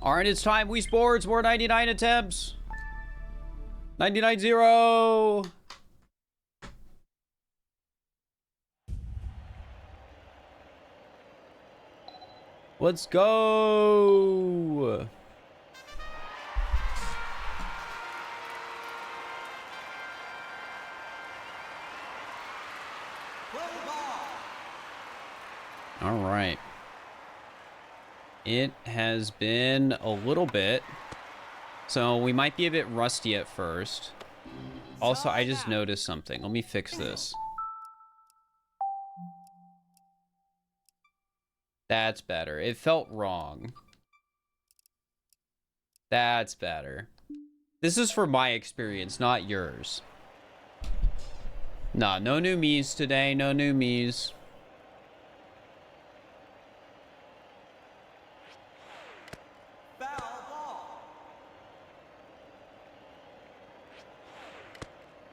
All right, it's time. Wii Sports, more 99 attempts. 99-0. Let's go. All right. It has been a little bit, so we might be a bit rusty at first. Also, I just noticed something. Let me fix this. That's better. It felt wrong. That's better. This is for my experience, not yours. Nah, no new me's today. No new me's.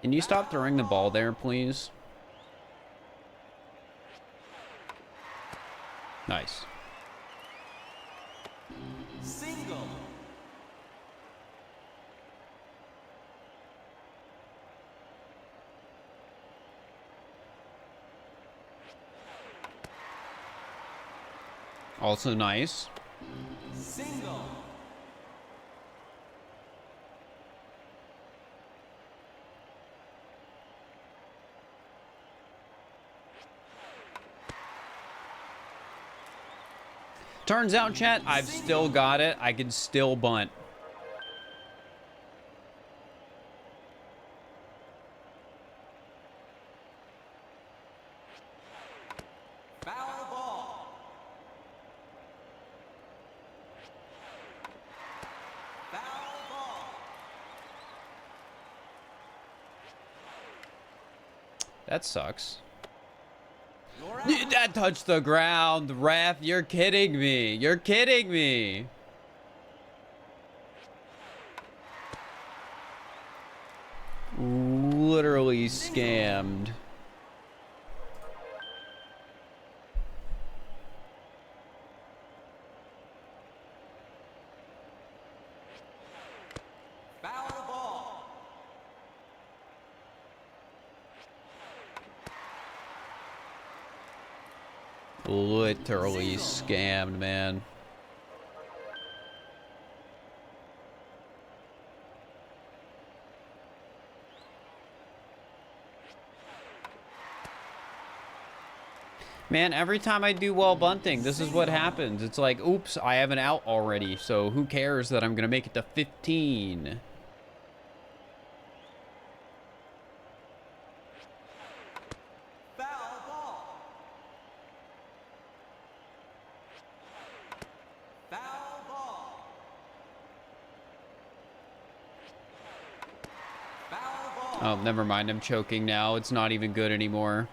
Can you stop throwing the ball there, please? Nice. Single. Also nice. Single. Turns out, chat, I've still got it. I can still bunt. Foul ball. Foul ball. That sucks. That touched the ground, ref. You're kidding me. You're kidding me. Literally scammed. Foul ball. Literally scammed, man. Man, every time I do well bunting, this is what happens. It's like, oops, I have an out already, so who cares that I'm going to make it to 15? Foul ball. Foul ball. Foul ball. Oh, never mind. I'm choking now. It's not even good anymore.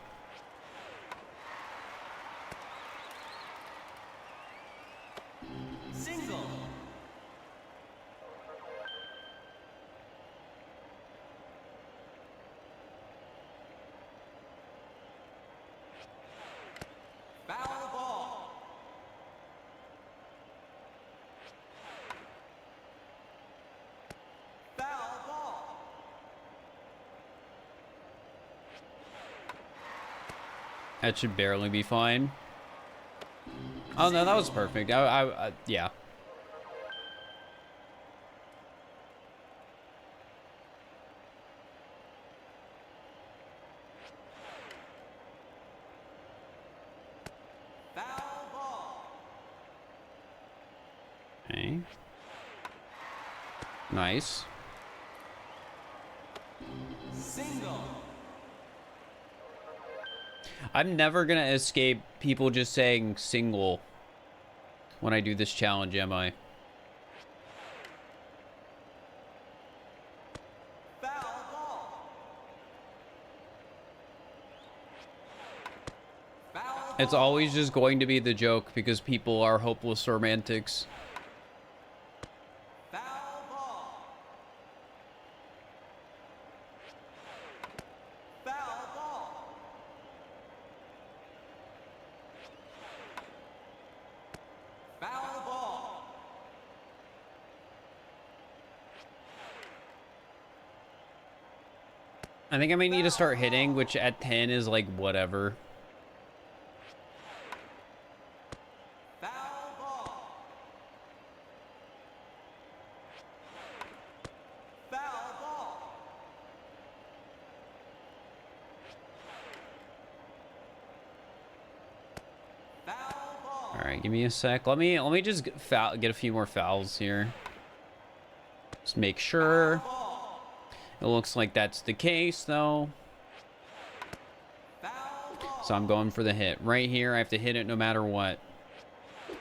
Single. Foul ball. Foul ball. That should barely be fine. Oh, no, that was perfect. Yeah. Foul ball. Okay. Nice. Single. I'm never gonna escape people just saying single when I do this challenge, am I? Foul ball. Foul It's ball. always just going to be the joke because people are hopeless romantics. Foul ball. Foul ball. Foul ball. I think I might need to start hitting, which at 10 is like whatever. Foul ball. Foul ball. Foul ball. All right, give me a sec. Let me just get a few more fouls here. Just make sure. It looks like that's the case, though. Foul ball. So I'm going for the hit. Right here, I have to hit it no matter what. Is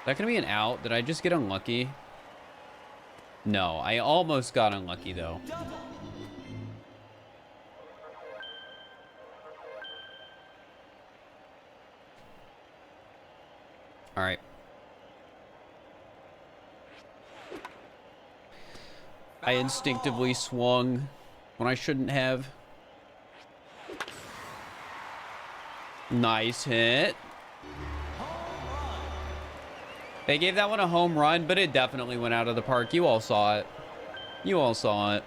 that going to be an out? Did I just get unlucky? No, I almost got unlucky, though. Double. All right. I instinctively swung when I shouldn't have. Nice hit. They gave that one a home run, but it definitely went out of the park. You all saw it. You all saw it.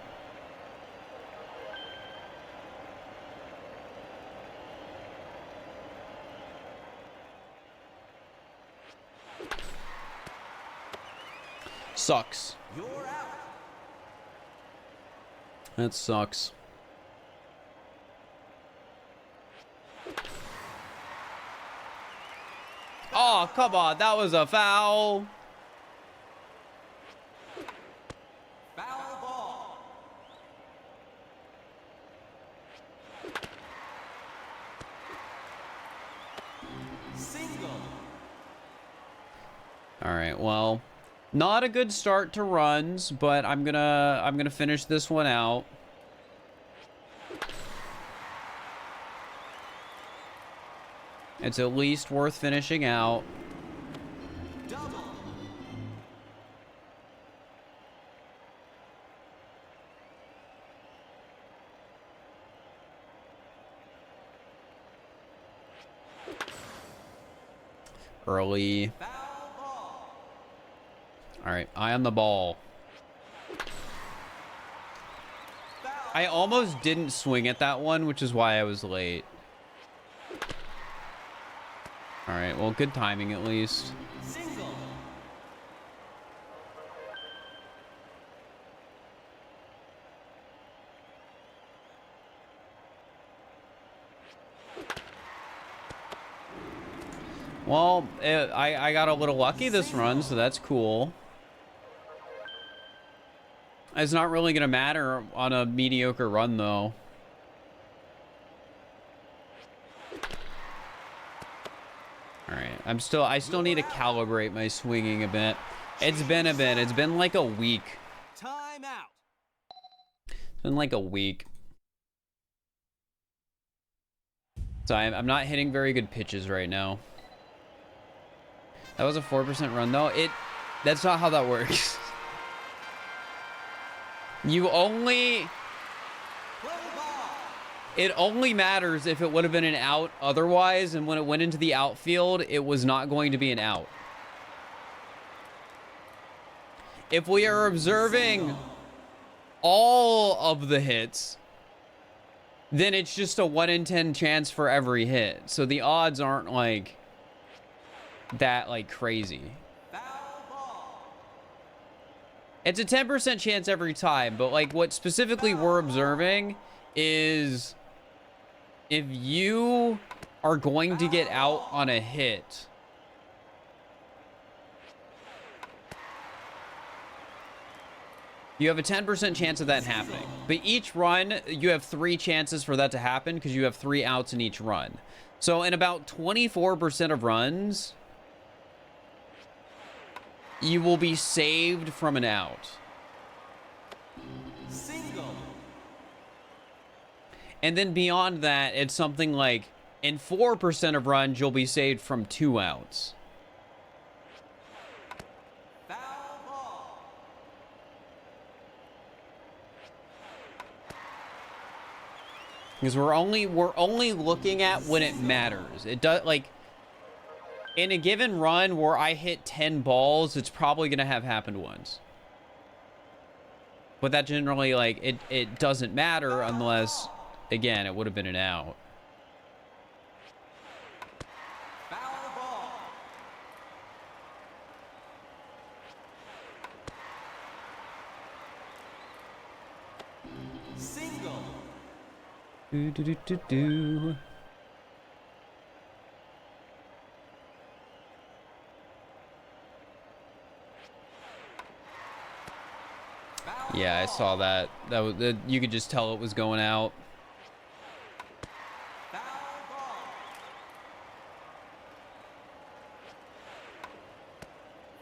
Sucks. You're out. That sucks. Oh, come on. That was a foul. Foul ball. Single. All right. Well, not a good start to runs, but I'm gonna finish this one out. It's at least worth finishing out. Double. Early. Foul ball. All right, eye on the ball. Foul. I almost didn't swing at that one, which is why I was late. All right, well, good timing at least. Single. Well, I got a little lucky this run, so that's cool. It's not really going to matter on a mediocre run, though. All right, I still need to calibrate my swinging a bit. It's been a bit. It's been like a week. Time out. It's been like a week. So I'm not hitting very good pitches right now. That was a 4% run, though. That's not how that works. You only... Play ball. It only matters if it would have been an out otherwise, and when it went into the outfield, it was not going to be an out. If we are observing all of the hits, then it's just a 1 in 10 chance for every hit. So the odds aren't like that like crazy. Foul ball. It's a 10% chance every time, but like what specifically we're observing is if you are going to get out on a hit, you have a 10% chance of that happening. But each run, you have 3 chances for that to happen because you have 3 outs in each run. So in about 24% of runs, you will be saved from an out. Single. And then beyond that, it's something like in 4% of runs, you'll be saved from 2 outs. Foul ball. Because we're only looking at when it matters. It does, like, in a given run where I hit 10 balls, it's probably going to have happened once. But that generally, like, it doesn't matter unless, again, it would have been an out. Foul ball. Single. Do do do do do. Foul Yeah, I ball. saw that. You could just tell it was going out. Foul ball.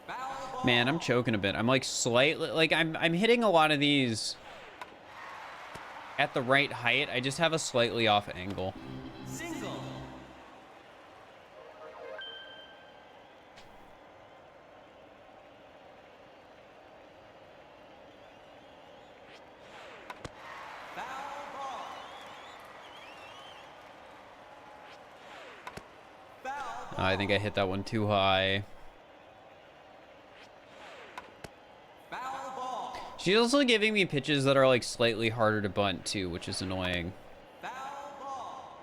Foul ball. Man, I'm choking a bit. I'm like slightly, like I'm hitting a lot of these at the right height. I just have a slightly off angle. Single. Foul ball. Foul ball. I think I hit that one too high. Foul ball. She's also giving me pitches that are like slightly harder to bunt too, which is annoying. Foul ball.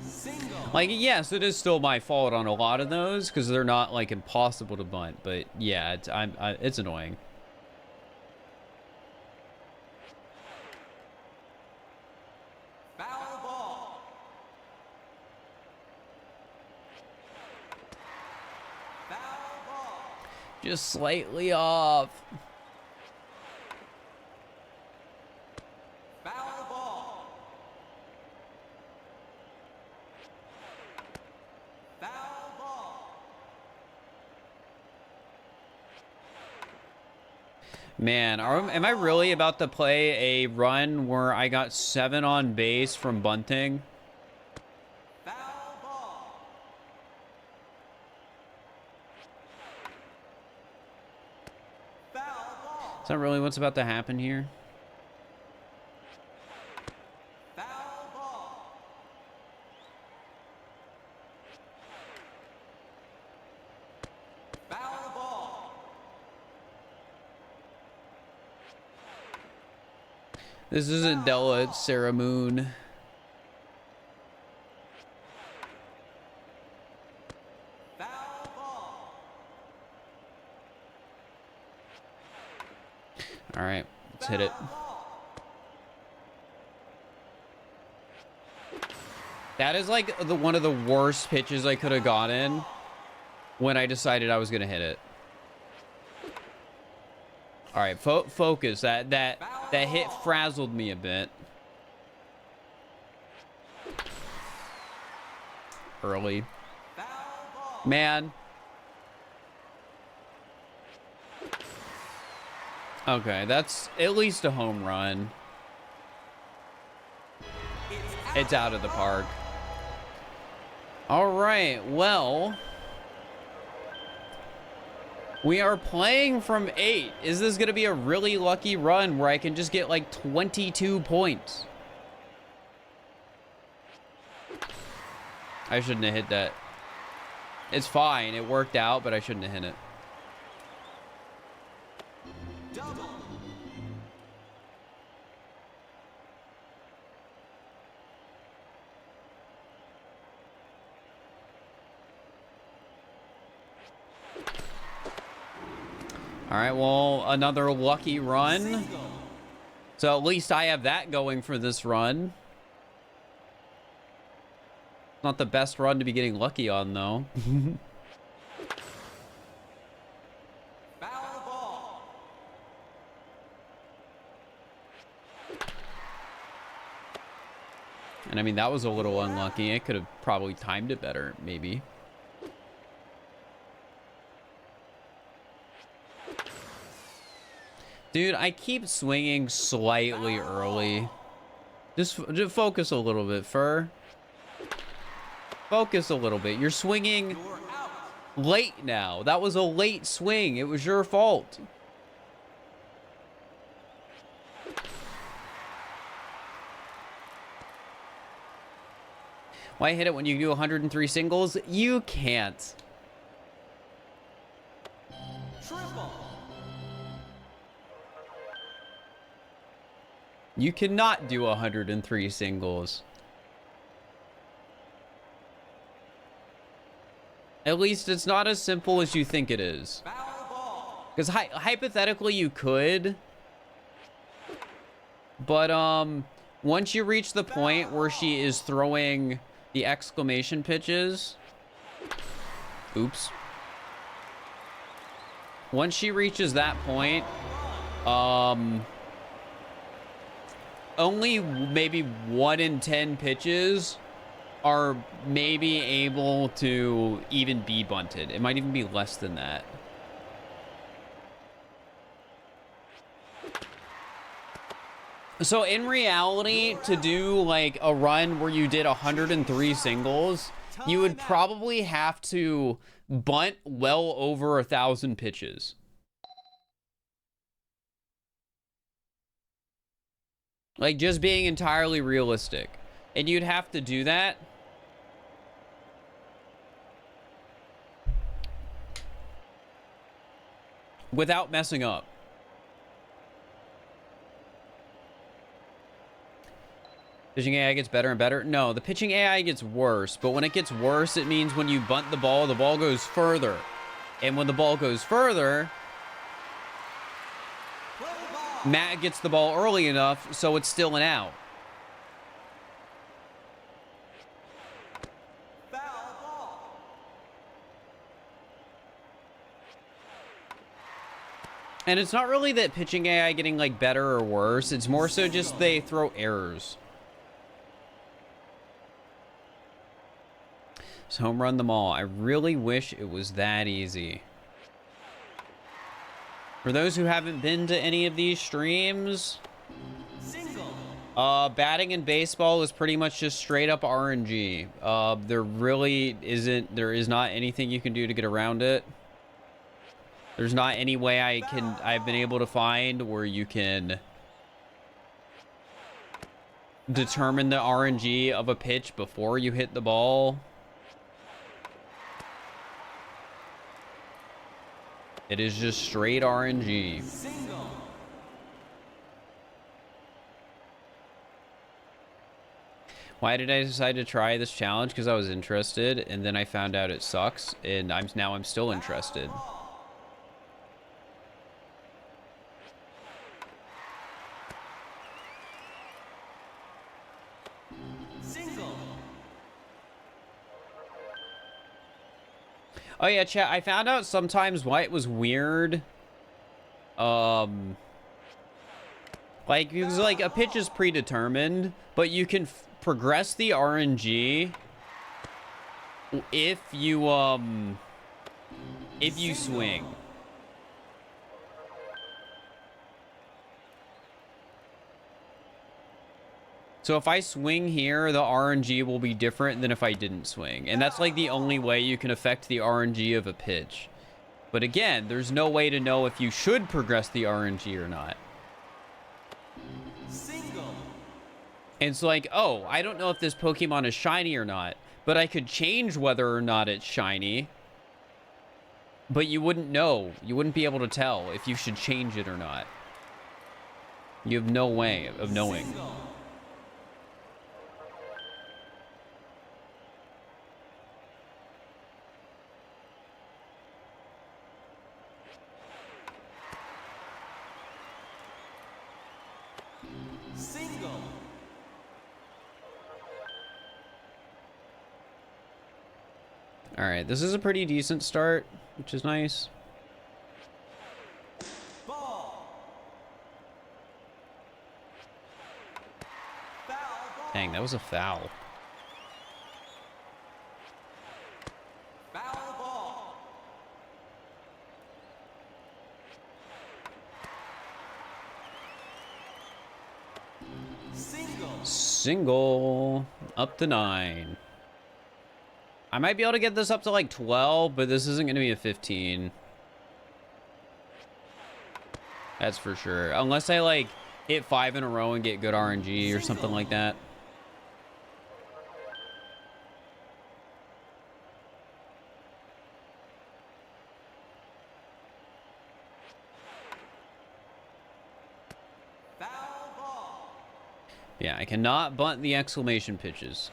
Single. Like, yes, it is still my fault on a lot of those because they're not like impossible to bunt, but yeah, it's annoying. Foul ball. Foul ball. Just slightly off. Foul ball. Foul ball. Man, am I really about to play a run where I got 7 on base from bunting? Foul ball. Foul ball. Is that really what's about to happen here? Foul ball. Foul ball. This isn't Della, it's Sarah Moon. Foul ball. All right, let's hit it. Foul ball. That is like one of the worst pitches I could have gotten when I decided I was gonna hit it. All right, focus. That hit frazzled me a bit. Early. Foul ball. Man. Okay, that's at least a home run. It's out of the park. All right, well, we are playing from 8. Is this going to be a really lucky run where I can just get like 22 points? I shouldn't have hit that. It's fine. It worked out, but I shouldn't have hit it. Double. All right, well, another lucky run. Single. So at least I have that going for this run. Not the best run to be getting lucky on, though. Foul ball. And I mean, that was a little unlucky. I could have probably timed it better, maybe. Dude, I keep swinging slightly early. Just focus a little bit, Fur. Focus a little bit. You're swinging You're out. late now. That was a late swing. It was your fault. Why hit it when you do 103 singles? You can't. Triple. You cannot do 103 singles. At least it's not as simple as you think it is. Foul ball. Because hypothetically you could. But once you reach the point where she is throwing the exclamation pitches. Oops. Once she reaches that point, only maybe 1 in 10 pitches are maybe able to even be bunted. It might even be less than that. So in reality, to do like a run where you did 103 singles, you would probably have to bunt well over 1,000 pitches. Like, just being entirely realistic. And you'd have to do that without messing up. Pitching AI gets better and better? No, the pitching AI gets worse. But when it gets worse, it means when you bunt the ball goes further. And when the ball goes further, Matt gets the ball early enough so it's still an out. Foul ball. And it's not really that pitching AI getting like better or worse. It's more so just they throw errors. So home run them all. I really wish it was that easy. For those who haven't been to any of these streams, Single. batting in baseball is pretty much just straight up RNG. There really isn't, there is not anything you can do to get around it. There's not any way I've been able to find where you can determine the RNG of a pitch before you hit the ball. It is just straight RNG. Single. Why did I decide to try this challenge? Because I was interested, and then I found out it sucks, and I'm still interested. Single. Oh yeah, chat, I found out sometimes why it was weird. Like, because like a pitch is predetermined, but you can progress the RNG if you swing. So if I swing here, the RNG will be different than if I didn't swing. And that's like the only way you can affect the RNG of a pitch. But again, there's no way to know if you should progress the RNG or not. Single. And it's like, oh, I don't know if this Pokemon is shiny or not, but I could change whether or not it's shiny. But you wouldn't know. You wouldn't be able to tell if you should change it or not. You have no way of knowing. Single. Single. All right, this is a pretty decent start, which is nice. Ball. Foul ball. Dang, that was a foul. Foul ball. Single. Single. Up to 9. I might be able to get this up to like 12, but this isn't going to be a 15. That's for sure. Unless I like hit 5 in a row and get good RNG or something like that. Yeah, I cannot bunt the exclamation pitches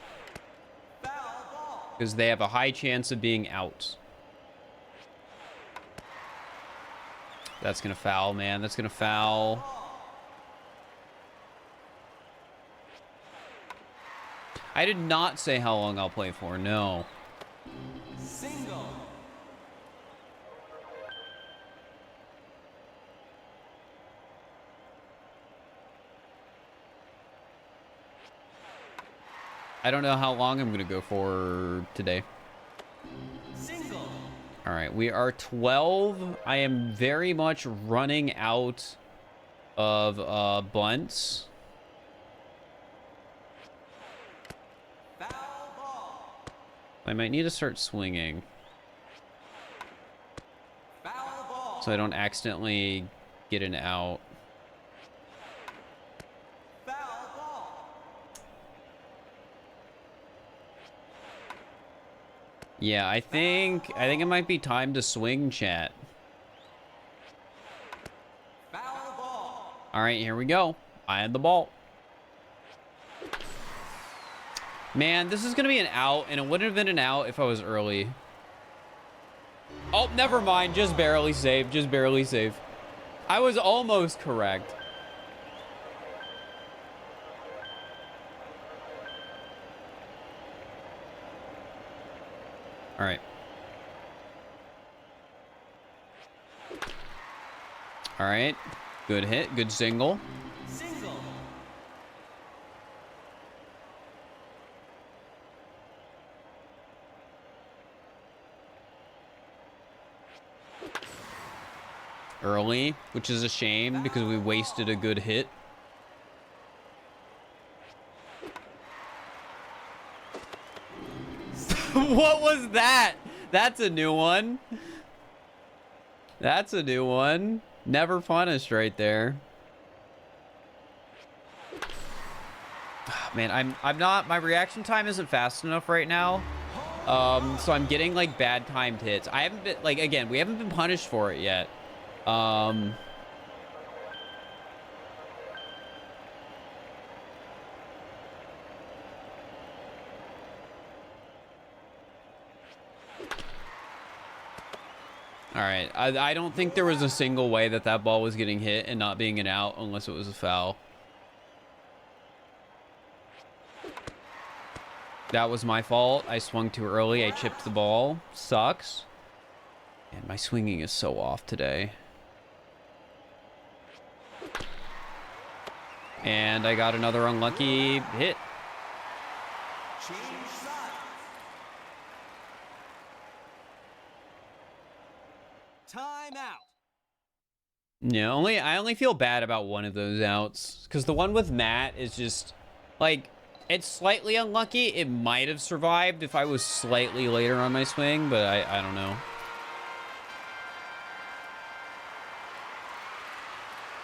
Foul ball. because they have a high chance of being out. That's going to foul, man. That's going to foul. Ball. I did not say how long I'll play for. No. Single. I don't know how long I'm going to go for today. Single. All right, we are 12. I am very much running out of bunts. Foul ball. I might need to start swinging Foul ball. so I don't accidentally get an out. Foul ball. Yeah, I think it might be time to swing, chat. Foul ball. All right, here we go. I had the ball. Man, this is going to be an out, and it wouldn't have been an out if I was early. Oh, never mind. Just barely saved. Just barely saved. I was almost correct. All right. All right. Good hit. Good single. Single. Early, which is a shame because we wasted a good hit. What was that? That's a new one. That's a new one. Never punished right there. Man, I'm not, my reaction time isn't fast enough right now. So I'm getting like bad timed hits. I haven't been, like, again, we haven't been punished for it yet. All right, I don't think there was a single way that that ball was getting hit and not being an out unless it was a foul. That was my fault. I swung too early. I chipped the ball. Sucks. And my swinging is so off today. And I got another unlucky hit. Change sides. Time out. Yeah, I only feel bad about one of those outs because the one with Matt is just like, it's slightly unlucky. It might have survived if I was slightly later on my swing, but I don't know.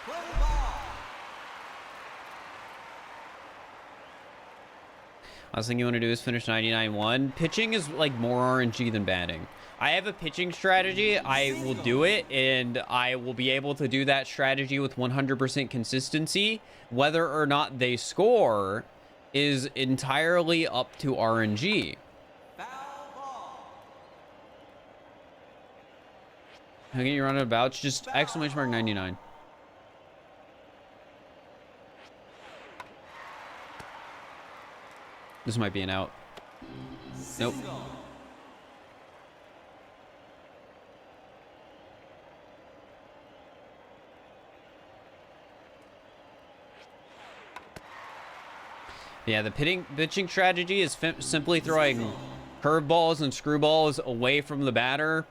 Play ball. Last thing you want to do is finish 99-1. Pitching is like more RNG than batting. I have a pitching strategy. I will do it, and I will be able to do that strategy with 100% consistency. Whether or not they score is entirely up to RNG. Foul ball. How can you run it about? Just exclamation mark 99. This might be an out. Nope. Single. Yeah, the pitching strategy is simply throwing curveballs and screwballs away from the batter.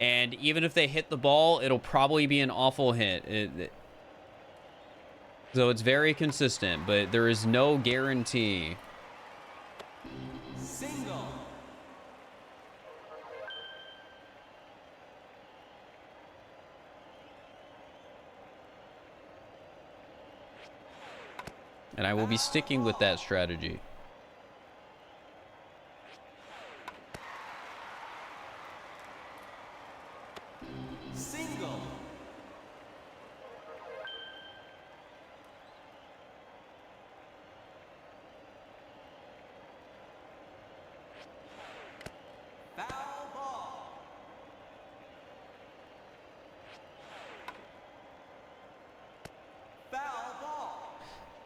And even if they hit the ball, it'll probably be an awful hit. So it's very consistent, but there is no guarantee. Single. And I will be sticking with that strategy. Single.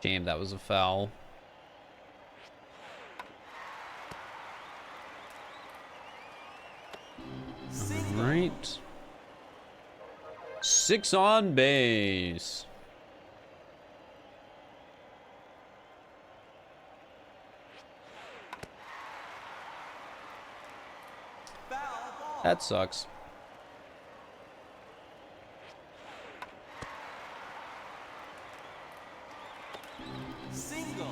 Damn, that was a foul. Single. All right. 6 on base. Foul ball. That sucks. Single.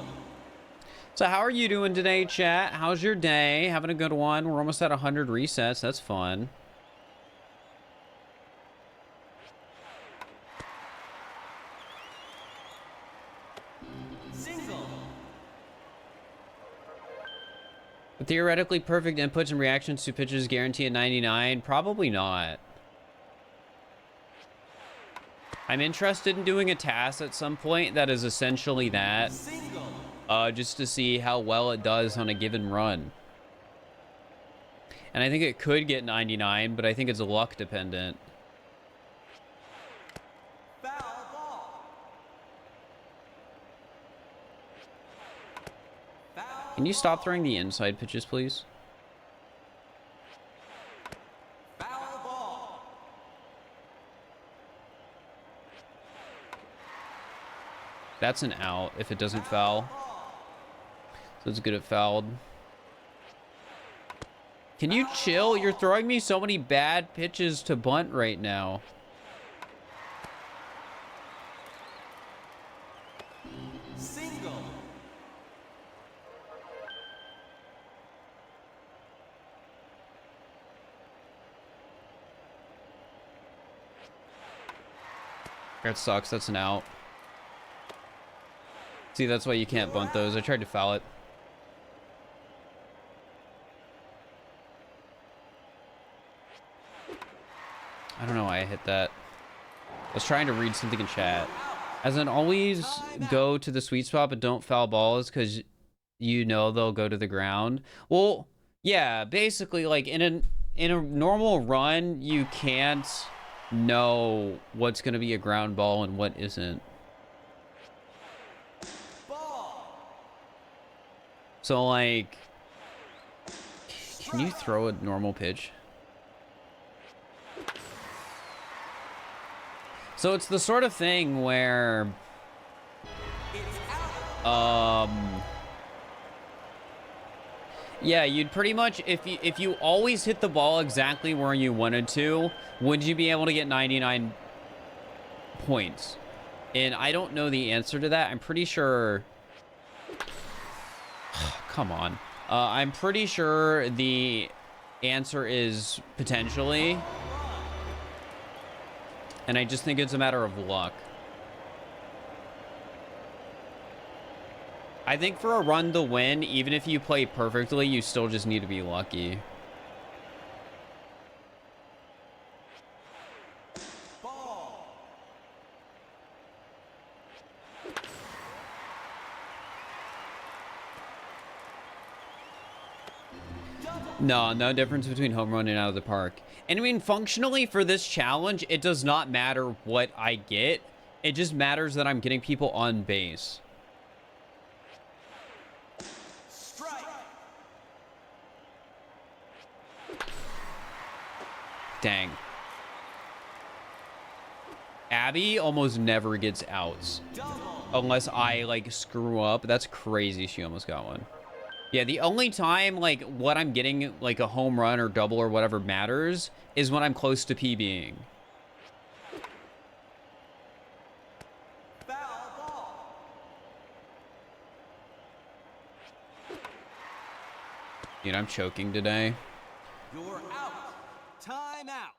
So how are you doing today, chat? How's your day? Having a good one? We're almost at 100 resets. That's fun. Single. But theoretically, perfect inputs and reactions to pitches guarantee a 99? Probably not. I'm interested in doing a task at some point that is essentially that. Single. Just to see how well it does on a given run. And I think it could get 99, but I think it's luck dependent. Foul ball. Foul. Can you stop throwing the inside pitches, please? Foul ball. That's an out if it doesn't foul. Ball. So it's good it fouled. Can you chill? You're throwing me so many bad pitches to bunt right now. Single. That sucks. That's an out. See, that's why you can't bunt those. I tried to foul it. I don't know why I hit that. I was trying to read something in chat. As in, always go to the sweet spot, but don't foul balls because you know they'll go to the ground. Well, yeah, basically, like in a normal run, you can't know what's going to be a ground ball and what isn't. Ball. So, like, can you throw a normal pitch? So it's the sort of thing where, It's out. yeah, you'd pretty much, if you always hit the ball exactly where you wanted to, would you be able to get 99 points? And I don't know the answer to that. I'm pretty sure. Come on. I'm pretty sure the answer is potentially. And I just think it's a matter of luck. I think for a run to win, even if you play perfectly, you still just need to be lucky. Ball. No difference between home run and out of the park. And I mean, functionally for this challenge, it does not matter what I get. It just matters that I'm getting people on base. Strike. Dang. Abby almost never gets outs. Double. Unless I, like, screw up. That's crazy. She almost got one. Yeah, the only time, like, what I'm getting, like, a home run or double or whatever matters is when I'm close to PBing. Foul ball. Dude, I'm choking today. You're out. Time out.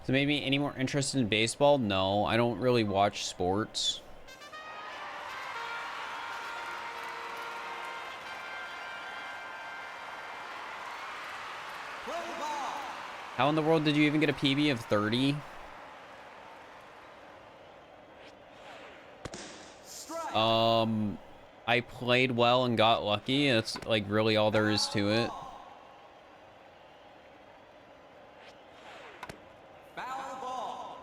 So maybe any more interested in baseball? No, I don't really watch sports. Play ball. How in the world did you even get a PB of 30? Strike. I played well and got lucky. That's like really all there is to it. Foul ball.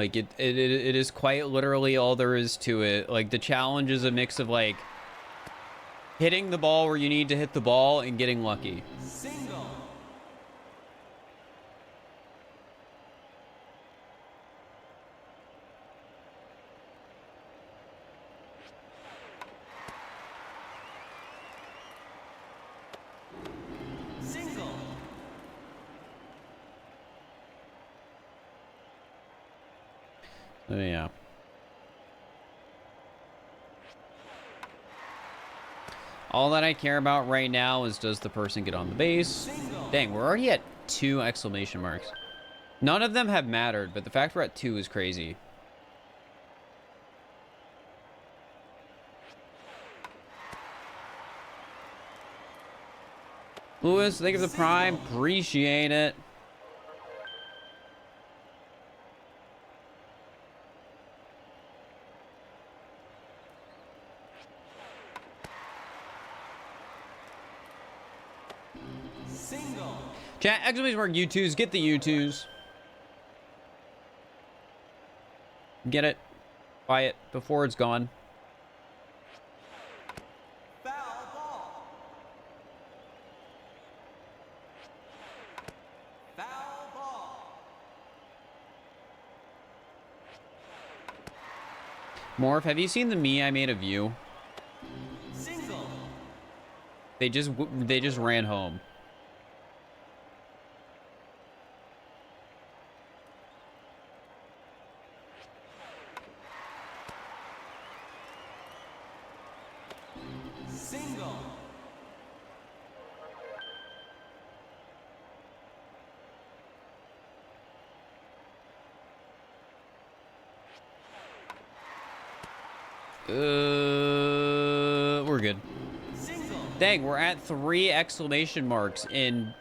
Like, it is quite literally all there is to it. Like, the challenge is a mix of, like, hitting the ball where you need to hit the ball and getting lucky. Single. Single. So, yeah. All that I care about right now is, does the person get on the base? Single. Dang, we're already at 2 exclamation marks. None of them have mattered, but the fact we're at 2 is crazy. Lewis, thank you for the prime. Appreciate it. Single. Chat, exclamation mark U2s. Get the U2s. Get it. Buy it before it's gone. Foul ball. Foul ball. Morph, have you seen the me I made of you? Single. They just ran home. Single. We're good. Single. Dang, we're at 3 exclamation marks in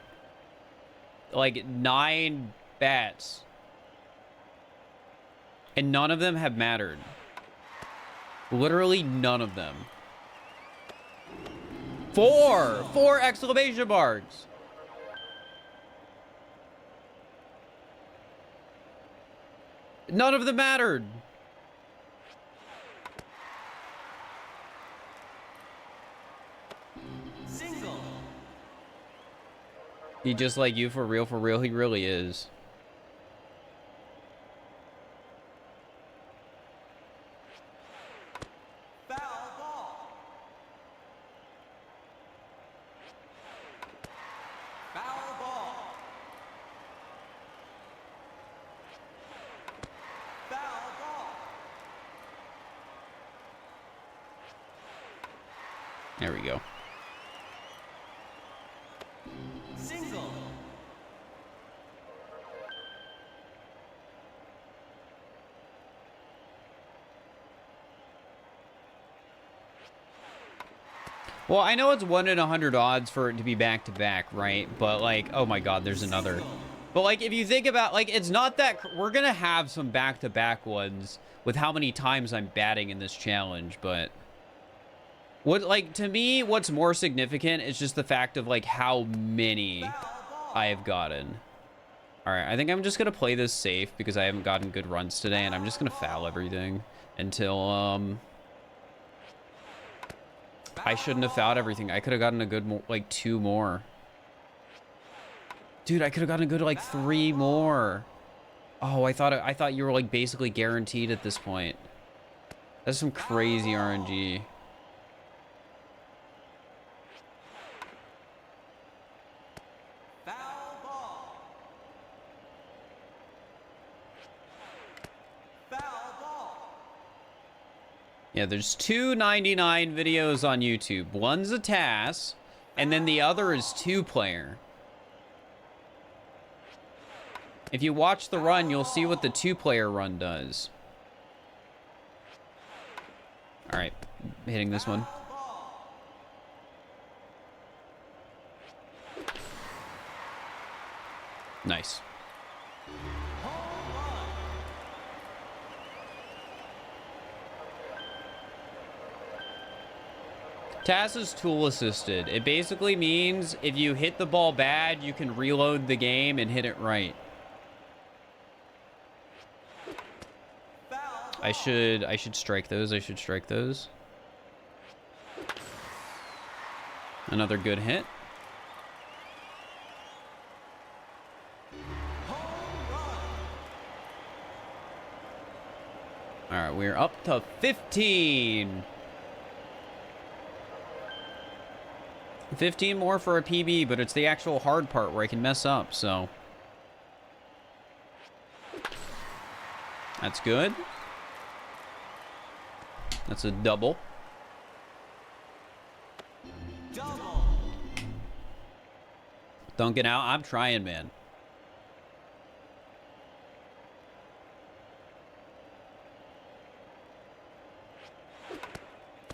like 9 bats. And none of them have mattered. Literally none of them. 4 exclamation marks. None of them mattered. Single. He just like you for real, he really is. Foul ball. Foul ball. Foul ball. There we go. Single. Well, I know it's 1 in 100 odds for it to be back to back, right? But like, oh my God, there's another. But like, if you think about, like, it's not that we're gonna have some back to back ones with how many times I'm batting in this challenge. But what, like, to me, what's more significant is just the fact of like how many I have gotten. All right, I think I'm just gonna play this safe because I haven't gotten good runs today, and I'm just gonna foul everything until I shouldn't have fouled everything. I could have gotten a good, like, 2 more. Dude, I could have gotten a good, like, 3 more. Oh, I thought you were, like, basically guaranteed at this point. That's some crazy RNG. Foul ball. Foul ball. Yeah, there's 299 videos on YouTube. One's a TAS, and then the other is 2-player. If you watch the run, you'll see what the 2-player run does. All right, hitting this one. Nice. TAS is tool assisted. It basically means if you hit the ball bad, you can reload the game and hit it right. I should strike those. I should strike those. Another good hit. All right, we're up to 15. 15 more for a PB, but it's the actual hard part where I can mess up, so. That's good. That's a double. Double. Dunking out. I'm trying, man.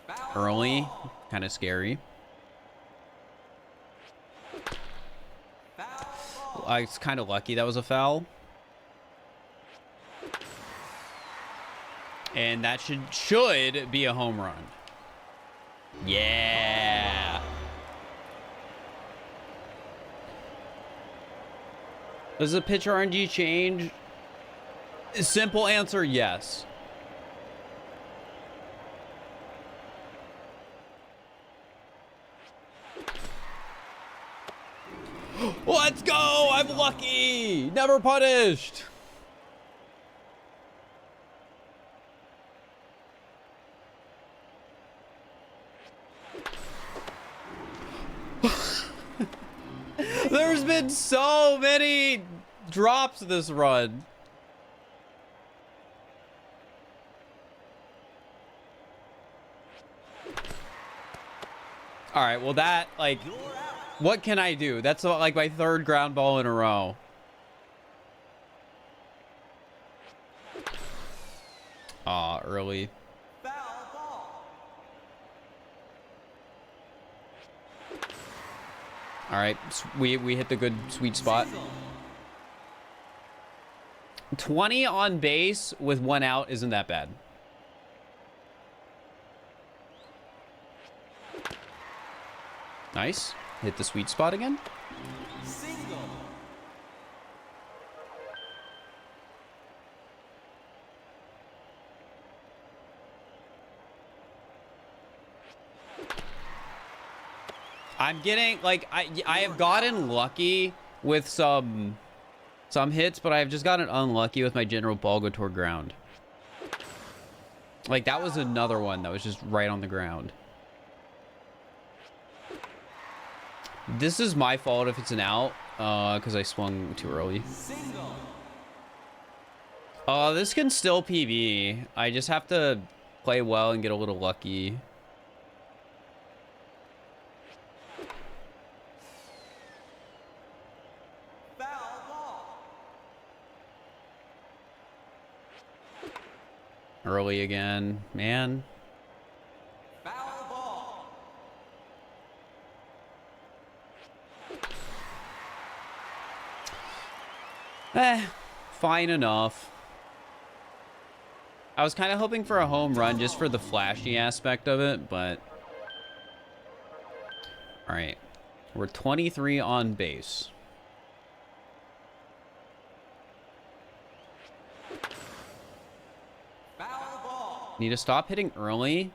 Foul Early. ball. Kind of scary. Foul ball. I was kind of lucky that was a foul. And that should be a home run. Yeah. Does the pitch RNG change? Simple answer, yes. Let's go! I'm lucky! Never punished! There's been so many drops this run. All right, well that, like, You're out. what can I do? That's like my third ground ball in a row. Aw, early. Foul ball. All right, we hit the good sweet spot. Single. 20 on base with 1 out isn't that bad. Nice. Hit the sweet spot again. Single. I'm getting, like, I have gotten lucky with some hits, but I've just gotten unlucky with my general ball go toward ground. Like, that was another one that was just right on the ground. This is my fault if it's an out, because I swung too early. Single. This can still PB. I just have to play well and get a little lucky. Foul ball. Early again. Man. Foul ball. Fine enough. I was kind of hoping for a home run just for the flashy aspect of it, but... Alright. We're 23 on base. Foul ball. Need to stop hitting early.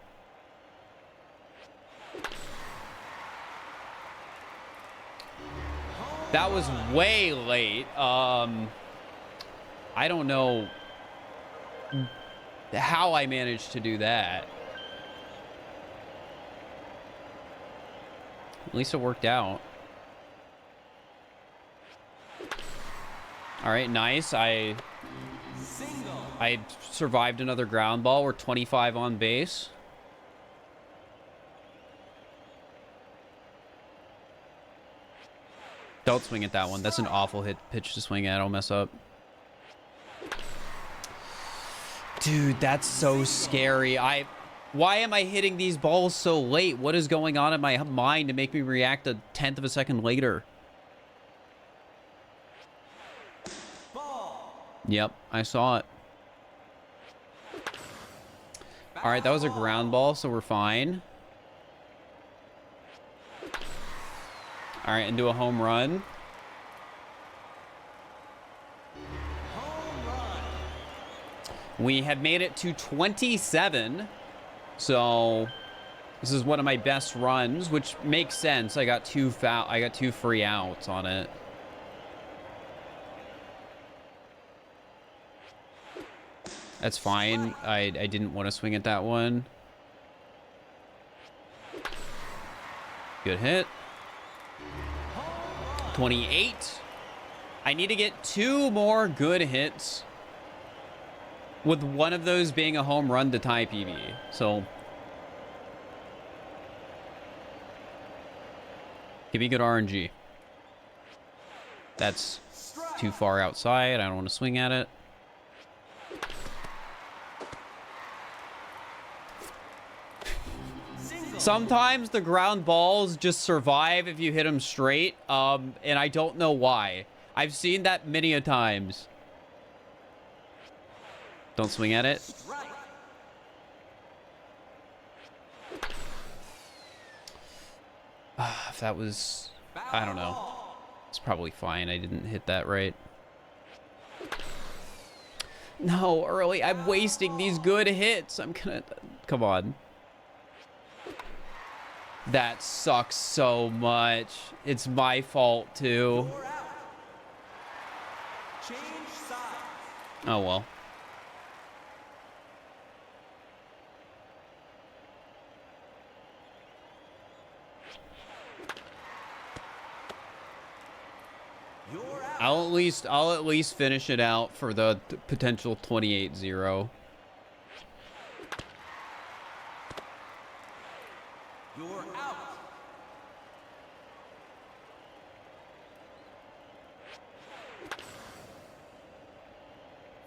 That was way late. I don't know how I managed to do that. At least it worked out. All right, nice. I Single. survived another ground ball. We're 25 on base. Don't swing at that one. That's an awful pitch to swing at. I'll mess up. Dude, that's so scary. Why am I hitting these balls so late? What is going on in my mind to make me react a 1/10 of a second later? Ball. Yep, I saw it. All right, that was a ground ball, so we're fine. All right, into a home run. Home run. We have made it to 27. So this is one of my best runs, which makes sense. I got two free outs on it. That's fine. I didn't want to swing at that one. Good hit. 28. I need to get 2 more good hits, with one of those being a home run to tie PB. So give me good RNG. That's too far outside. I don't want to swing at it. Sometimes the ground balls just survive if you hit them straight, and I don't know why. I've seen that many a times. Don't swing at it. If that was... I don't know. It's probably fine. I didn't hit that right. No, early. I'm wasting these good hits. I'm gonna... Come on. That sucks so much. It's my fault, too. Oh, well. I'll at least finish it out for the potential 28-0. You're out.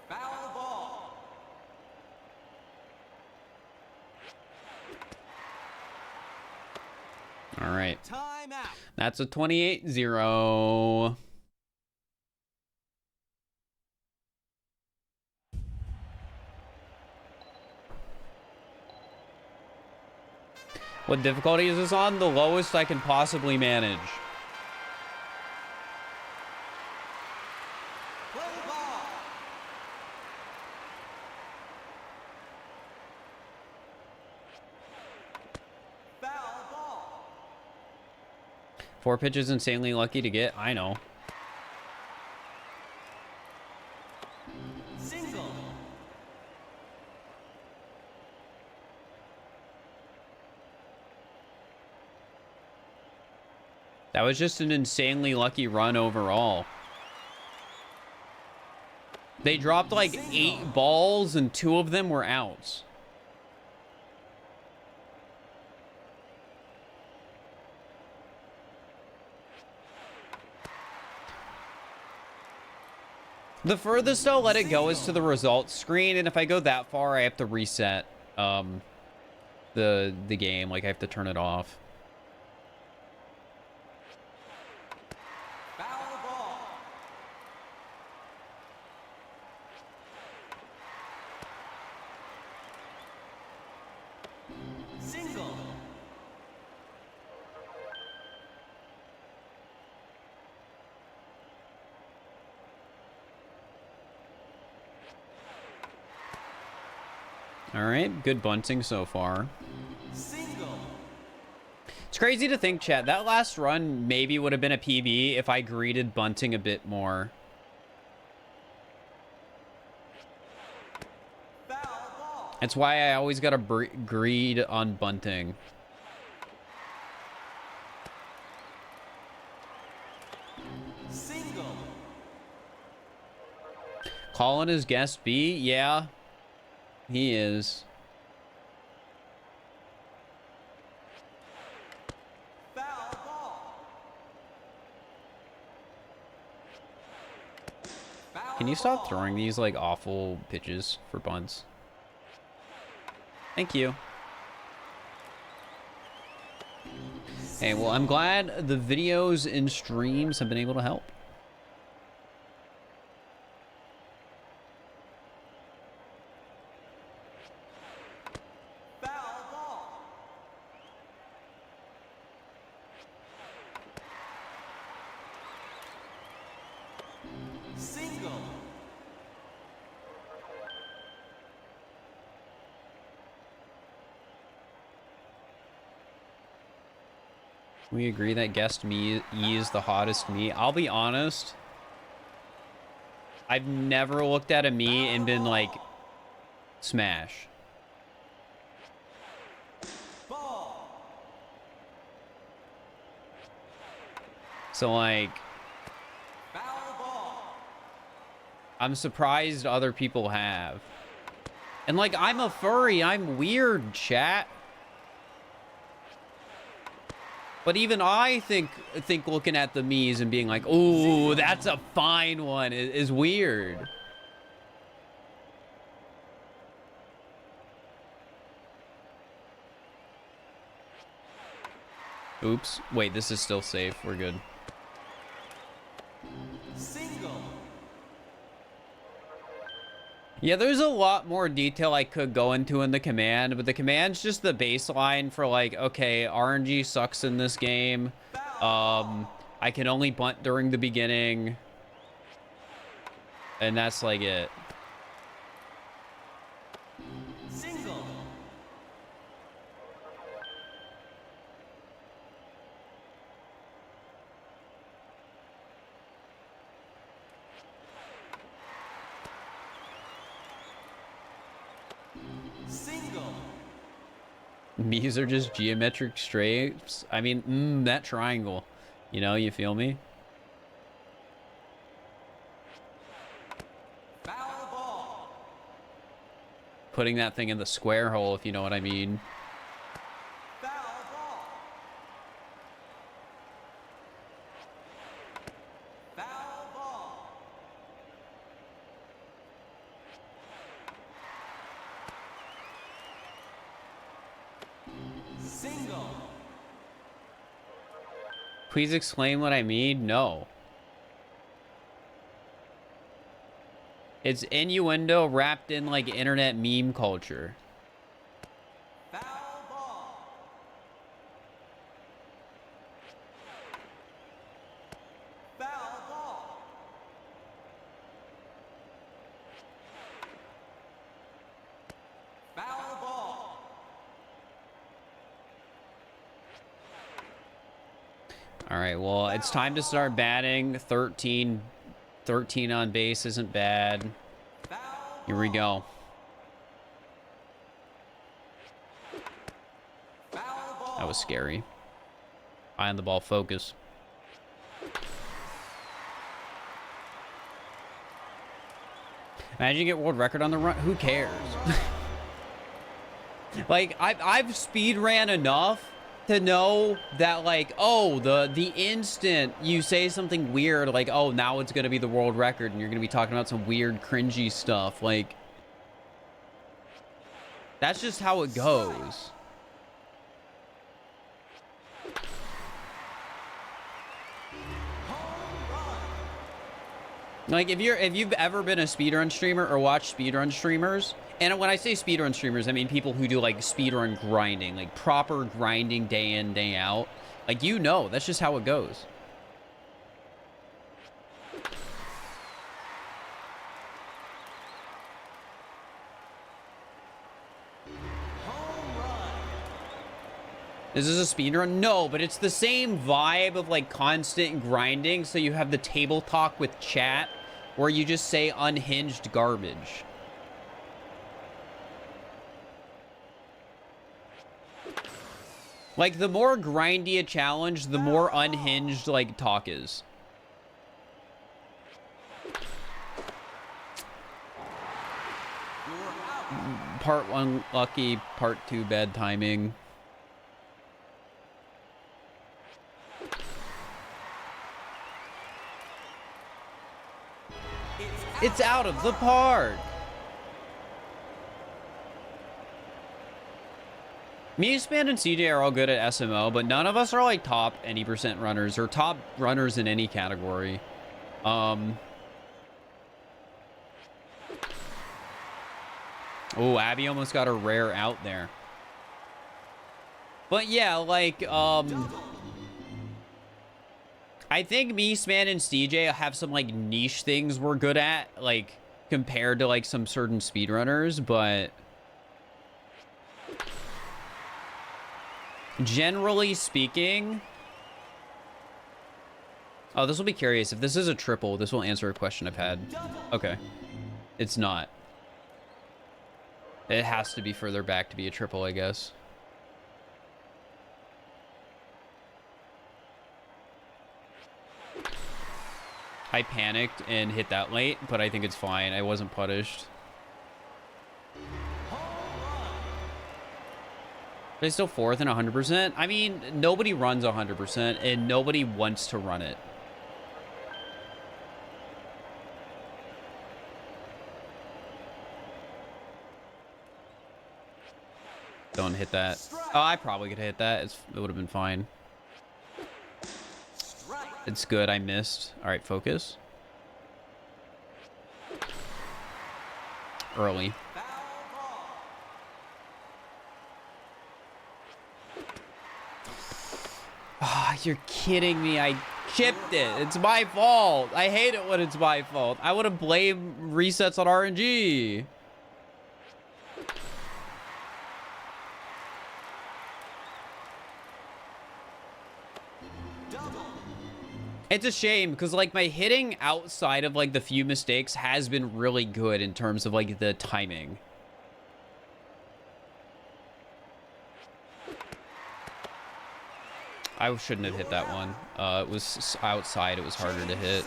Foul ball. All right. Time out. That's a 28-0. What difficulty is this on? The lowest I can possibly manage. Play ball. Foul ball. 4 pitches insanely lucky to get. I know. Single. That was just an insanely lucky run overall. They dropped like 8 balls and 2 of them were outs. The furthest I'll let it go is to the results screen, and if I go that far, I have to reset the game. Like, I have to turn it off. Foul ball. Single. All right, good bunting so far. Single. It's crazy to think, chat, that last run maybe would have been a PB if I greeted bunting a bit more. Foul ball. That's why I always gotta greed on bunting. Single. Calling his guest B? Yeah, he is. Foul ball. Foul Can you stop ball. throwing these like awful pitches for bunts? Thank you. Hey, well, I'm glad the videos and streams have been able to help. Foul ball. Single. We agree that guest me E is the hottest me. I'll be honest. I've never looked at a me and been like, smash. Ball. So like, Foul ball. I'm surprised other people have. And like, I'm a furry. I'm weird, chat. But even I think looking at the me's and being like, "Ooh, that's a fine one," is weird. Oops. Wait, this is still safe. We're good. Single. Yeah, there's a lot more detail I could go into in the command, but the command's just the baseline for like, okay, RNG sucks in this game. I can only bunt during the beginning. And that's like it. Single. Single. Me's are just geometric shapes. I mean, that triangle. You know, you feel me? Foul ball. Putting that thing in the square hole, if you know what I mean. Foul ball. Foul ball. Single. Please explain what I mean? No. It's innuendo wrapped in like internet meme culture. Foul ball. Foul ball. Foul ball. All right, well, it's time to start batting. 13 on base isn't bad. Foul Here we go. Foul ball. That was scary. Eye on the ball, focus. Imagine you get world record on the run. Who cares? Like, I've speed ran enough to know that, like, oh, the instant you say something weird, like, oh, now it's gonna be the world record, and you're gonna be talking about some weird, cringy stuff, like, that's just how it goes. Like, if you've ever been a speedrun streamer or watched speedrun streamers, and when I say speedrun streamers, I mean people who do like speedrun grinding, like proper grinding day in, day out. Like, you know, that's just how it goes. Home run. Is this a speedrun? No, but it's the same vibe of like constant grinding. So you have the table talk with chat where you just say unhinged garbage. Like, the more grindy a challenge, the more unhinged like talk is. You're out. Part 1 lucky, part 2 bad timing. It's out of the park. Me, Span, and CJ are all good at SMO, but none of us are like top any percent runners or top runners in any category. Oh, Abby almost got a rare out there. But yeah, like, I think me, Span, and CJ have some like niche things we're good at, like compared to like some certain speedrunners, but generally speaking, Oh, this will be curious. If this is a triple, this will answer a question I've had. Okay. It's not. It has to be further back to be a triple, I guess. I panicked and hit that late, but I think it's fine. I wasn't punished. Are they still fourth and 100%? I mean, nobody runs 100%, and nobody wants to run it. Don't hit that. Oh, I probably could hit that. It would have been fine. It's good. I missed. All right, focus. Early. Ah, you're kidding me. I chipped it. It's my fault. I hate it when it's my fault. I would have blamed resets on RNG. It's a shame because like my hitting outside of like the few mistakes has been really good in terms of like the timing. I shouldn't have hit that one. It was outside. It was harder to hit.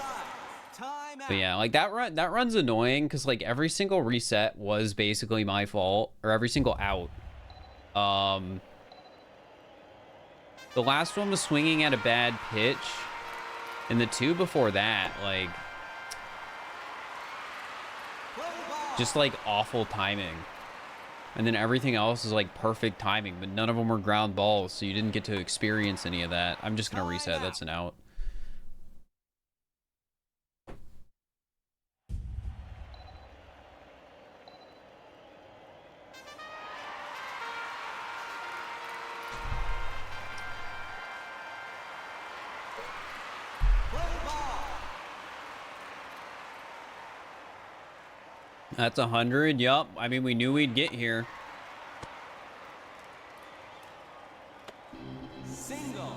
But yeah, like that run's annoying because like every single reset was basically my fault, or every single out. The last one was swinging at a bad pitch. And the two before that, like, just like awful timing. And then everything else is like perfect timing, but none of them were ground balls, so you didn't get to experience any of that. I'm just gonna reset. That's an out. That's 100. Yup. I mean, we knew we'd get here. Single.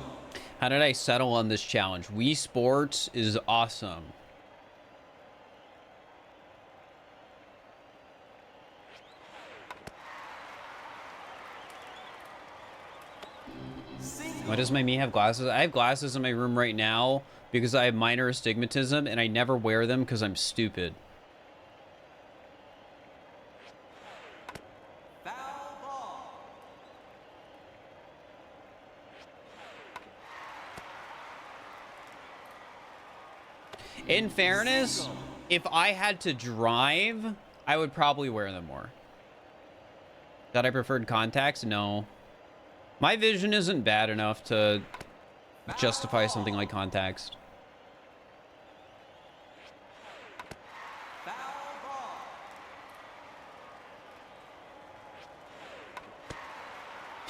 How did I settle on this challenge? Wii Sports is awesome. Single. Why does my me have glasses? I have glasses in my room right now because I have minor astigmatism and I never wear them because I'm stupid. In fairness, if I had to drive, I would probably wear them more. That I preferred contacts? No. My vision isn't bad enough to justify something like contacts.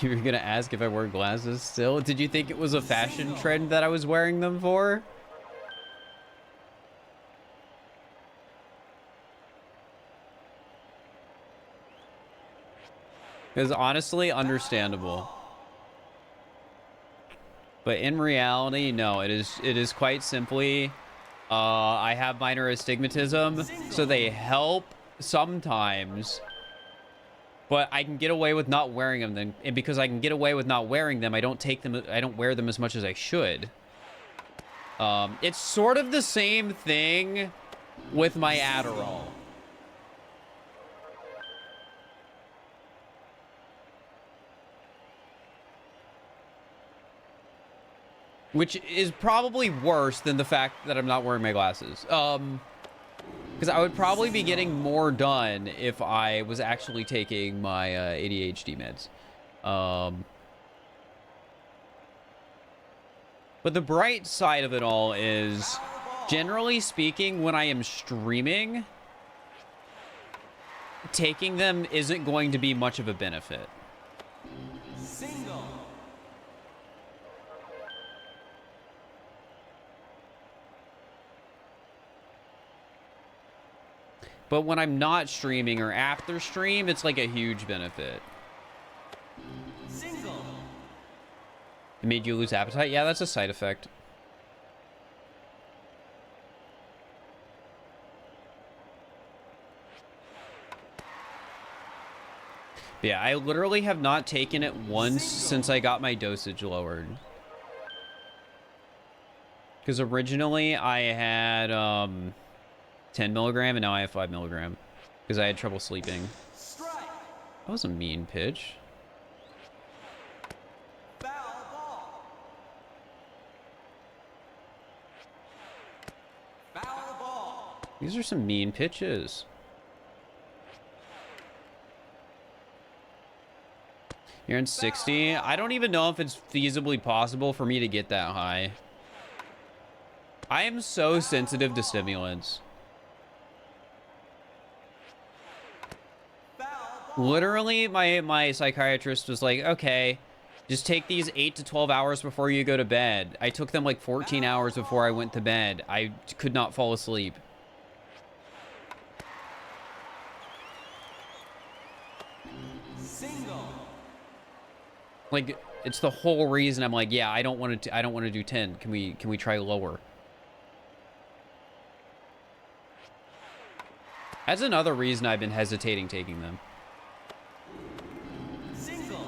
You were gonna ask if I wear glasses still? Did you think it was a fashion trend that I was wearing them for? Because honestly, understandable. But in reality, no, it is quite simply, I have minor astigmatism, so they help sometimes, but I can get away with not wearing them then, and because I can get away with not wearing them, I don't wear them as much as I should. It's sort of the same thing with my Adderall. Which is probably worse than the fact that I'm not wearing my glasses. Because I would probably be getting more done if I was actually taking my ADHD meds. But the bright side of it all is, generally speaking, when I am streaming, taking them isn't going to be much of a benefit. Single. But when I'm not streaming or after stream, it's like a huge benefit. Single. It made you lose appetite? Yeah, that's a side effect. Yeah, I literally have not taken it once since I got my dosage lowered. Because originally I had 10 milligram and now I have 5 milligram. Because I had trouble sleeping. Strike. That was a mean pitch. Foul ball. Foul ball. These are some mean pitches. You're in 60. I don't even know if it's feasibly possible for me to get that high. I am so sensitive to stimulants. Literally, my psychiatrist was like, okay, just take these 8 to 12 hours before you go to bed. I took them like 14 hours before I went to bed. I could not fall asleep. Single. Like, it's the whole reason I'm like, yeah, I don't want to do 10. Can we try lower? That's another reason I've been hesitating taking them. Single.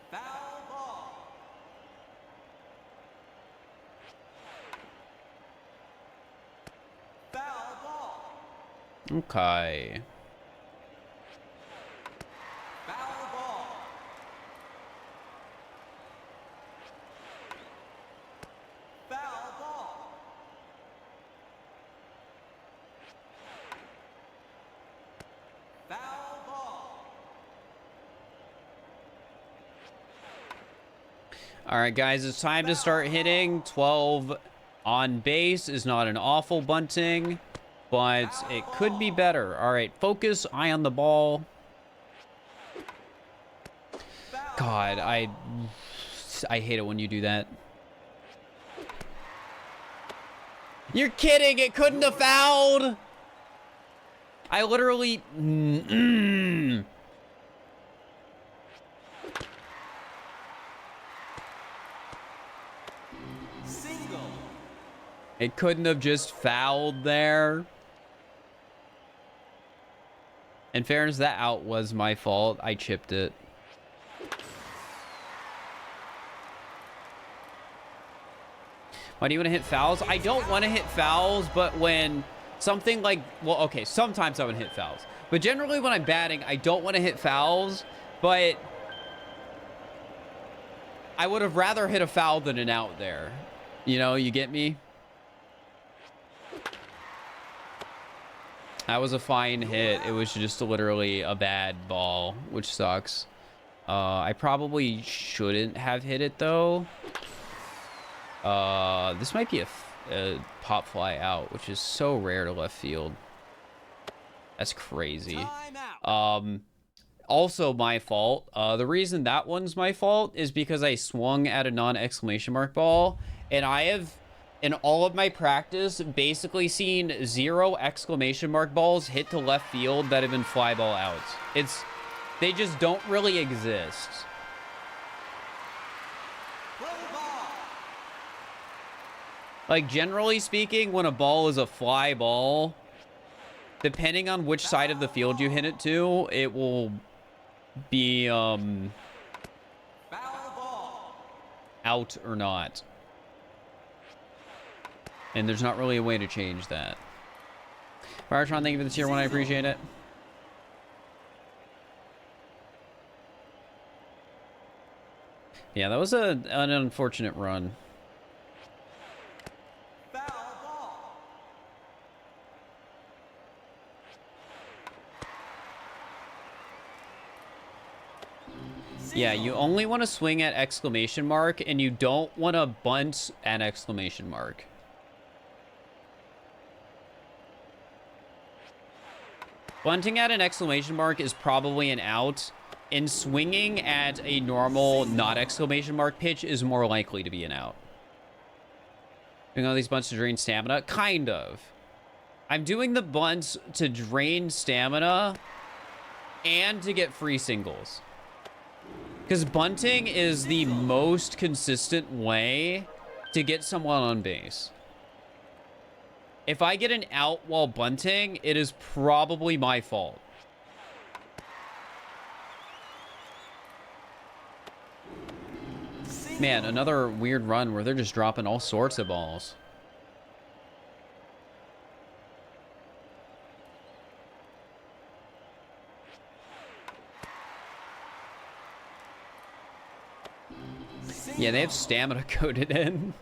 Foul ball. Foul ball. Okay. Foul ball. Foul ball. Foul ball. All right, guys, it's time to start hitting. 12 on base is not an awful bunting, but it could be better. All right, focus, eye on the ball. God, I hate it when you do that. You're kidding, it couldn't have fouled. I literally... Single. It couldn't have just fouled there. In fairness, that out was my fault. I chipped it. Why do you want to hit fouls? I don't want to hit fouls, but when something like... Well, okay, sometimes I would hit fouls. But generally when I'm batting, I don't want to hit fouls, but... I would have rather hit a foul than an out there. You know, you get me? That was a fine hit. It was just literally a bad ball, which sucks. I probably shouldn't have hit it, though. This might be a pop fly out, which is so rare to left field. That's crazy. Also my fault. The reason that one's my fault is because I swung at a non-exclamation mark ball, and I have, in all of my practice, basically seen 0 exclamation mark balls hit to left field that have been fly ball outs. They just don't really exist. Like, generally speaking, when a ball is a fly ball, depending on which side of the field you hit it to, it will be, out or not. And there's not really a way to change that. Firetron, thank you for the tier 1. I appreciate it. Yeah, that was an unfortunate run. Yeah, you only want to swing at exclamation mark, and you don't want to bunt at exclamation mark. Bunting at an exclamation mark is probably an out, and swinging at a normal, not exclamation mark pitch is more likely to be an out. Doing all these bunts to drain stamina? Kind of. I'm doing the bunts to drain stamina and to get free singles. Because bunting is the most consistent way to get someone on base. If I get an out while bunting, it is probably my fault. Man, another weird run where they're just dropping all sorts of balls. Yeah, they have stamina coded in.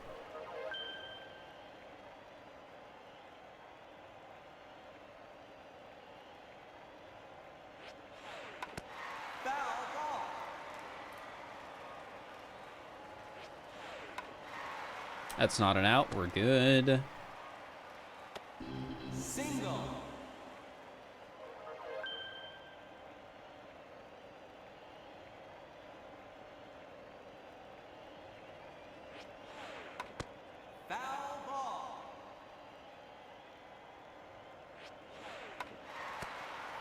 Foul ball. That's not an out. We're good. Single. Foul ball.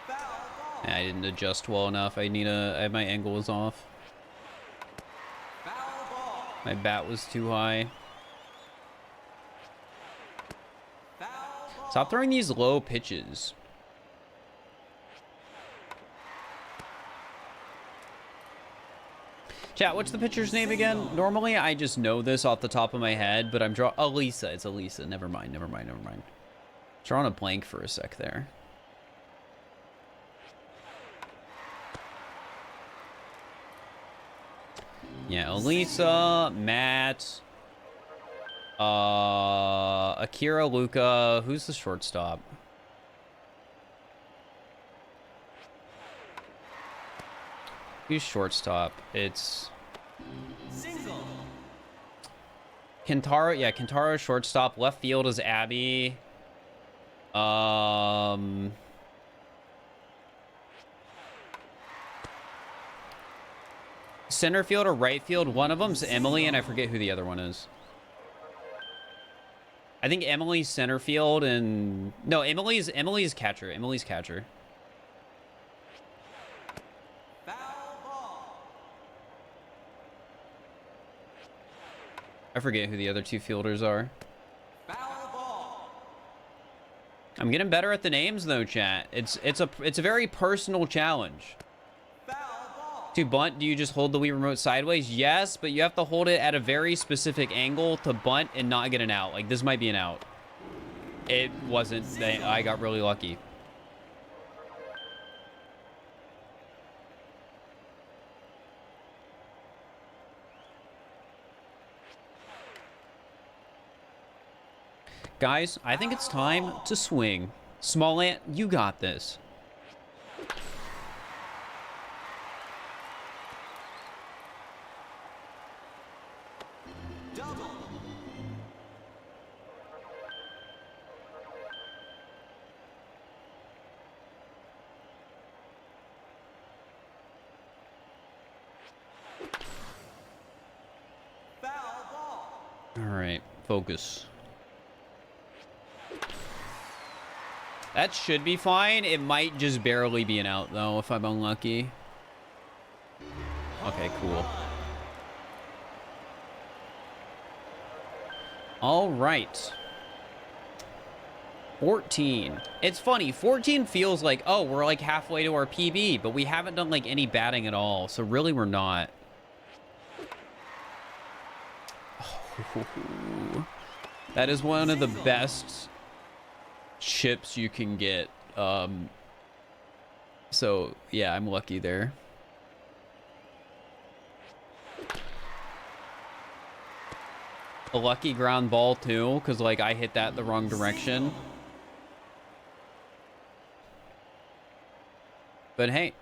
Foul ball. I didn't adjust well enough. I have my angle was off. Foul ball. My bat was too high. Foul ball. Stop throwing these low pitches. Chat, what's the pitcher's name again? Normally, I just know this off the top of my head, but I'm drawing... Elisa. It's Elisa. Never mind. Drawing a blank for a sec there. Yeah, Elisa, Matt, Akira, Luca. Who's the shortstop? Who's shortstop? It's Single. Kentaro. Yeah, Kentaro shortstop. Left field is Abby. Center field or right field, one of them's Emily, and I forget who the other one is. I think Emily's center field, and no, Emily's catcher. Emily's catcher. Foul ball. I forget who the other two fielders are. Foul ball. I'm getting better at the names though, chat. It's a very personal challenge. Foul ball. To bunt, do you just hold the Wii remote sideways? Yes, but you have to hold it at a very specific angle to bunt and not get an out. Like, this might be an out. It wasn't. I got really lucky. Guys, I think it's time to swing. Small Ant, you got this. Double. Foul ball. All right, focus. That should be fine. It might just barely be an out, though, if I'm unlucky. Okay, cool. All right. 14. It's funny. 14 feels like, oh, we're like halfway to our PB, but we haven't done like any batting at all. So really, we're not. Oh, that is one of the best chips you can get. So yeah, I'm lucky there. A lucky ground ball too, because like I hit that the wrong direction. But hey,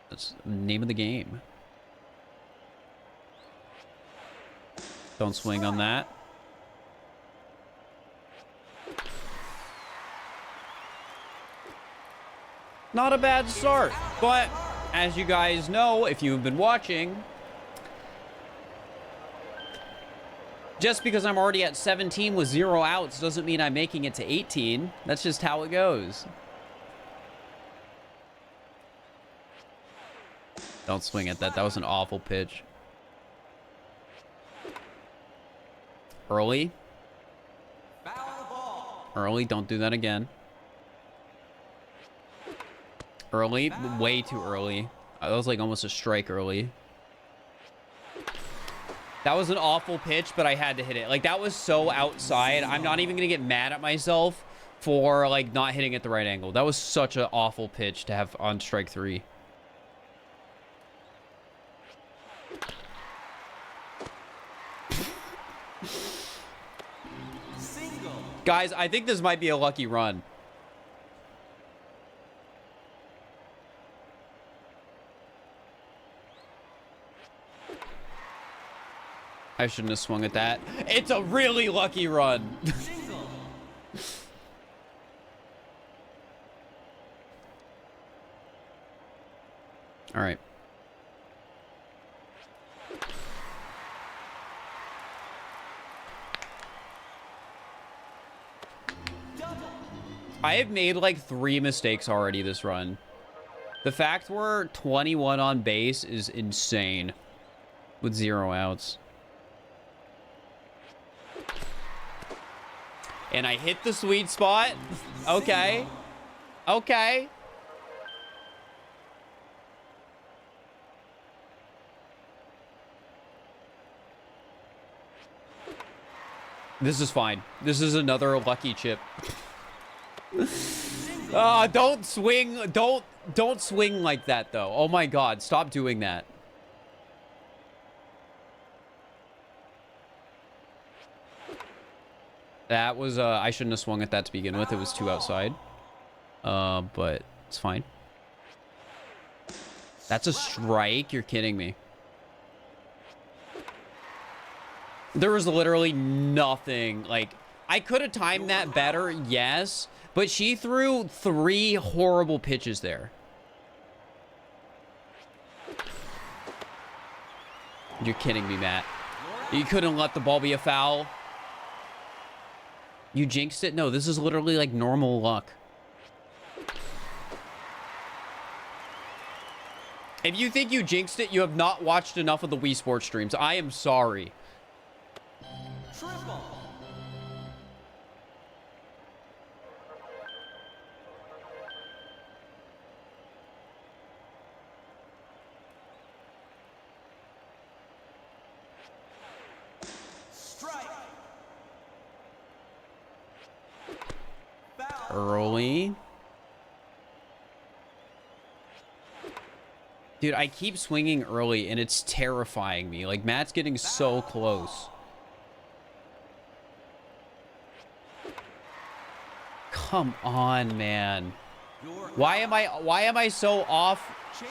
that's the name of the game. Don't swing on that. Not a bad start, but as you guys know, if you've been watching, just because I'm already at 17 with 0 outs doesn't mean I'm making it to 18. That's just how it goes. Don't swing at that. That was an awful pitch. Early. Foul ball. Early. Don't do that again. Early. Way too early. That was like almost a strike early. That was an awful pitch, but I had to hit it. Like, that was so outside. I'm not even going to get mad at myself for, like, not hitting at the right angle. That was such an awful pitch to have on strike 3. Single. Guys, I think this might be a lucky run. I shouldn't have swung at that. It's a really lucky run. Single. All right. Double. I have made like 3 mistakes already this run. The fact we're 21 on base is insane with 0 outs. And I hit the sweet spot. Okay. Okay. This is fine. This is another lucky chip. Don't swing. Don't swing like that, though. Oh my God. Stop doing that. That was, I shouldn't have swung at that to begin with. It was too outside. But it's fine. That's a strike? You're kidding me. There was literally nothing. Like, I could have timed that better, yes. But she threw 3 horrible pitches there. You're kidding me, Matt. You couldn't let the ball be a foul. You jinxed it? No, this is literally like normal luck. If you think you jinxed it, you have not watched enough of the Wii Sports streams. I am sorry. Triple. Strike. Foul. Early. Dude, I keep swinging early, and it's terrifying me. Like, Matt's getting so close. Come on, man. Why am I so off?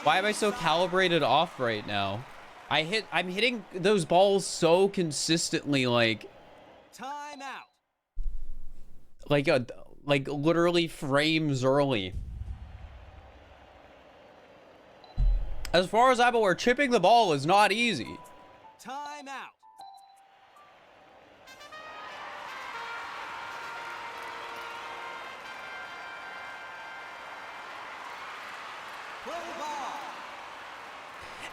Why am I so calibrated off right now? I'm hitting those balls so consistently, like Time out. like literally frames early. As far as I'm aware, chipping the ball is not easy. Time out. Play ball.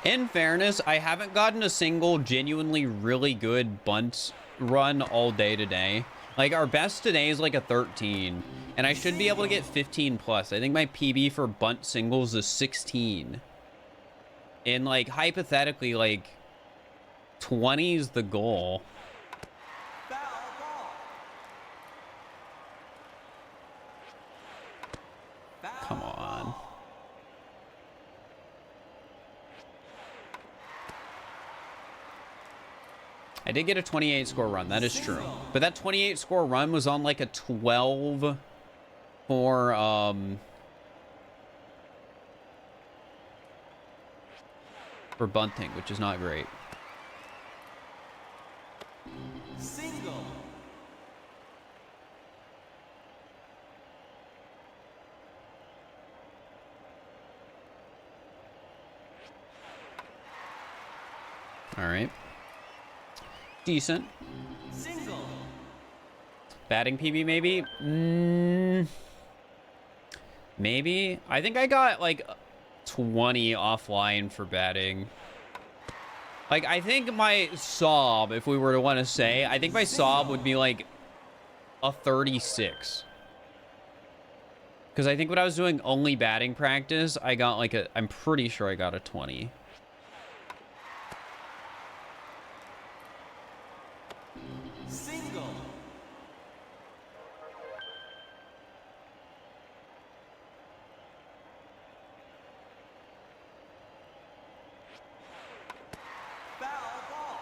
In fairness, I haven't gotten a single genuinely really good bunt run all day today. Like, our best today is like a 13, and I should be able to get 15 plus. I think my PB for bunt singles is 16. And, like, hypothetically, like, 20 is the goal. Foul ball. Foul Come on. ball. I did get a 28 score run. That is true. But that 28 score run was on, like, a 12 for bunting, which is not great. Single. All right. Decent. Single. Batting PB, maybe? Maybe. I think I got, like, 20 offline for batting. Like, I think my sob, if we were to want to say, I think my sob would be like a 36. Because I think when I was doing only batting practice, I got like a, I'm pretty sure I got a 20. Single. Foul ball.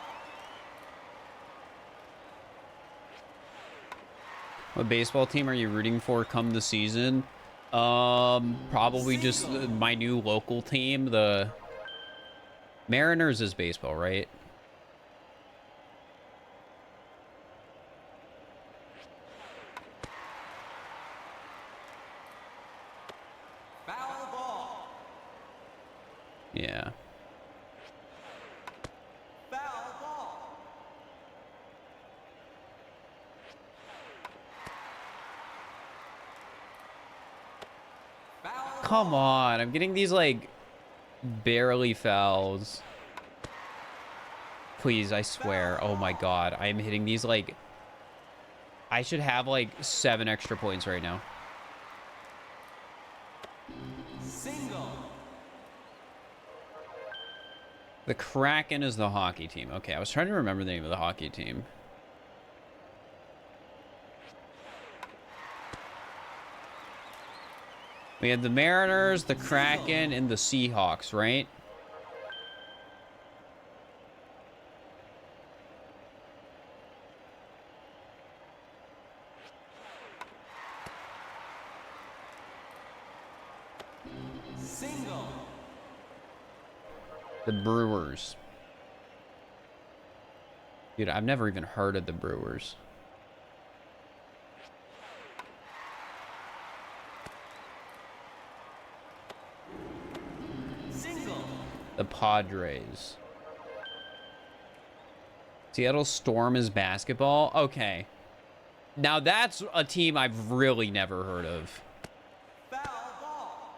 What baseball team are you rooting for come the season? Probably just my new local team, the Mariners is baseball, right? Foul ball. Yeah. Foul ball. Foul Come on, I'm getting these like barely fouls. Please, I swear. Oh my god, I'm hitting these like, I should have like 7 extra points right now. Single. The Kraken is the hockey team. Okay, I was trying to remember the name of the hockey team. We had the Mariners, the Kraken, and the Seahawks, right? Single. The Brewers. Dude, I've never even heard of the Brewers. Single. The Padres. Seattle Storm is basketball? Okay. Now that's a team I've really never heard of. Foul ball.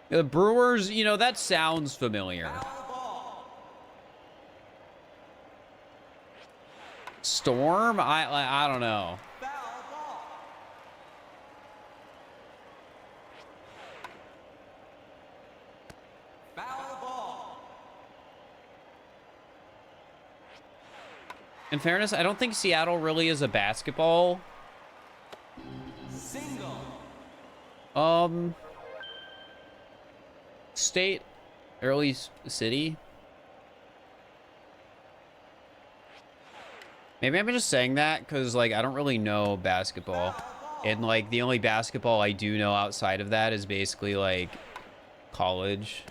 The Brewers, you know, that sounds familiar. Foul ball. Storm? I don't know. Foul ball. Foul ball. In fairness, I don't think Seattle really is a basketball. Single. State, or at least city. Maybe I'm just saying that because, like, I don't really know basketball. And, like, the only basketball I do know outside of that is basically, like, college.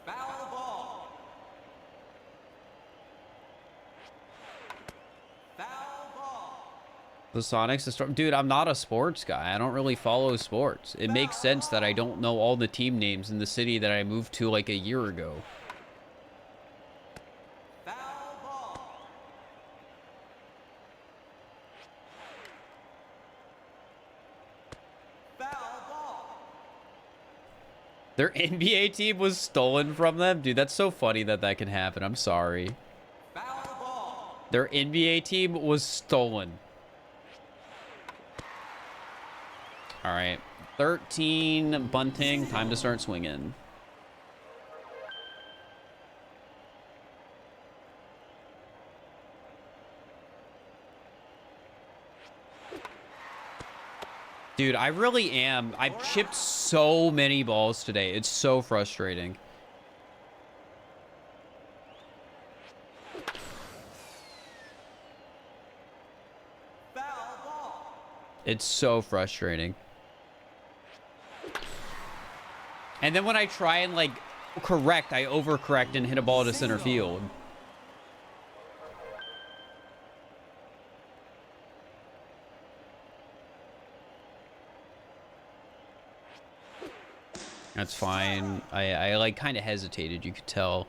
Foul ball. Foul ball. The Sonics, the Storm. Dude, I'm not a sports guy. I don't really follow sports. It makes sense that I don't know all the team names in the city that I moved to, like, a year ago. Foul ball. Foul ball. Their NBA team was stolen from them? Dude, that's so funny that that can happen. I'm sorry. Foul ball. Their NBA team was stolen. All right. 13 bunting. Time to start swinging. Dude, I really am. I've chipped so many balls today. It's so frustrating. Foul ball. It's so frustrating. And then when I try and, like, correct, I overcorrect and hit a ball to center field. That's fine. I like, kind of hesitated, you could tell.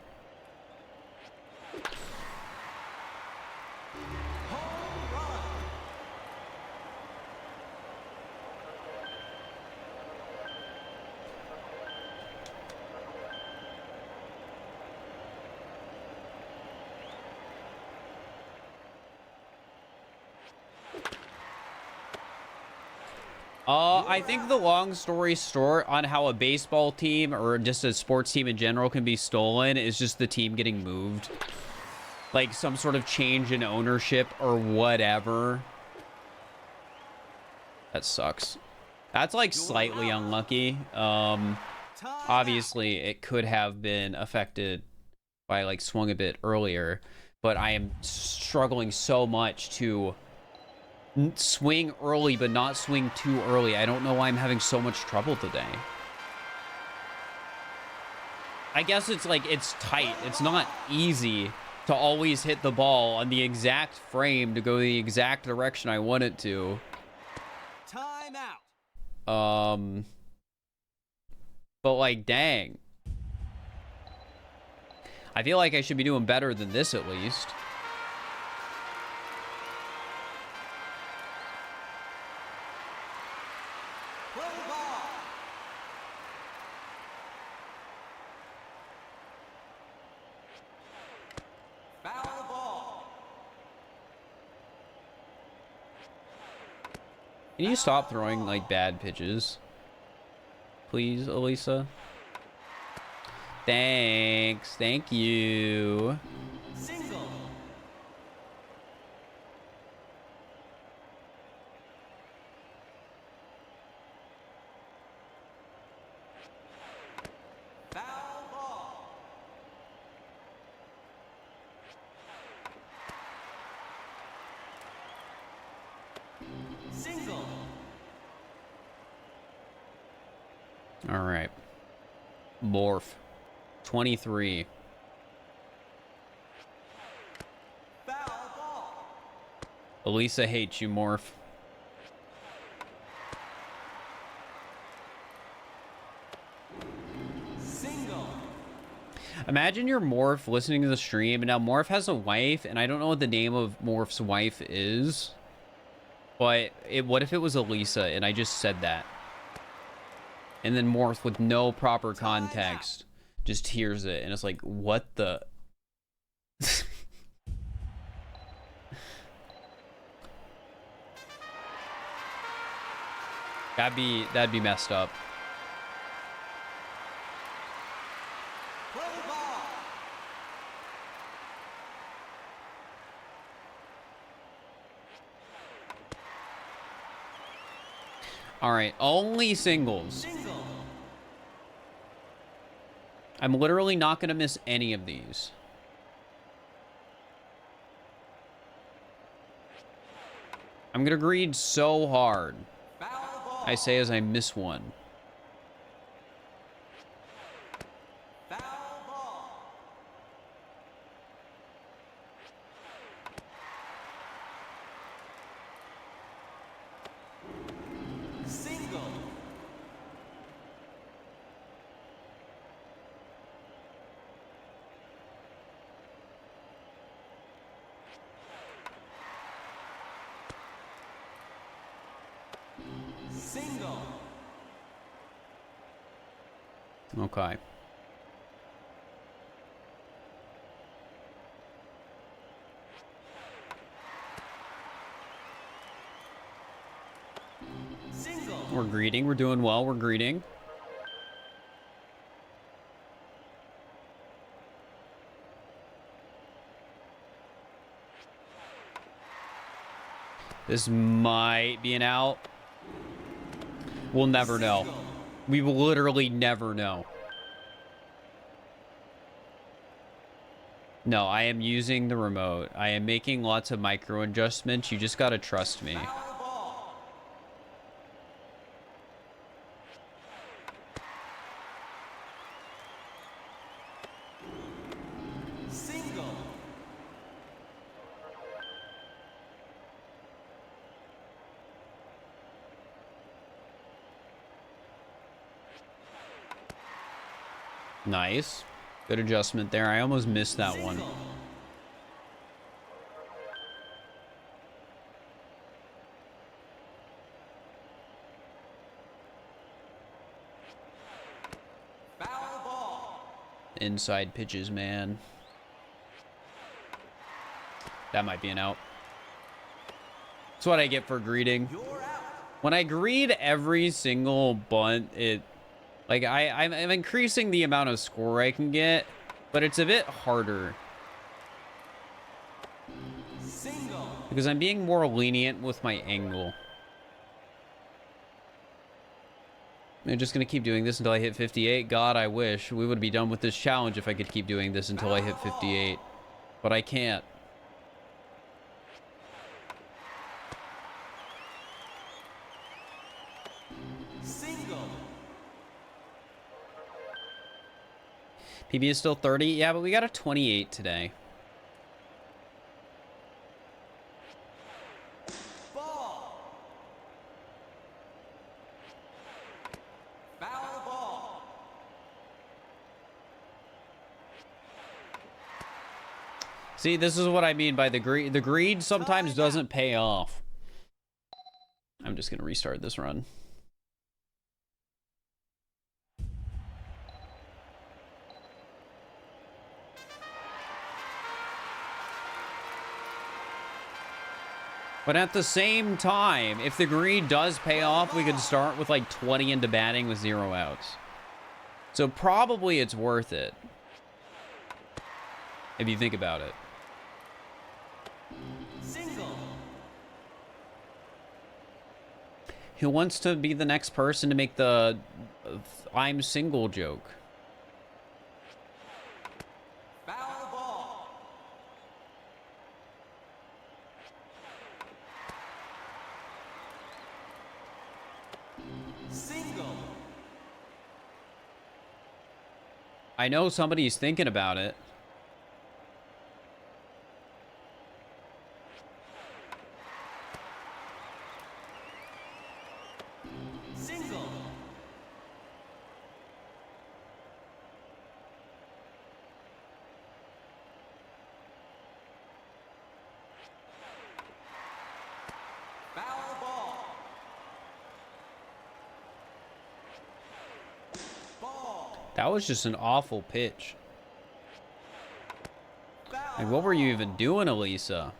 I think the long story short on how a baseball team or just a sports team in general can be stolen is just the team getting moved. Like some sort of change in ownership or whatever. That sucks. That's like slightly unlucky. Obviously it could have been affected by like swung a bit earlier, but I am struggling so much to swing early but not swing too early. I don't know why I'm having so much trouble today. I guess it's like it's tight. It's not easy to always hit the ball on the exact frame to go the exact direction I want it to. Time out. But like, dang. I feel like I should be doing better than this at least. Play ball. Foul ball. Can you stop throwing like bad pitches? Please, Elisa. Thanks. Thank you. Single. Foul ball. Single. All right. Morph. 23. Foul ball. Elisa hates you, Morph. Single. Imagine you're Morph listening to the stream, and now Morph has a wife, and I don't know what the name of Morph's wife is. But what if it was Elisa, and I just said that? And then Morph, with no proper context, just hears it, and it's like, what the... That'd be messed up. Play ball. All right, only singles. Single. I'm literally not going to miss any of these. I'm going to greed so hard. Foul ball. I say as I miss one. Foul ball. Single. Single. Okay. Single. We're greeting. We're doing well. We're greeting. This might be an out. We'll never know. We will literally never know. No, I am using the remote. I am making lots of micro adjustments. You just gotta trust me. Foul ball. Single. Nice. Good adjustment there. I almost missed that one. Single. Foul ball. Inside pitches, man. That might be an out. That's what I get for greeting. You're out. When I greed every single bunt, like I'm increasing the amount of score I can get, but it's a bit harder Single. because I'm being more lenient with my angle. I'm just gonna keep doing this until I hit 58. God, I wish we would be done with this challenge if I could keep doing this until I hit 58, but I can't. Single. PB is still 30. Yeah, but we got a 28 today. Ball. Foul ball. See, this is what I mean by the greed. The greed sometimes doesn't pay off. I'm just gonna restart this run. But at the same time, if the greed does pay off, we could start with like 20 into batting with 0 outs. So probably it's worth it. If you think about it. Single. Who wants to be the next person to make the I'm single joke? Foul ball. Single. I know somebody's thinking about it. Single. Foul ball. Ball. That was just an awful pitch. Foul. Like, what were you even doing, Elisa?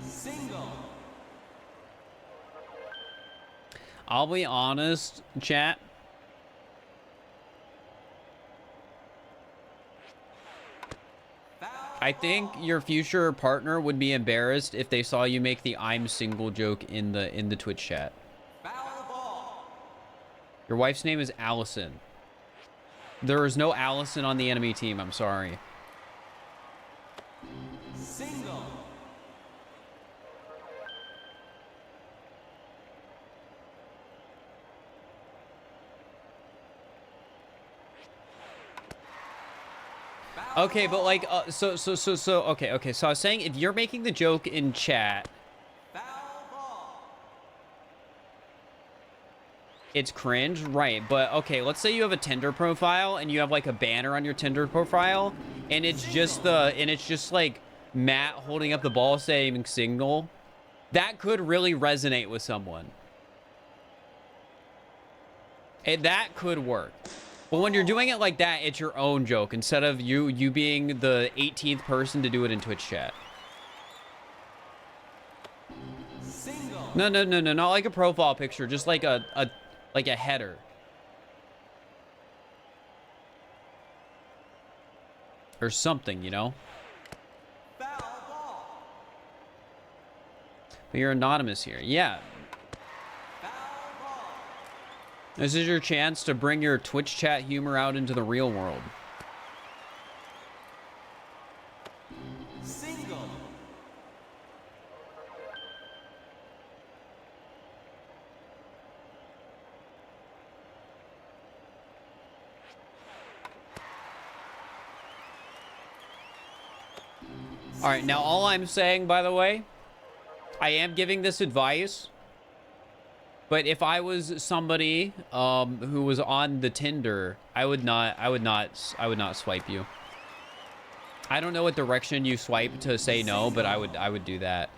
Single. I'll be honest, chat. Foul. I think your future partner would be embarrassed if they saw you make the I'm single joke in the Twitch chat. Foul ball. Your wife's name is Allison. There is no Allison on the enemy team, I'm sorry. Single. Foul Okay, but ball. like, okay. So I was saying, if you're making the joke in chat, Foul ball. it's cringe, right? But okay, let's say you have a Tinder profile and you have like a banner on your Tinder profile, and it's just like Matt holding up the ball saying single. That could really resonate with someone. And that could work. But when you're doing it like that, it's your own joke instead of you being the 18th person to do it in Twitch chat. Single. No, not like a profile picture, just like a header. Or something, you know? Foul ball. But you're anonymous here. Yeah. Foul ball. This is your chance to bring your Twitch chat humor out into the real world. Single. All right, now all I'm saying, by the way, I am giving this advice. But if I was somebody who was on the Tinder, I would not swipe you. I don't know what direction you swipe to say no, but I would do that.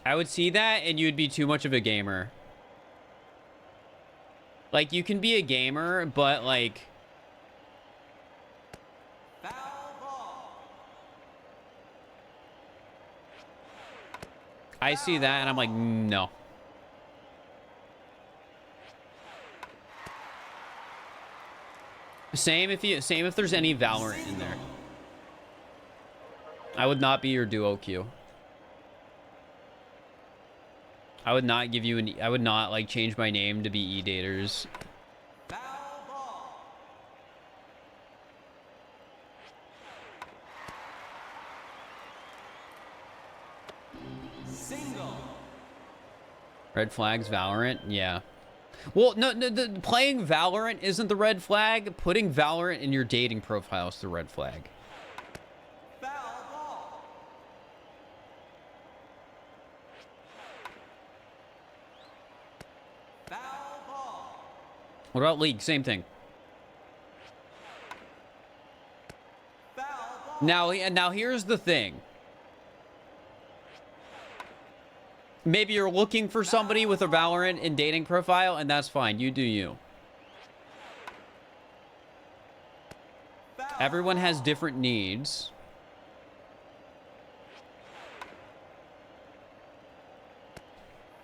I would see that and you'd be too much of a gamer. Like, you can be a gamer, but like Foul I see that and I'm like, no. Same if there's any Valorant in there. I would not be your duo queue. I would not give you I would not like change my name to be E-Daters. Foul ball. Single. Red flags, Valorant, yeah. Well, no, playing Valorant isn't the red flag. Putting Valorant in your dating profile is the red flag. Foul ball. Foul ball. What about League? Same thing. Foul ball. Now here's the thing. Maybe you're looking for somebody with a Valorant in dating profile, and that's fine. You do you. Everyone has different needs.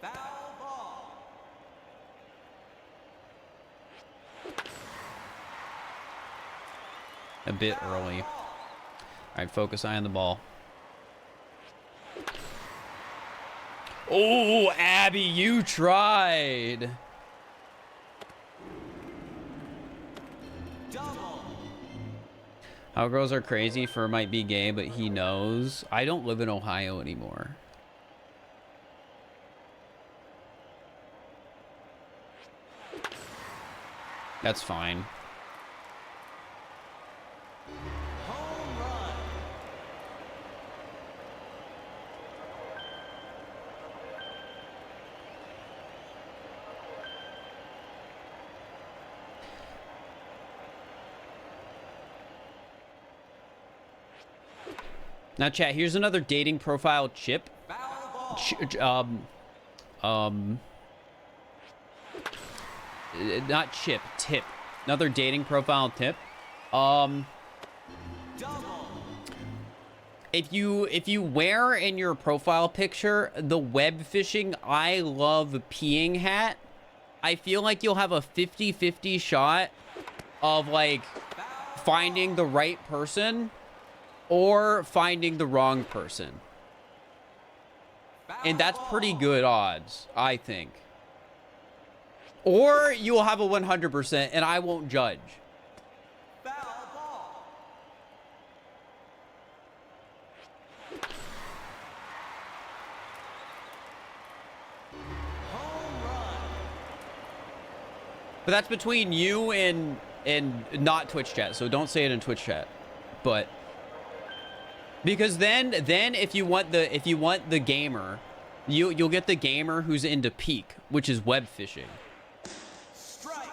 Foul ball. A bit early. All right, focus eye on the ball. Oh, Abby, you tried. Double. How girls are crazy for might be gay, but he knows. I don't live in Ohio anymore. That's fine. Home run. Now, chat, here's another dating profile chip. Foul ball. Not chip, tip. Another dating profile tip. Double. If you wear in your profile picture the web fishing I love peeing hat, I feel like you'll have a 50-50 shot of like finding the right person or finding the wrong person. And that's pretty good odds, I think. Or you will have a 100% and I won't judge. Foul ball. Home run. But that's between you and not Twitch chat, so don't say it in Twitch chat. But because then if you want the gamer, you'll get the gamer who's into peak, which is web fishing. Strike.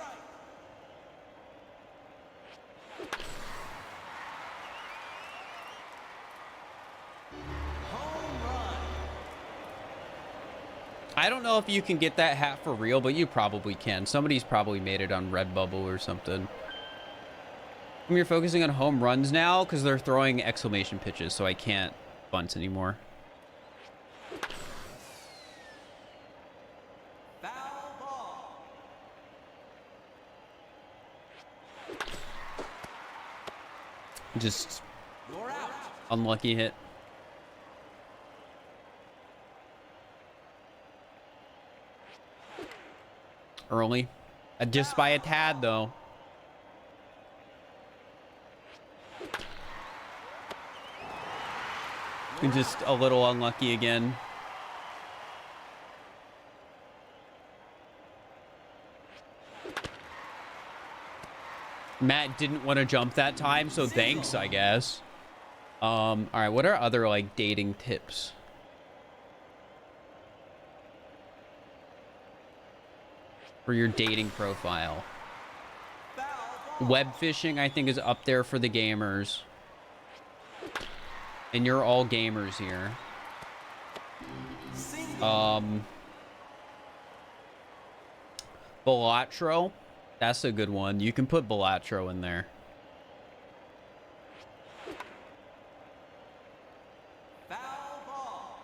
Home run. I don't know if you can get that hat for real, but you probably can. Somebody's probably made it on Redbubble or something. You're focusing on home runs now because they're throwing exclamation pitches, so I can't bunt anymore. Foul ball. Just You're out. unlucky hit. Early. Just by a tad, though. Just a little unlucky again. Matt didn't want to jump that time, so thanks, I guess. All right, what are other like dating tips? For your dating profile. Foul ball. Web fishing, I think, is up there for the gamers. And you're all gamers here. Single. Balatro, that's a good one. You can put Balatro in there. Foul ball.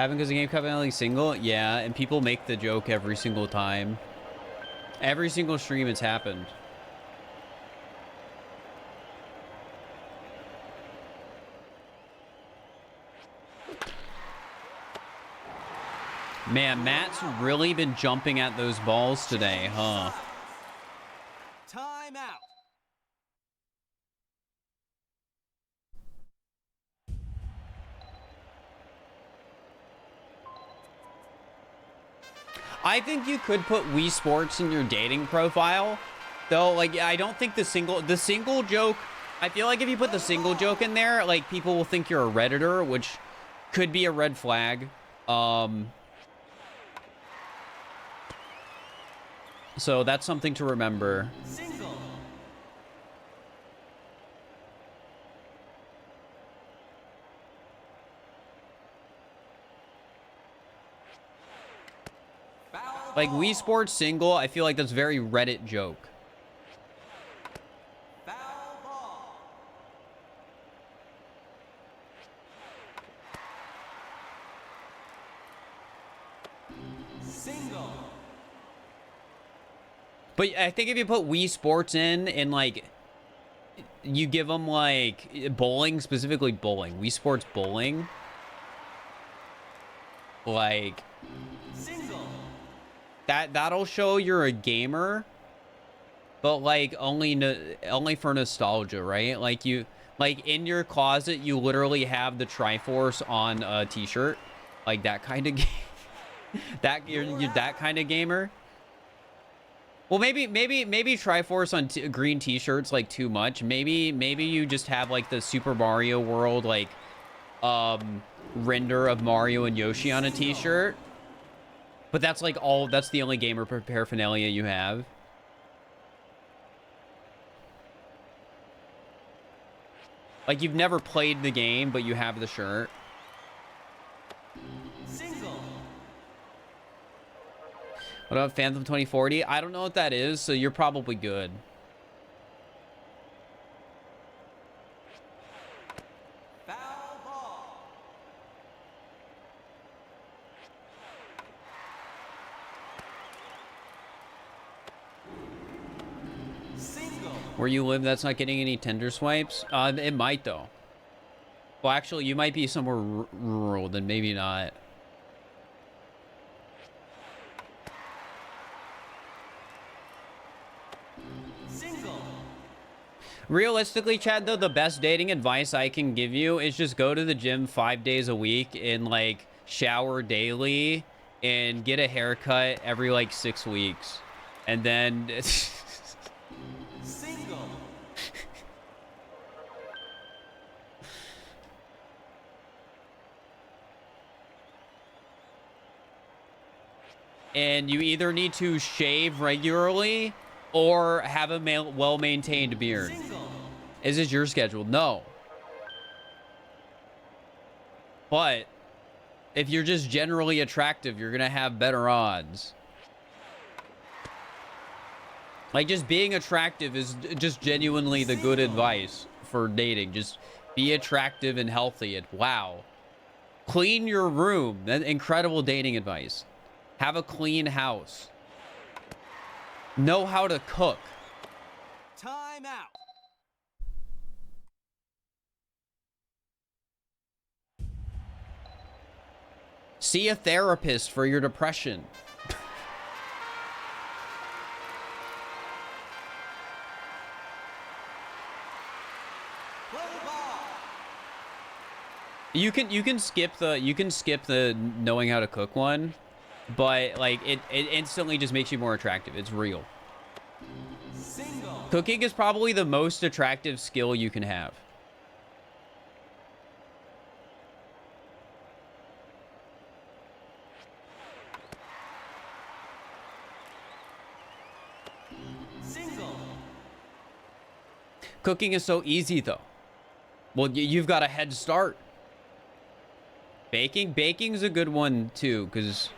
Having because the game kept only single? Yeah, and people make the joke every single time. Every single stream it's happened. Man, Matt's really been jumping at those balls today, huh? Time out. I think you could put Wii Sports in your dating profile, though. Like, I don't think the single joke. I feel like if you put the single joke in there, like, people will think you're a Redditor, which could be a red flag. So that's something to remember. Single. Foul Like, ball. Wii Sports single, I feel like that's very Reddit joke. Foul ball. Single. But I think if you put Wii Sports in and, like, you give them, like, bowling, specifically bowling, Wii Sports bowling, like, Single. that'll show you're a gamer, but, like, only for nostalgia, right? Like, in your closet, you literally have the Triforce on a t-shirt, like that kind of game. You're that kind of gamer. Well, maybe Triforce on green t-shirts like too much. Maybe you just have like the Super Mario World like render of Mario and Yoshi on a t-shirt. But that's like that's the only gamer paraphernalia you have. Like you've never played the game, but you have the shirt. Single. What about Phantom 2040? I don't know what that is, so you're probably good. Foul ball. Single. Where you live, that's not getting any tender swipes? It might, though. Well, actually, you might be somewhere rural, then maybe not. Single. Realistically, Chad, though, the best dating advice I can give you is just go to the gym 5 days a week and, like, shower daily and get a haircut every, like, 6 weeks. And then... Single. and you either need to shave regularly or have a well-maintained beard. Single. Is this your schedule? No. But if you're just generally attractive, you're going to have better odds. Like, just being attractive is just genuinely the good advice for dating. Just be attractive and healthy. And wow. Clean your room. That's incredible dating advice. Have a clean house. Know how to cook. Time out. See a therapist for your depression. Play ball. You can skip the knowing how to cook one, but like it instantly just makes you more attractive. It's real. Single. Cooking is probably the most attractive skill you can have. Single. Cooking is so easy though. Well, you've got a head start. Baking's a good one too, because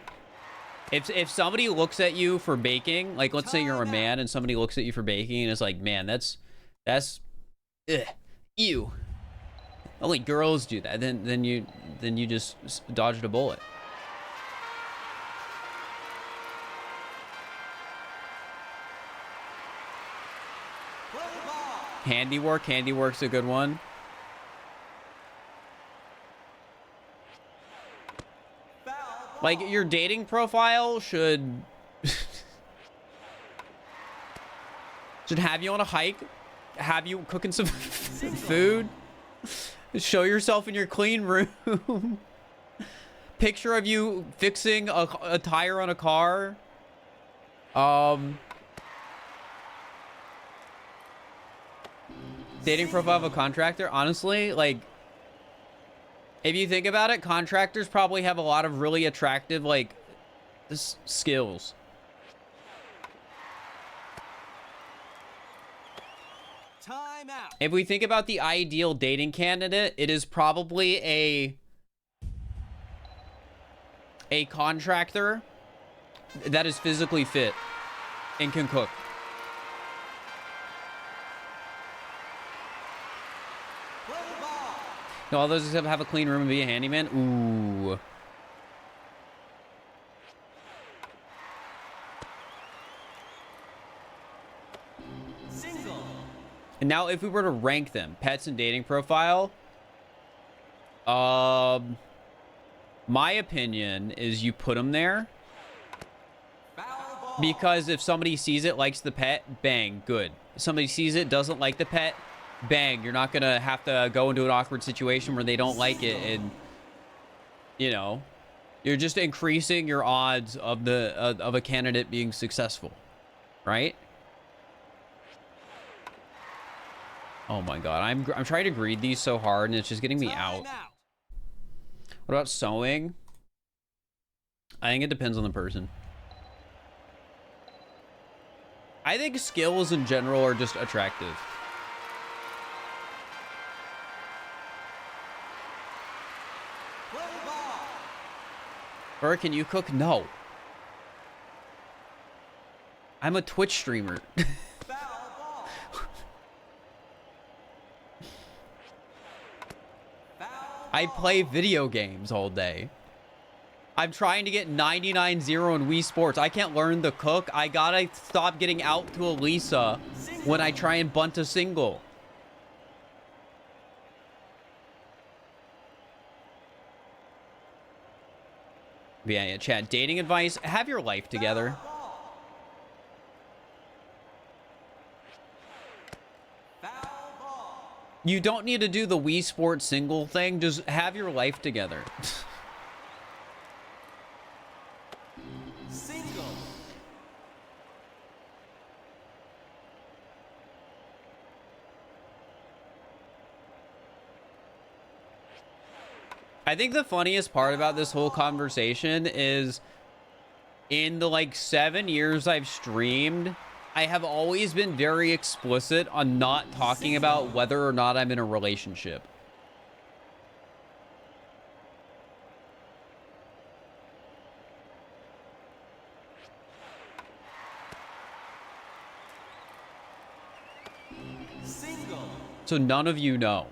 if somebody looks at you for baking, like let's say you're a man and somebody looks at you for baking and it's like, man, that's ew. Only girls do that. Then you just dodged a bullet. Play ball. Handiwork. Handiwork's a good one. Foul ball. Like, your dating profile should have you on a hike, have you cooking some food, show yourself in your clean room, picture of you fixing a tire on a car. Dating profile of a contractor. Honestly, like, if you think about it, contractors probably have a lot of really attractive, like, skills. Time out. If we think about the ideal dating candidate, it is probably a contractor that is physically fit and can cook. Play ball. No, all those except have a clean room and be a handyman. Ooh. Single. And now if we were to rank them, pets and dating profile, my opinion is you put them there Foul ball. because if somebody sees it, likes the pet, bang, good. If somebody sees it, doesn't like the pet, bang, you're not gonna have to go into an awkward situation where they don't like it, and you know, you're just increasing your odds of the of a candidate being successful, right? Oh my god, I'm trying to greed these so hard and it's just getting me out. Time out. What about sewing? I think it depends on the person. I think skills in general are just attractive. Play ball. Or can you cook? No. I'm a Twitch streamer. Foul ball. Foul. I play video games all day. I'm trying to get 99-0 in Wii Sports. I can't learn to cook. I gotta stop getting out to Elisa when I try and bunt a single. Yeah, Chad. Dating advice: have your life together. Foul ball. You don't need to do the Wii Sports single thing. Just have your life together. Single. I think the funniest part about this whole conversation is in the like 7 years I've streamed, I have always been very explicit on not talking about whether or not I'm in a relationship. Single. So none of you know.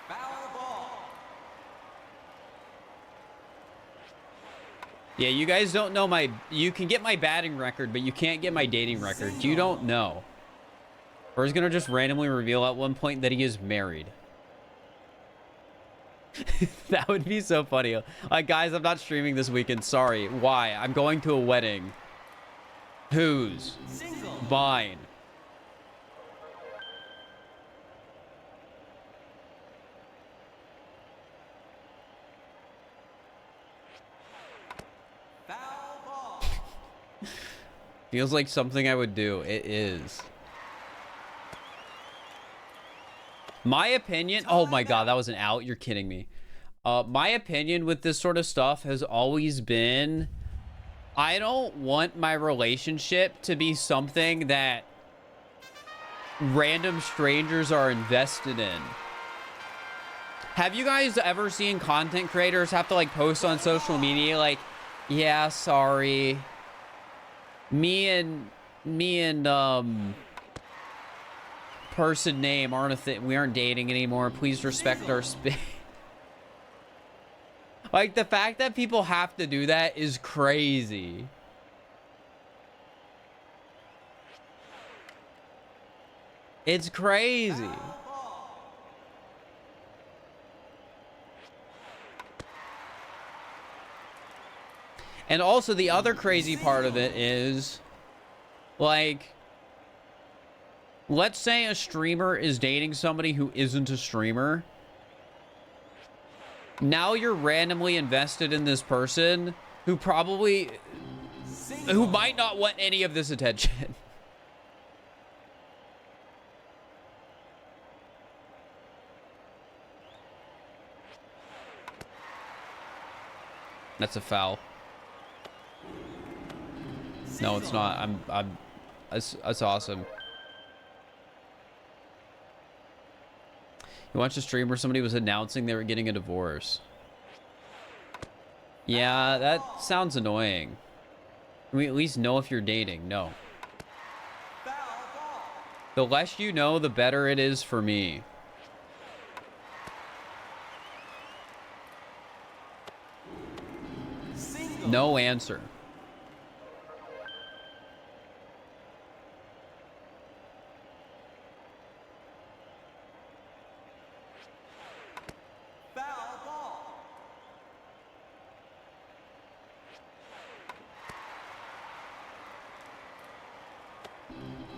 Foul ball. Yeah, you guys don't know my... You can get my batting record, but you can't get my dating record. You don't know. Or he's gonna just randomly reveal at one point that he is married. That would be so funny. Like, guys, I'm not streaming this weekend. Sorry. Why? I'm going to a wedding. Whose? Single. Mine. Foul ball. Feels like something I would do. It is. My opinion... Oh my god, that was an out. You're kidding me. My opinion with this sort of stuff has always been... I don't want my relationship to be something that random strangers are invested in. Have you guys ever seen content creators have to like post on social media like, Yeah, sorry. Me and person name aren't a thing. We aren't dating anymore. Please respect our space. Like, the fact that people have to do that is crazy. It's crazy. And also, the other crazy part of it is, like, let's say a streamer is dating somebody who isn't a streamer. Now you're randomly invested in this person who who might not want any of this attention. That's a foul. No, it's not. That's awesome. You watched a stream where somebody was announcing they were getting a divorce. Yeah, that sounds annoying. We at least know if you're dating. No. The less you know, the better it is for me. No answer.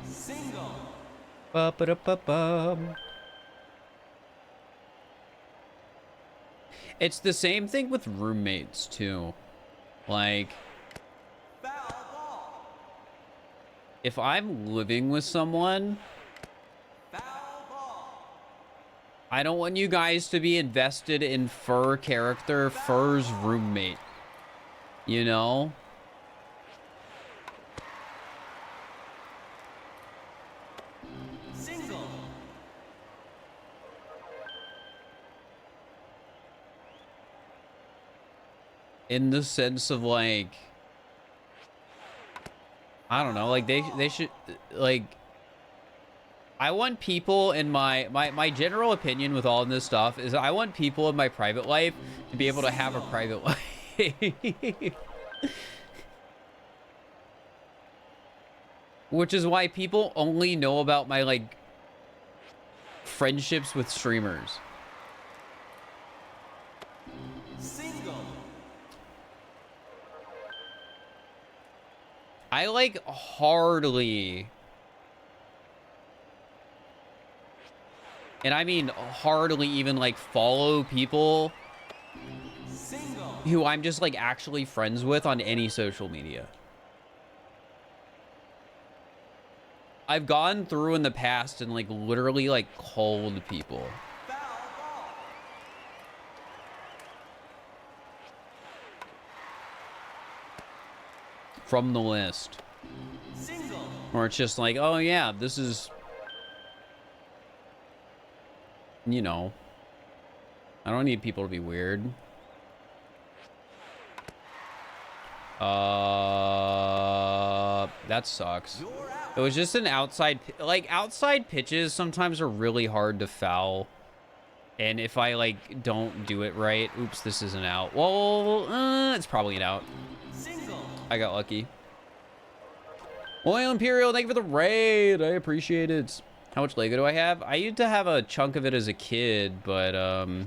Single. Ba-ba-da-ba-bum. It's the same thing with roommates too. Like, if I'm living with someone, I don't want you guys to be invested in Fur character, Fur's roommate. You know? Single. In the sense of, like, I don't know, like they should, like, I want people in my general opinion with all of this stuff is I want people in my private life to be able to have a private life. Which is why people only know about my, like, friendships with streamers. Single. I, like, hardly, and I mean hardly even, like, follow people Single. who I'm just, like, actually friends with on any social media. I've gone through in the past and, like, literally, like, called people. Foul ball. From the list. Single. Or it's just like, oh yeah, this is, you know, I don't need people to be weird. That sucks. You're out. It was just an outside, like, outside pitches sometimes are really hard to foul. And if I, like, don't do it right, oops, this isn't out. Well, it's probably an out. Single. I got lucky. Oil Imperial, thank you for the raid. I appreciate it. How much Lego do I have? I used to have a chunk of it as a kid, but, Foul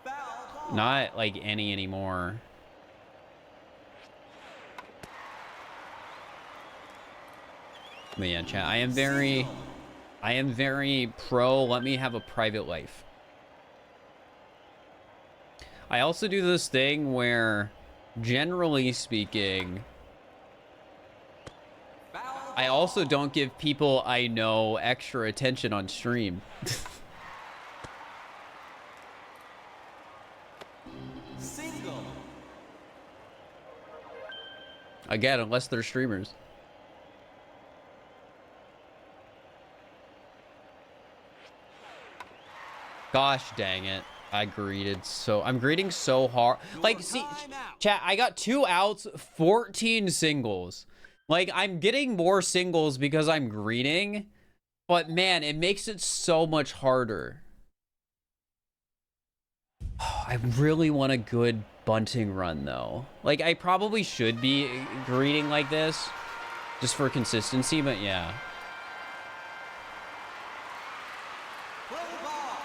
ball. not, like, any anymore. But yeah, chat, I am very pro, let me have a private life. I also do this thing where, generally speaking, Foul I also don't give people I know extra attention on stream. Single. Again, unless they're streamers. Gosh dang it. I greeted so I'm greeting so hard. Like, see, chat, I got 2 outs, 14 singles. Like, I'm getting more singles because I'm greeting, but man, it makes it so much harder. I really want a good bunting run though. Like, I probably should be greeting like this just for consistency, but yeah. Play ball.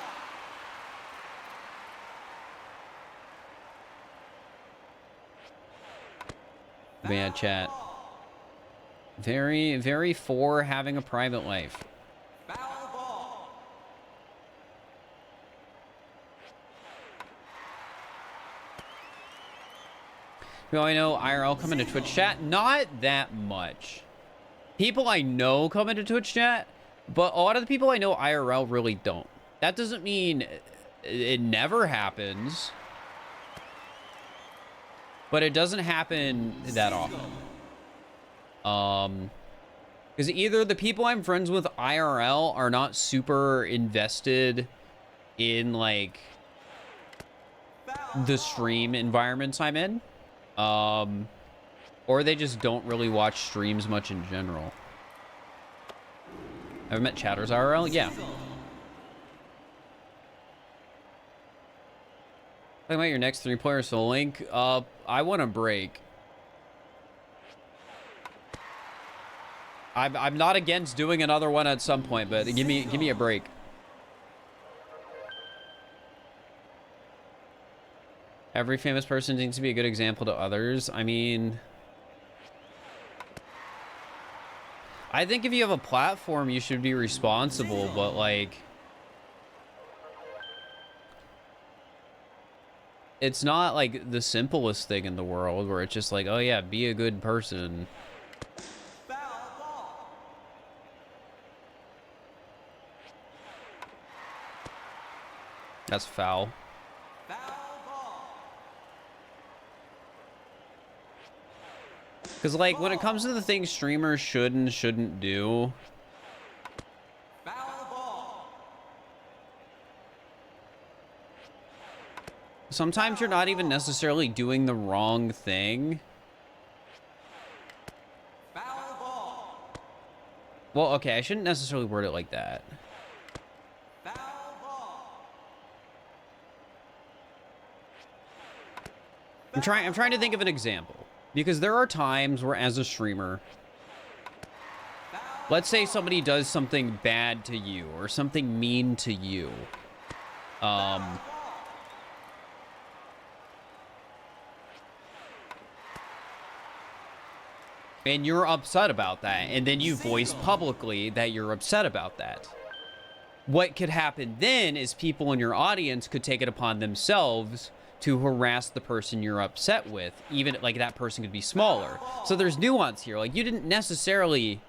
Man, chat. Very, very for having a private life. Foul ball. People I know IRL come into Twitch chat? Not that much. People I know come into Twitch chat, but a lot of the people I know IRL really don't. That doesn't mean it never happens, but it doesn't happen that often. Because either the people I'm friends with IRL are not super invested in, like, the stream environments I'm in, or they just don't really watch streams much in general. Ever met chatters IRL? Yeah. Talking about your next 3-player Soul Link. I want a break. I'm not against doing another one at some point, but give me a break. Every famous person needs to be a good example to others. I mean, I think if you have a platform, you should be responsible, but like, it's not like the simplest thing in the world where it's just like, oh yeah, be a good person. Foul ball. That's foul. Foul ball. Because like, when it comes to the things streamers should and shouldn't do, Foul ball. sometimes you're not even necessarily doing the wrong thing. Foul ball. Well, okay, I shouldn't necessarily word it like that. Foul ball. I'm trying to think of an example. Because there are times where, as a streamer, let's say somebody does something bad to you or something mean to you. And you're upset about that, and then you voice publicly that you're upset about that. What could happen then is people in your audience could take it upon themselves to harass the person you're upset with, even like that person could be smaller. So there's nuance here. Like, you didn't necessarily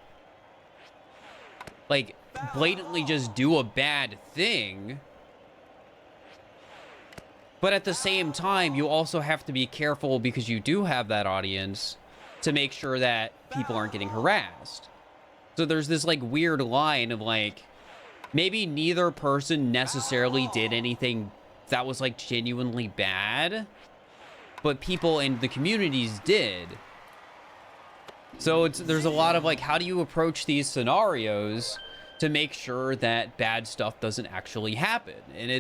like blatantly just do a bad thing, but at the same time you also have to be careful, because you do have that audience, to make sure that people aren't getting harassed. So there's this like weird line of like, maybe neither person necessarily did anything that was like genuinely bad, but people in the communities did. So there's a lot of like, how do you approach these scenarios to make sure that bad stuff doesn't actually happen? And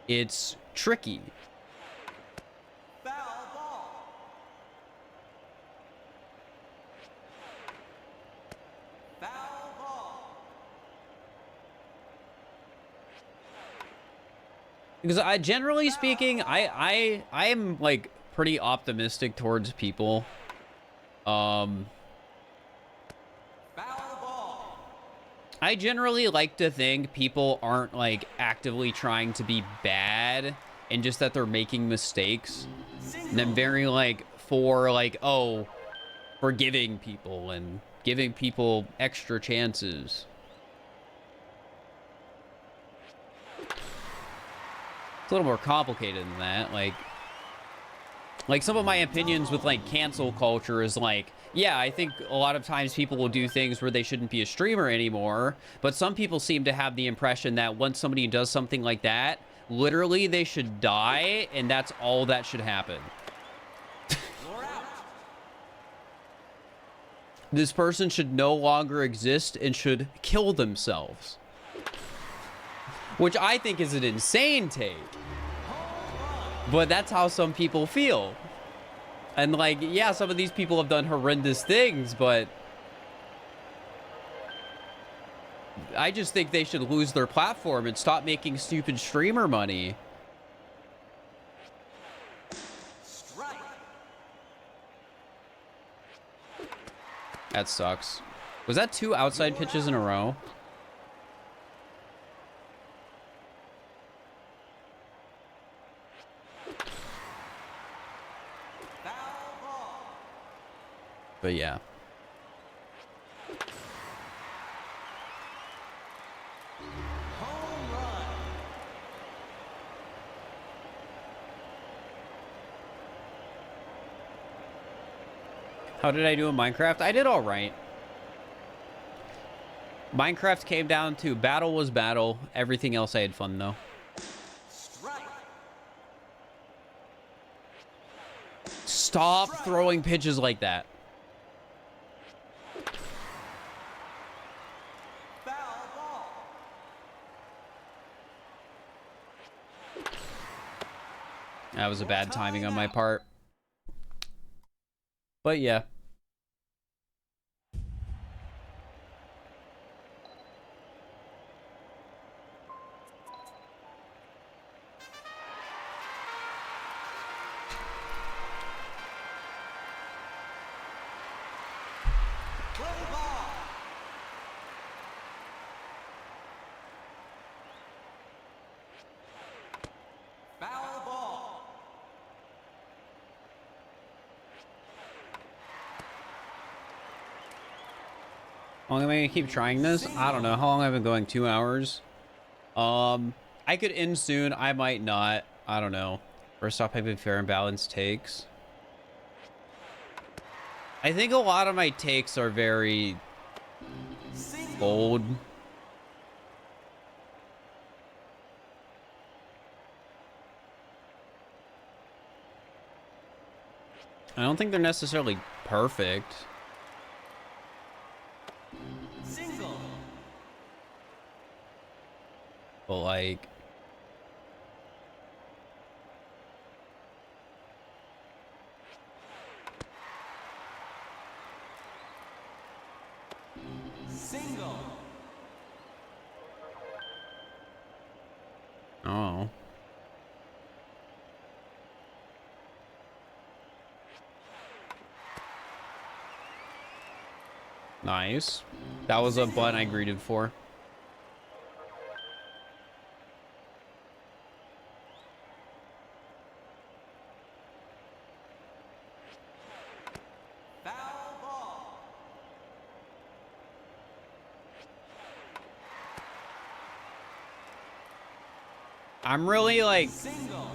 it's tricky. Foul ball. Foul ball. Because generally speaking, I am like pretty optimistic towards people. Foul ball. I generally like to think people aren't like actively trying to be bad, and just that they're making mistakes. And I'm very like for like, oh, forgiving people and giving people extra chances. It's a little more complicated than that. Like, Like, some of my opinions with, like, cancel culture is, like, yeah, I think a lot of times people will do things where they shouldn't be a streamer anymore, but some people seem to have the impression that once somebody does something like that, literally they should die, and that's all that should happen. You're out. This person should no longer exist and should kill themselves. Which I think is an insane take. But that's how some people feel. And, like, yeah, some of these people have done horrendous things, but I just think they should lose their platform and stop making stupid streamer money. Strike. That sucks. Was that 2 outside pitches in a row? Foul ball. But yeah. Home run. How did I do in Minecraft? I did all right. Minecraft came down to battle was battle. Everything else I had fun, though. Strike. Stop throwing pitches like that. Foul ball. That was a bad timing on my part. But yeah. Play ball. Foul ball. How long am I gonna keep trying this? I don't know. How long have I been going? 2 hours? I could end soon. I might not. I don't know. First off, having fair and balanced takes. I think a lot of my takes are very Single. bold. I don't think they're necessarily perfect. Single. But like, Single. oh. Nice. That was a bunt I greeted for. Foul ball. I'm really like Single.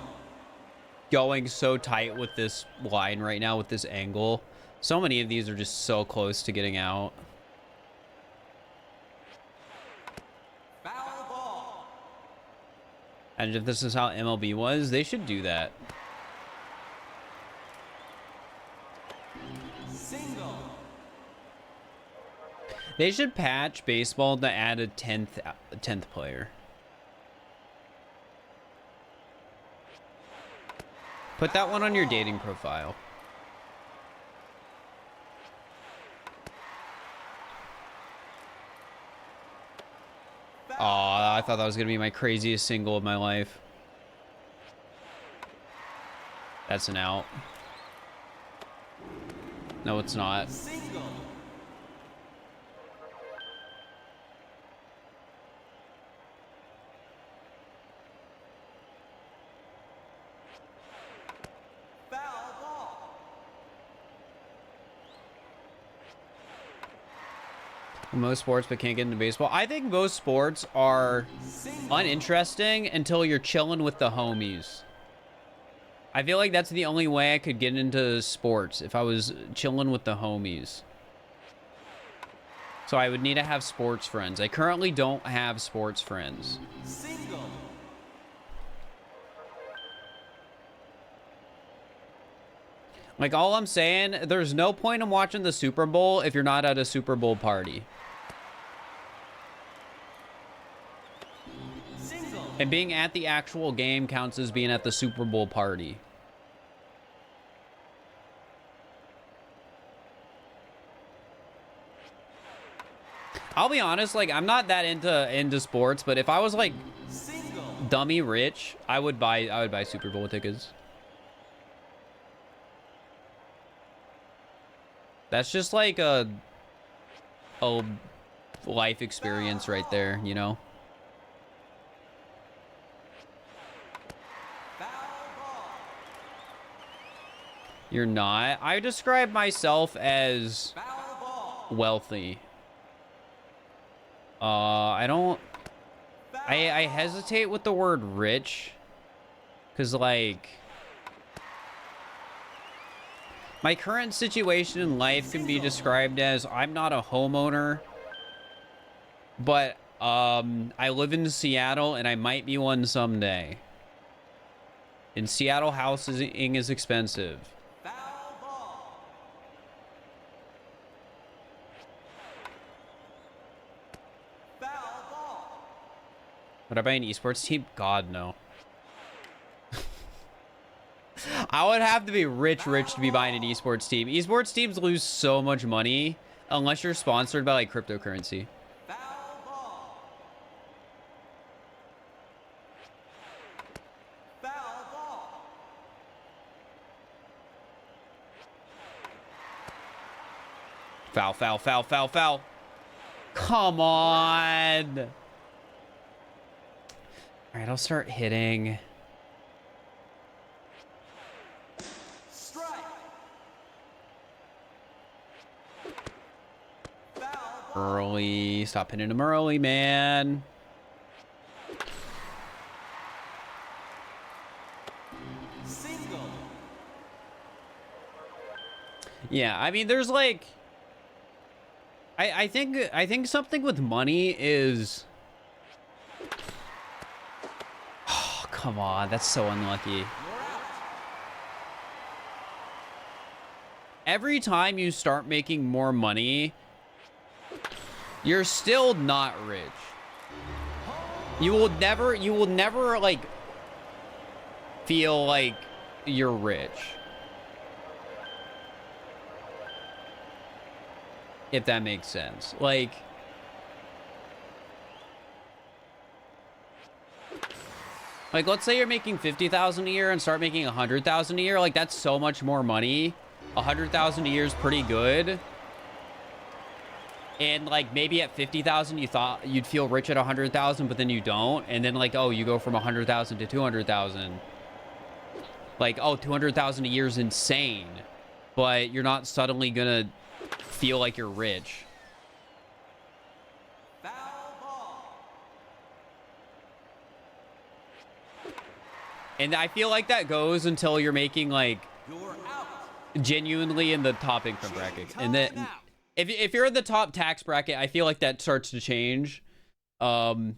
going so tight with this line right now with this angle. So many of these are just so close to getting out. Foul ball. And if this is how MLB was, they should do that. Single. They should patch baseball to add a 10th player. Put that one on your dating profile. Aw, I thought that was gonna be my craziest single of my life. That's an out. No, it's not. Single. Foul ball. Most sports, but can't get into baseball. I think most sports are Single. uninteresting until you're chilling with the homies. I feel like that's the only way I could get into sports if I was chilling with the homies. So I would need to have sports friends. I currently don't have sports friends. Single. Like, all I'm saying, there's no point in watching the Super Bowl if you're not at a Super Bowl party. Single. And being at the actual game counts as being at the Super Bowl party. I'll be honest, like, I'm not that into sports, but if I was like Single. dummy rich, I would buy Super Bowl tickets. That's just like a life experience right there, you know? Foul ball. You're not. I describe myself as Foul ball. wealthy. I don't... I hesitate with the word rich. Because, like... my current situation in life can be described as I'm not a homeowner. But, I live in Seattle and I might be one someday. And Seattle housing is expensive. Foul ball. Foul ball. Would I buy an esports team? God, no. I would have to be rich to be buying an esports team. Esports teams lose so much money unless you're sponsored by, like, cryptocurrency. Foul ball. Foul ball. Foul, foul, foul, foul, foul. Come on. All right, I'll start hitting. Strike. Foul ball. Early. Stop hitting him early, man. Single. Yeah, I mean, there's like... I think something with money is... Oh, come on. That's so unlucky. You're out. Every time you start making more money, you're still not rich. You will never like feel like you're rich. If that makes sense. Like, let's say you're making 50,000 a year and start making 100,000 a year. Like, that's so much more money. 100,000 a year is pretty good. And, like, maybe at 50,000 you thought you'd feel rich at 100,000, but then you don't. And then, like, oh, you go from 100,000 to 200,000. Like, oh, 200,000 a year is insane. But you're not suddenly gonna feel like you're rich. Foul ball. And I feel like that goes until you're making, like, You're out. genuinely in the top income bracket. And then Timeout. if you're in the top tax bracket, I feel like that starts to change. But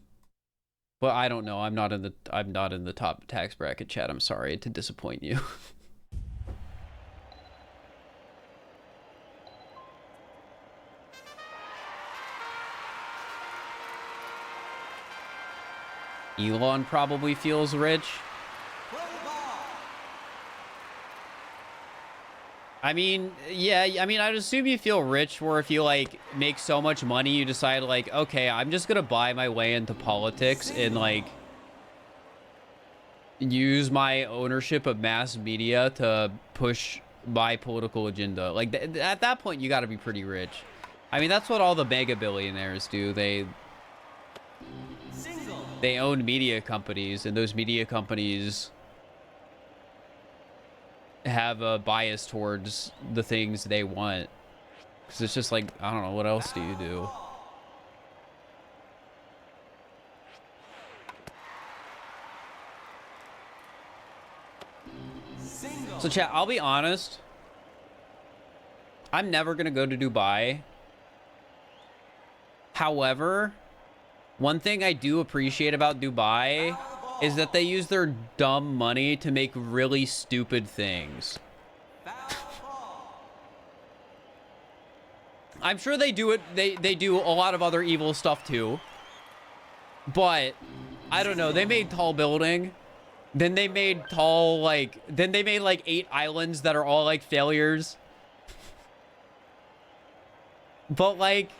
I don't know. I'm not in the top tax bracket, chat. I'm sorry to disappoint you. Elon probably feels rich. Play ball. I mean, yeah, I mean, I'd assume you feel rich where if you, like, make so much money, you decide, like, okay, I'm just gonna buy my way into politics and, like, use my ownership of mass media to push my political agenda. Like, at that point, you gotta be pretty rich. I mean, that's what all the mega billionaires do. Single. They own media companies, and those media companies have a bias towards the things they want. Because it's just like, I don't know, what else do you do? So chat, I'll be honest. I'm never gonna go to Dubai. However, one thing I do appreciate about Dubai is that they use their dumb money to make really stupid things. I'm sure they do it. They do a lot of other evil stuff too. But I don't know. They made Tall Building. Then they made then they made like 8 islands that are all like failures. But like,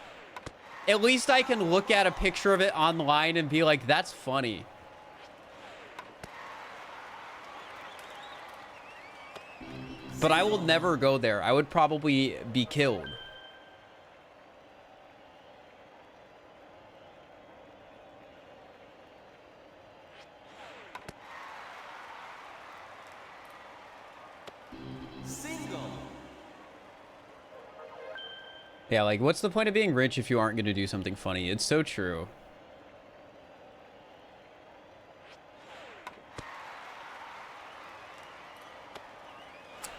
at least I can look at a picture of it online and be like, that's funny. But I will never go there. I would probably be killed. Yeah, like, what's the point of being rich if you aren't going to do something funny? It's so true.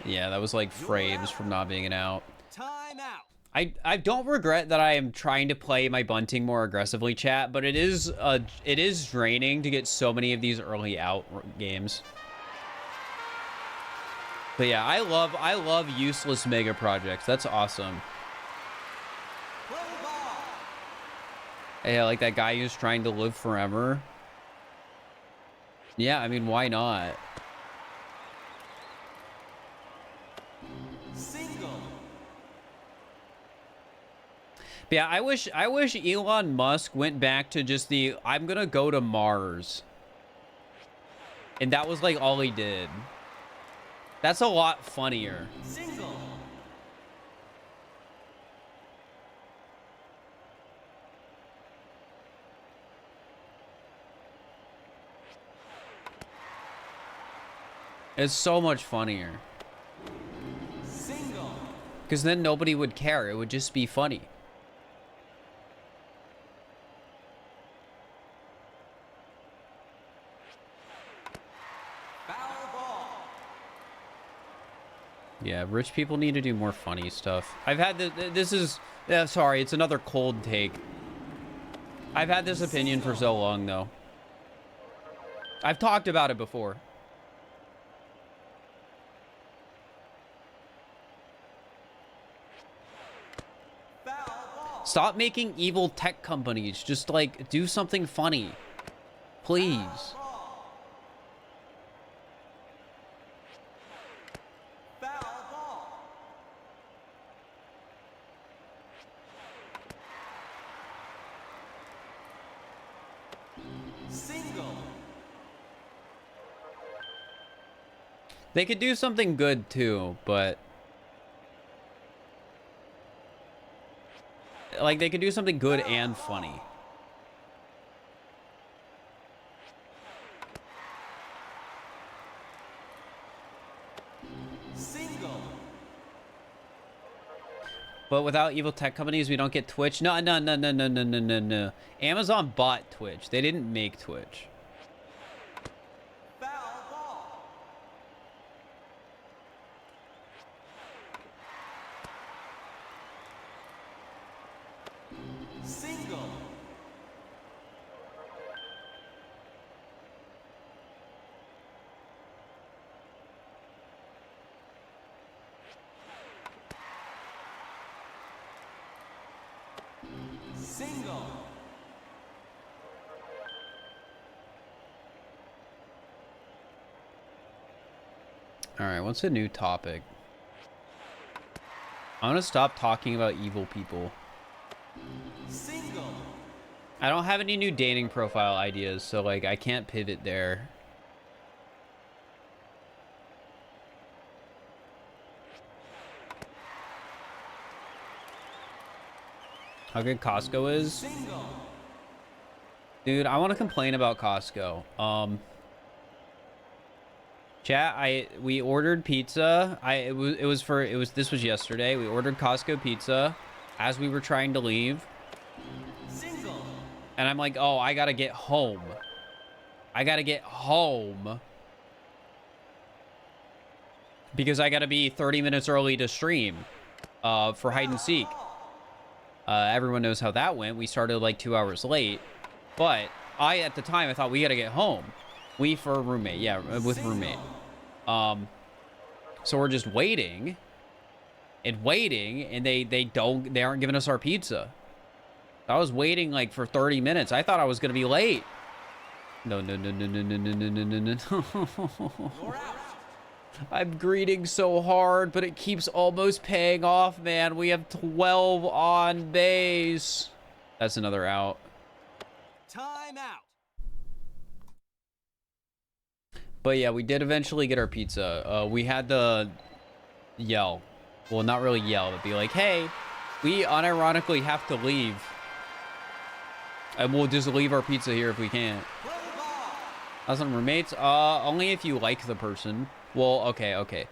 Yeah, that was like frames from not being an out. Time out. I don't regret that I am trying to play my bunting more aggressively, chat, but it is draining to get so many of these early out games. But yeah, I love useless mega projects. That's awesome. Yeah, like that guy who's trying to live forever. Yeah, I mean, why not? Single. But yeah, I wish Elon Musk went back to just the I'm gonna go to Mars. And that was like all he did. That's a lot funnier. Single. It's so much funnier. Single. Because then nobody would care. It would just be funny. Foul ball. Yeah, rich people need to do more funny stuff. I've had this is sorry, it's another cold take. I've had this opinion for so long though. I've talked about it before. Stop making evil tech companies. Just like do something funny. Please. Single. They could do something good too, but like they could do something good and funny. Single. But without evil tech companies, we don't get Twitch. No. Amazon bought Twitch. They didn't make Twitch. Foul ball. Single. Single. All right, what's a new topic? I want to stop talking about evil people. Single. I don't have any new dating profile ideas, so like I can't pivot there. How good Costco is? Single. Dude, I want to complain about Costco. Chat, we ordered pizza. This was yesterday. We ordered Costco pizza as we were trying to leave. Single. And I'm like, "Oh, I got to get home. I got to get home because I gotta be 30 minutes early to stream for hide and seek. Everyone knows how that went. We started like 2 hours late, but at the time I thought we gotta get home. We for roommate, yeah, with roommate. So we're just waiting and waiting, and they aren't giving us our pizza. I was waiting like for 30 minutes. I thought I was gonna be late. No. I'm greeting so hard, but it keeps almost paying off, man. We have 12 on base. That's another out. Time out. But yeah, we did eventually get our pizza. We had to yell. Well, not really yell, but be like, hey, we unironically have to leave. And we'll just leave our pizza here if we can't. As on roommates, only if you like the person. Well, okay.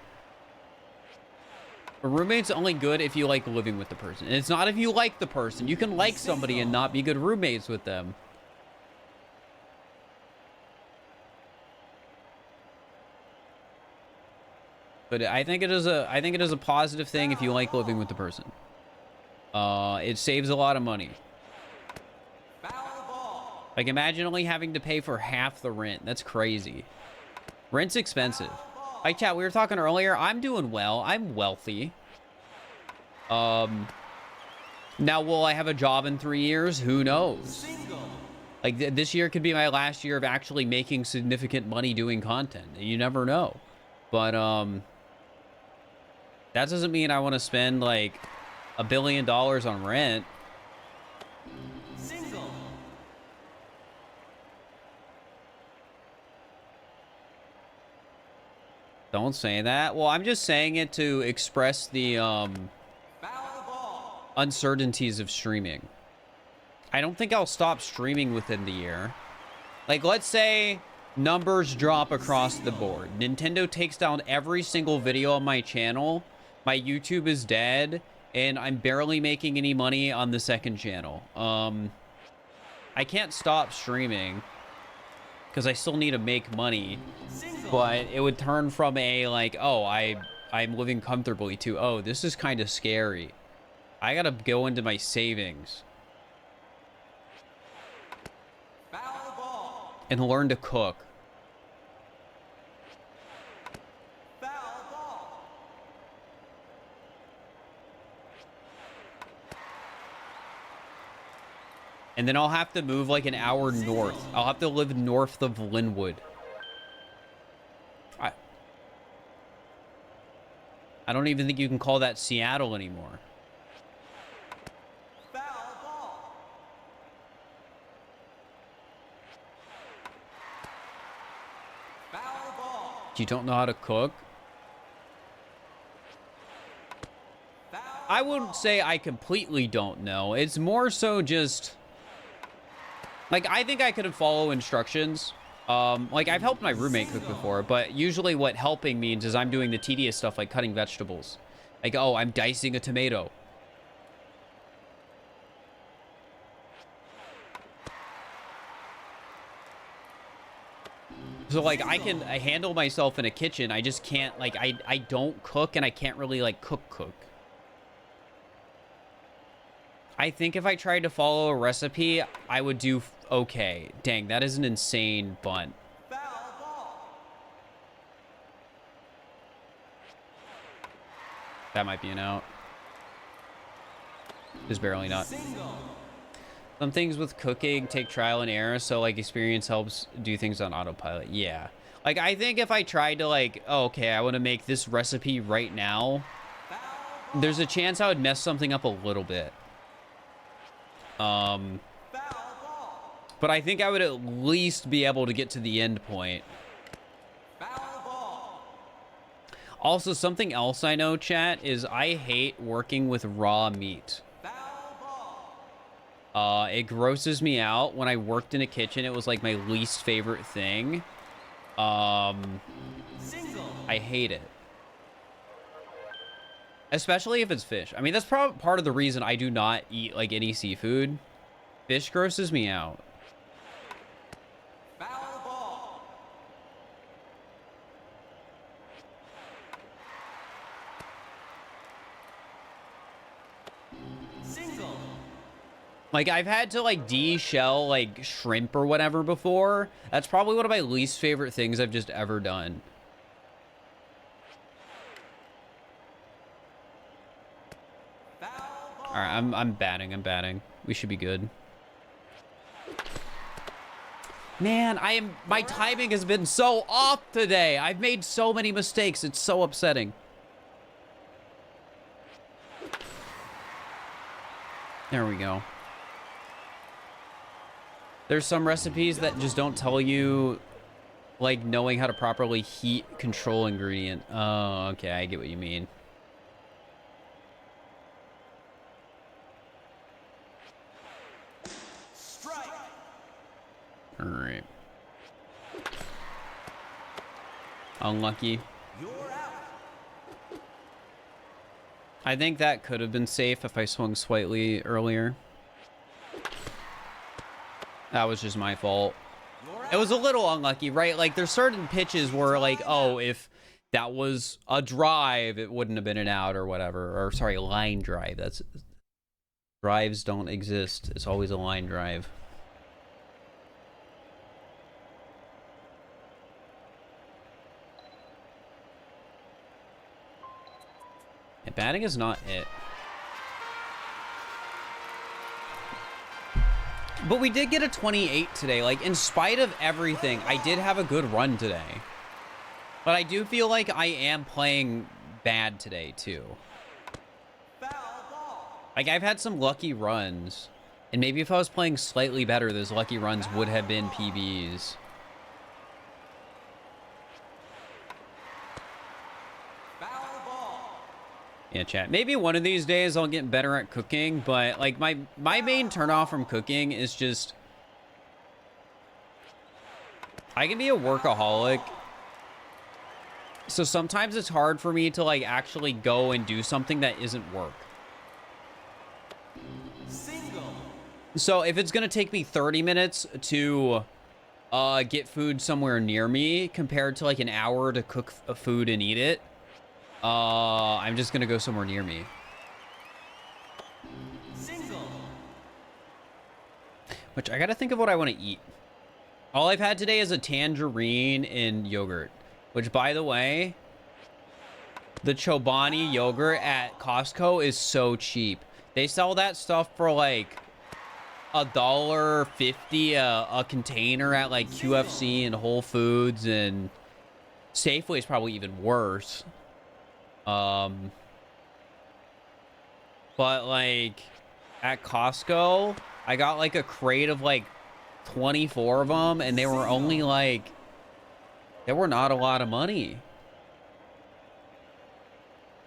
A roommate's only good if you like living with the person. And it's not if you like the person. You can like somebody and not be good roommates with them. But I think it is a positive thing if you like living with the person. It saves a lot of money. Like, imagine only having to pay for half the rent. That's crazy. Rent's expensive. Hi, chat. We were talking earlier. I'm doing well. I'm wealthy. Now, will I have a job in 3 years? Who knows? Like, this year could be my last year of actually making significant money doing content. You never know. But, that doesn't mean I want to spend, like, $1 billion on rent. Don't say that. Well, I'm just saying it to express the uncertainties of streaming. I don't think I'll stop streaming within the year. Like, let's say numbers drop across the board. Nintendo takes down every single video on my channel. My YouTube is dead, and I'm barely making any money on the second channel. I can't stop streaming because I still need to make money. But it would turn from a, like, oh, I'm living comfortably to, oh, this is kind of scary. I gotta go into my savings. And learn to cook. And then I'll have to move like an hour north. I'll have to live north of Linwood. I don't even think you can call that Seattle anymore. You don't know how to cook? I wouldn't say I completely don't know. It's more so just... like, I think I could follow instructions. Like, I've helped my roommate cook before, but usually what helping means is I'm doing the tedious stuff like cutting vegetables. Like, oh, I'm dicing a tomato. So, like, I can handle myself in a kitchen. I just can't, like, I don't cook, and I can't really, like, cook. I think if I tried to follow a recipe, I would do okay. Dang, that is an insane bunt. That might be an out. Just barely not. Some things with cooking take trial and error, so, like, experience helps do things on autopilot. Yeah. Like, I think if I tried to, like, oh, okay, I want to make this recipe right now, there's a chance I would mess something up a little bit. But I think I would at least be able to get to the end point. Also, something else I know, chat, is I hate working with raw meat. It grosses me out. When I worked in a kitchen, it was like my least favorite thing. I hate it. Especially if it's fish. I mean, that's probably part of the reason I do not eat, like, any seafood. Fish grosses me out. Like, I've had to, like, de-shell, like, shrimp or whatever before. That's probably one of my least favorite things I've just ever done. All right, I'm batting. We should be good. Man, my timing has been so off today. I've made so many mistakes. It's so upsetting. There we go. There's some recipes that just don't tell you, like, knowing how to properly heat control ingredient. Oh, okay, I get what you mean. Strike. All right. Unlucky. You're out. I think that could have been safe if I swung slightly earlier. That was just my fault. It was a little unlucky, right? Like, there's certain pitches where, like, oh, if that was a drive, it wouldn't have been an out or whatever. Or, sorry, line drive. That's... Drives don't exist. It's always a line drive. Yeah, batting is not it. But we did get a 28 today. Like, in spite of everything, I did have a good run today. But I do feel like I am playing bad today, too. Like, I've had some lucky runs. And maybe if I was playing slightly better, those lucky runs would have been PBs. Yeah, chat. Maybe one of these days I'll get better at cooking, but like my main turnoff from cooking is just I can be a workaholic. So sometimes it's hard for me to like actually go and do something that isn't work. Single. So if it's going to take me 30 minutes to get food somewhere near me compared to like an hour to cook a food and eat it, I'm just gonna go somewhere near me. Single. Which I gotta think of what I want to eat. All I've had today is a tangerine and yogurt. Which, by the way, the Chobani yogurt at Costco is so cheap. They sell that stuff for like $1.50 a container at like QFC and Whole Foods, and Safeway is probably even worse. But like at Costco, I got like a crate of like 24 of them, and they were only like, they were not a lot of money.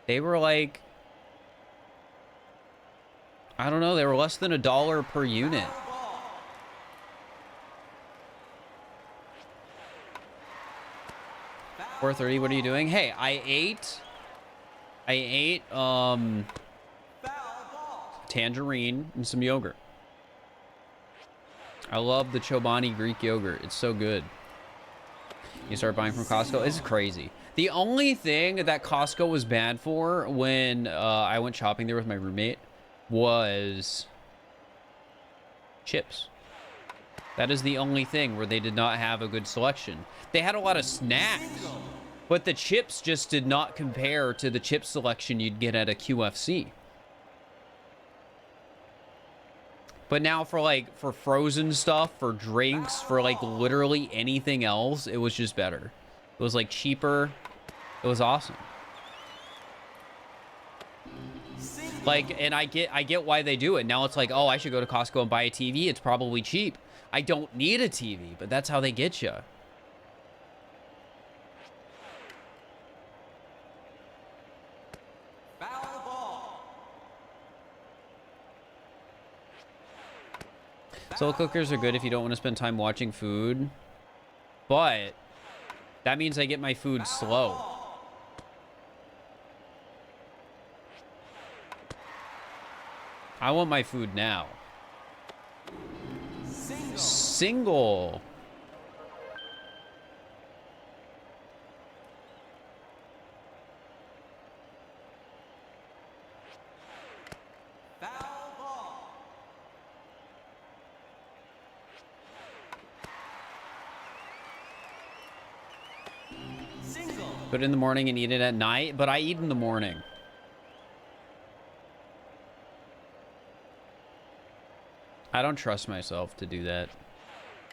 They were like, I don't know, they were less than $1 per unit. $4.30, what are you doing? Hey, I ate tangerine and some yogurt. I love the Chobani Greek yogurt. It's so good. You start buying from Costco? It's crazy. The only thing that Costco was bad for when I went shopping there with my roommate was chips. That is the only thing where they did not have a good selection. They had a lot of snacks, but the chips just did not compare to the chip selection you'd get at a QFC. But now for frozen stuff, for drinks, for like literally anything else, it was just better. It was like cheaper. It was awesome. Like, and I get why they do it. Now it's like, oh, I should go to Costco and buy a TV. It's probably cheap. I don't need a TV, but that's how they get you. Slow cookers are good if you don't want to spend time watching food, but that means I get my food slow. I want my food now. Single. Put it in the morning and eat it at night, but I eat in the morning. I don't trust myself to do that.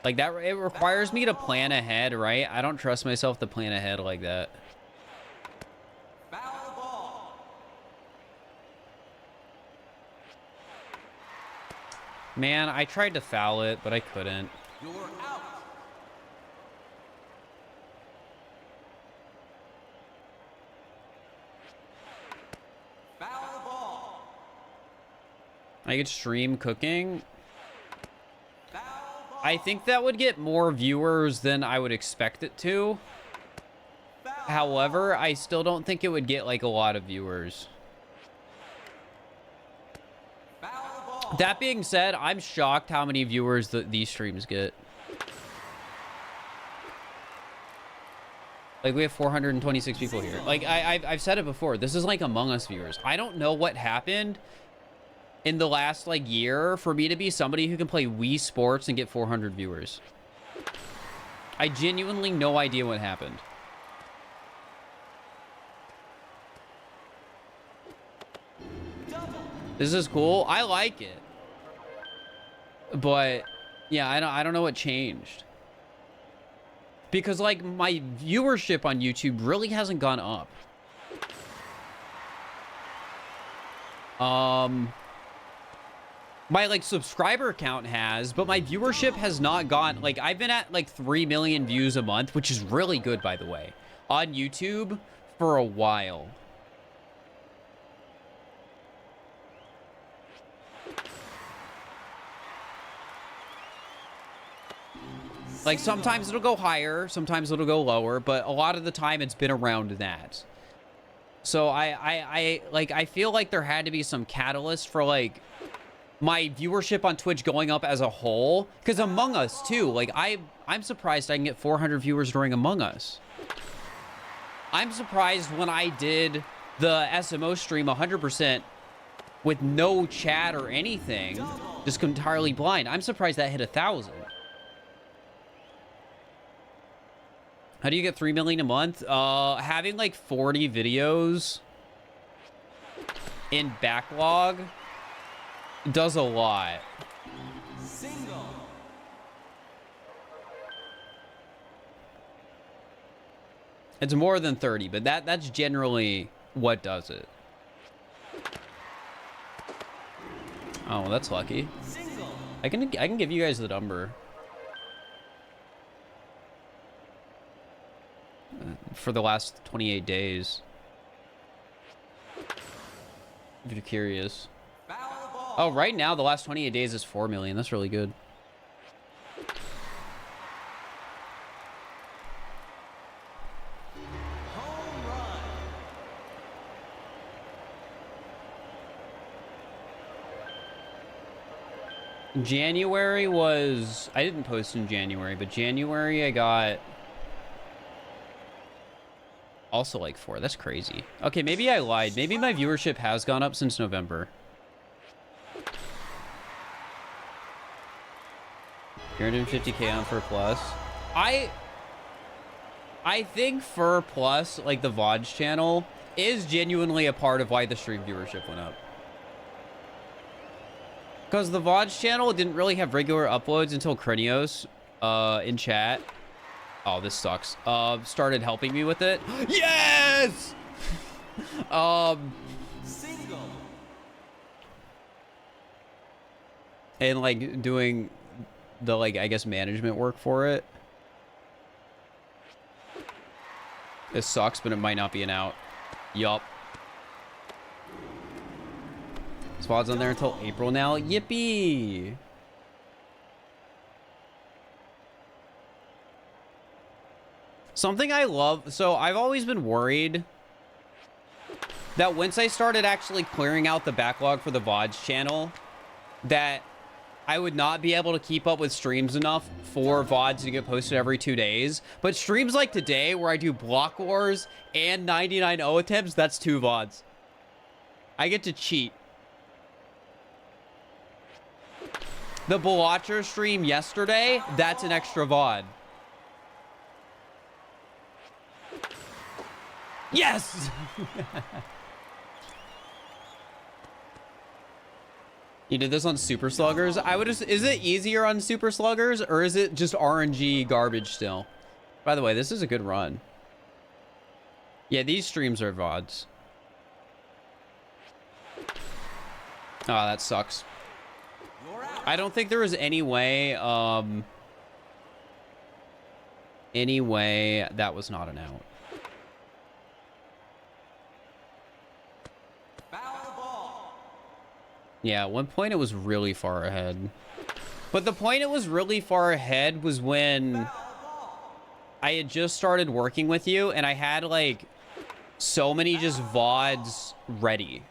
Like that, it requires me to plan ahead, right? I don't trust myself to plan ahead like that. Foul ball. Man, I tried to foul it, but I couldn't. You're out. Foul ball. I could stream cooking. Foul ball. I think that would get more viewers than I would expect it to. Foul However, I still don't think it would get like a lot of viewers. Foul ball. That being said, I'm shocked how many viewers these streams get. Like, we have 426 people here. Like, I've said it before. This is like Among Us viewers. I don't know what happened in the last, like, year for me to be somebody who can play Wii Sports and get 400 viewers. I genuinely no idea what happened. Double. This is cool. I like it. But, yeah, I don't know what changed. Because, like, my viewership on YouTube really hasn't gone up. My, like, subscriber count has, but my viewership has not gone. Like, I've been at, like, 3 million views a month, which is really good, by the way, on YouTube for a while. Like, sometimes it'll go higher, sometimes it'll go lower, but a lot of the time it's been around that. So I feel like there had to be some catalyst for, like, my viewership on Twitch going up as a whole. Because Among Us, too. Like, I'm surprised I can get 400 viewers during Among Us. I'm surprised when I did the SMO stream 100% with no chat or anything, just entirely blind. I'm surprised that hit 1,000. How do you get 3 million a month? Having like 40 videos in backlog does a lot. Single. It's more than 30, but that's generally what does it. Oh, well, that's lucky. Single. I can give you guys the number. For the last 28 days. If you're curious. Foul ball. Oh, right now, the last 28 days is 4 million. That's really good. Home run. January was... I didn't post in January, but January I got... also like 4. That's crazy. Okay, maybe I lied. Maybe my viewership has gone up since November. You're 150k on Fur Plus. I think Fur Plus, like the VODs channel, is genuinely a part of why the stream viewership went up. Because the VODs channel didn't really have regular uploads until Krinios in chat. Oh, this sucks. Started helping me with it. Yes! Single. And like doing the, like, I guess management work for it. This sucks, but it might not be an out. Yup. Squad's on there until April now. Yippee! Something I love, so I've always been worried that once I started actually clearing out the backlog for the VODs channel, that I would not be able to keep up with streams enough for VODs to get posted every 2 days. But streams like today, where I do Block Wars and 99-0 attempts, that's 2 VODs. I get to cheat. The Belacher stream yesterday, that's an extra VOD. Yes! You did this on Super Sluggers? I would just, is it easier on Super Sluggers or is it just RNG garbage still? By the way, this is a good run. Yeah, these streams are VODs. Oh, that sucks. I don't think there was any way, that was not an out. Yeah, at one point it was really far ahead. But the point it was really far ahead was when I had just started working with you and I had like so many just VODs ready.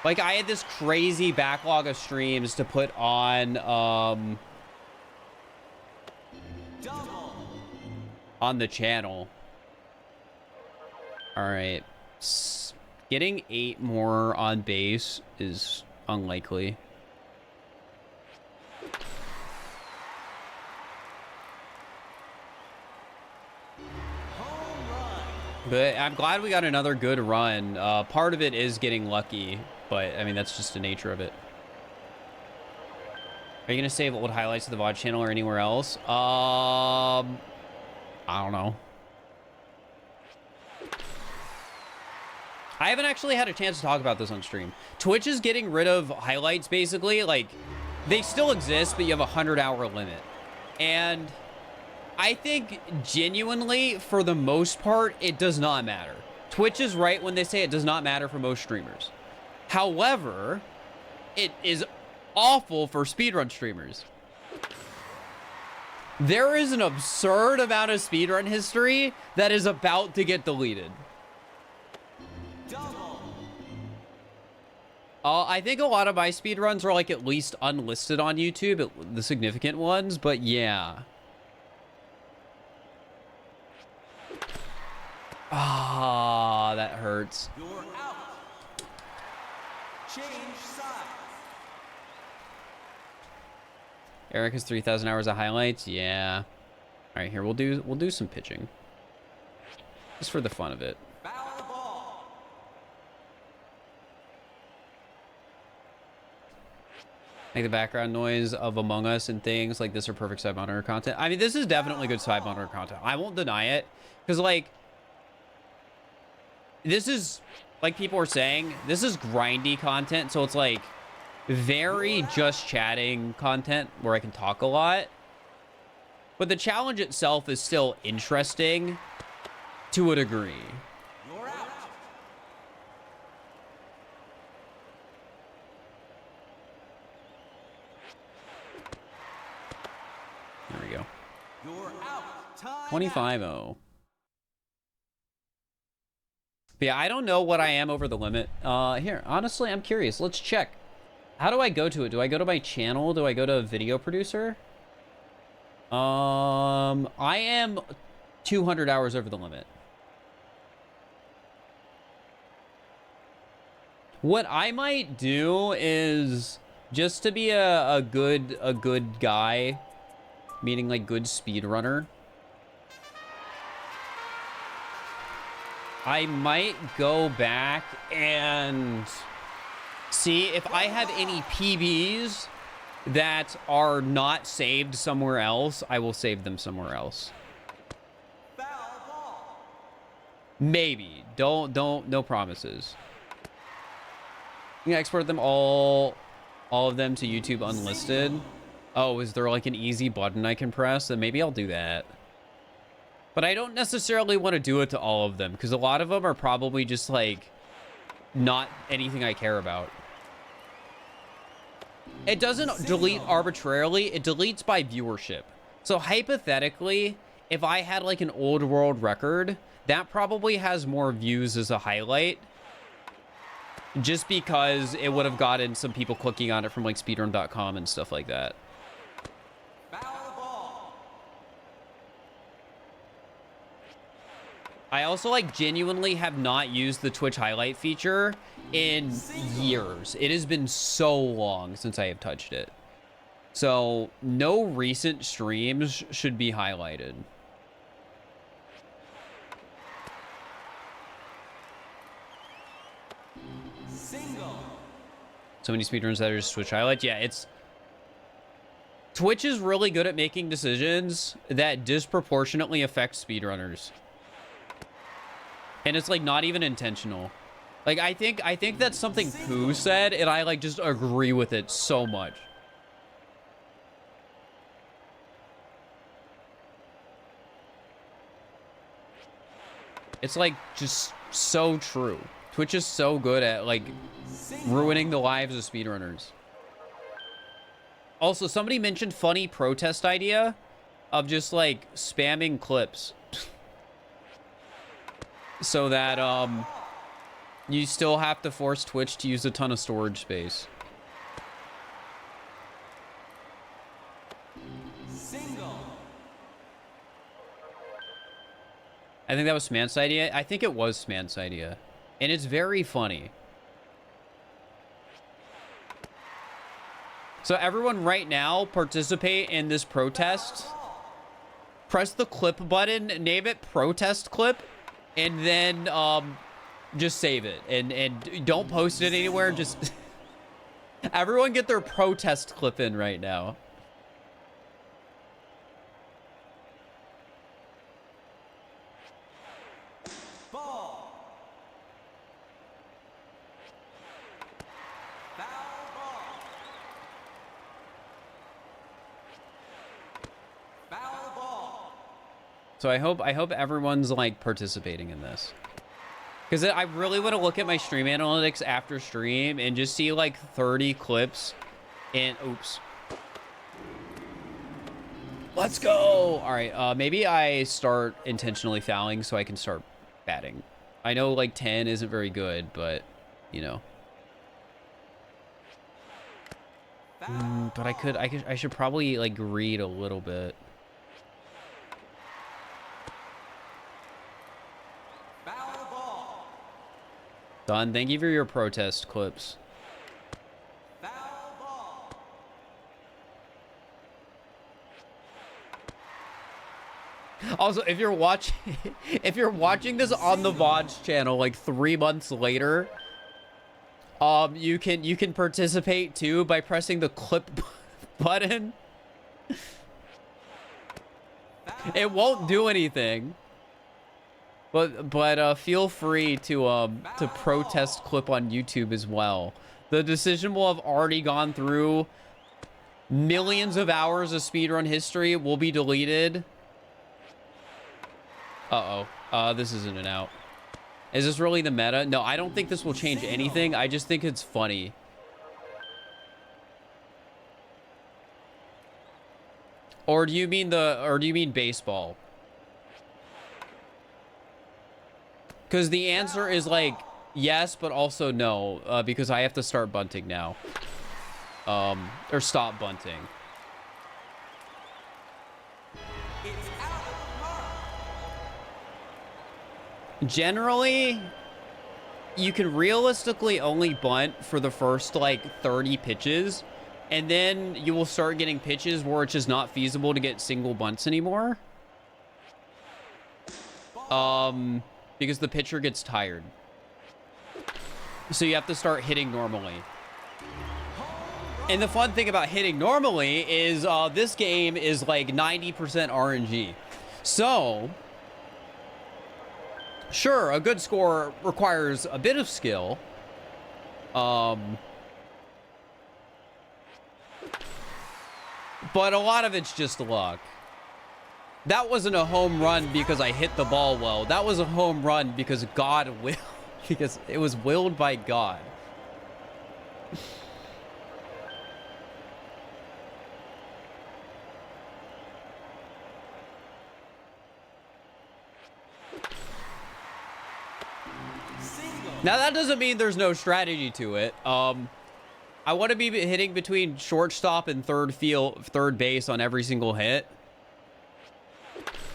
Like I had this crazy backlog of streams to put on the channel. All right. Getting 8 more on base is unlikely. But I'm glad we got another good run. Part of it is getting lucky, but I mean, that's just the nature of it. Are you going to save old highlights of the VOD channel or anywhere else? I don't know. I haven't actually had a chance to talk about this on stream. Twitch is getting rid of highlights, basically. Like, they still exist, but you have a 100-hour limit. And I think, genuinely, for the most part, it does not matter. Twitch is right when they say it does not matter for most streamers. However, it is awful for speedrun streamers. There is an absurd amount of speedrun history that is about to get deleted. I think a lot of my speedruns are like at least unlisted on YouTube, the significant ones, but yeah. Ah, that hurts. You're out. Change sides. Eric has 3,000 hours of highlights. Yeah. All right, here we'll do some pitching, just for the fun of it. Foul the ball. Like the background noise of Among Us and things like this are perfect side monitor content. I mean, this is definitely good side monitor content. I won't deny it, because like this is, like people were saying, this is grindy content, so it's like very just chatting content where I can talk a lot. But the challenge itself is still interesting to a degree. You're out. There we go. You're out. Time 25-0. But yeah, I don't know what I am over the limit. Here, honestly, I'm curious. Let's check. How do I go to it? Do I go to my channel? Do I go to video producer? I am 200 hours over the limit. What I might do is, just to be a good guy, meaning like good speedrunner, I might go back and see if I have any PBs that are not saved somewhere else. I will save them somewhere else. foul ball. Maybe. Don't, no promises. You can export them all of them to YouTube unlisted. Oh, is there like an easy button I can press? Then maybe I'll do that. But I don't necessarily want to do it to all of them, because a lot of them are probably just like not anything I care about. It doesn't delete arbitrarily, it deletes by viewership. So hypothetically, if I had like an old world record, that probably has more views as a highlight, just because it would have gotten some people clicking on it from like speedrun.com and stuff like that. Foul ball. I also like genuinely have not used the Twitch highlight feature in years. It has been so long since I have touched it. So no recent streams should be highlighted. Single. So many speedruns that are just Twitch highlights. Yeah, it's... Twitch is really good at making decisions that disproportionately affect speedrunners. And it's, like, not even intentional. Like, I think that's something Pooh said, and I, like, just agree with it so much. It's, like, just so true. Twitch is so good at, like, ruining the lives of speedrunners. Also, somebody mentioned funny protest idea of just, like, spamming clips. So that, you still have to force Twitch to use a ton of storage space. Single. I think that was Smant's idea. I think it was Smant's idea. And it's very funny. So everyone right now participate in this protest. Press the clip button, name it protest clip, and then just save it. And don't post it anywhere. Just everyone get their protest clip in right now. Ball. Foul ball. Foul ball. So I hope everyone's like participating in this. Because I really want to look at my stream analytics after stream and just see like 30 clips and oops. Let's go. All right. Maybe I start intentionally fouling so I can start batting. I know like 10 isn't very good, but you know. But I should probably like read a little bit. Foul ball. Don, thank you for your protest clips. Foul ball. Also, if you're watching this on the VODs channel like 3 months later, you can participate too by pressing the clip button. It won't do anything. But feel free to protest clip on YouTube as well. The decision will have already gone through millions of hours of speedrun history. Will be deleted. This isn't an out. Is this really the meta? No, I don't think this will change anything. I just think it's funny. Or do you mean baseball? Because the answer is like yes, but also no, because I have to start bunting now. Or stop bunting. It's out of the park. Generally, you can realistically only bunt for the first like 30 pitches, and then you will start getting pitches where it's just not feasible to get single bunts anymore. Because the pitcher gets tired. So you have to start hitting normally. And the fun thing about hitting normally is this game is like 90% RNG. So, sure, a good score requires a bit of skill. But a lot of it's just luck. That wasn't a home run because I hit the ball well. That was a home run because God willed, because it was willed by God. Now that doesn't mean there's no strategy to it. I want to be hitting between shortstop and third base on every single hit.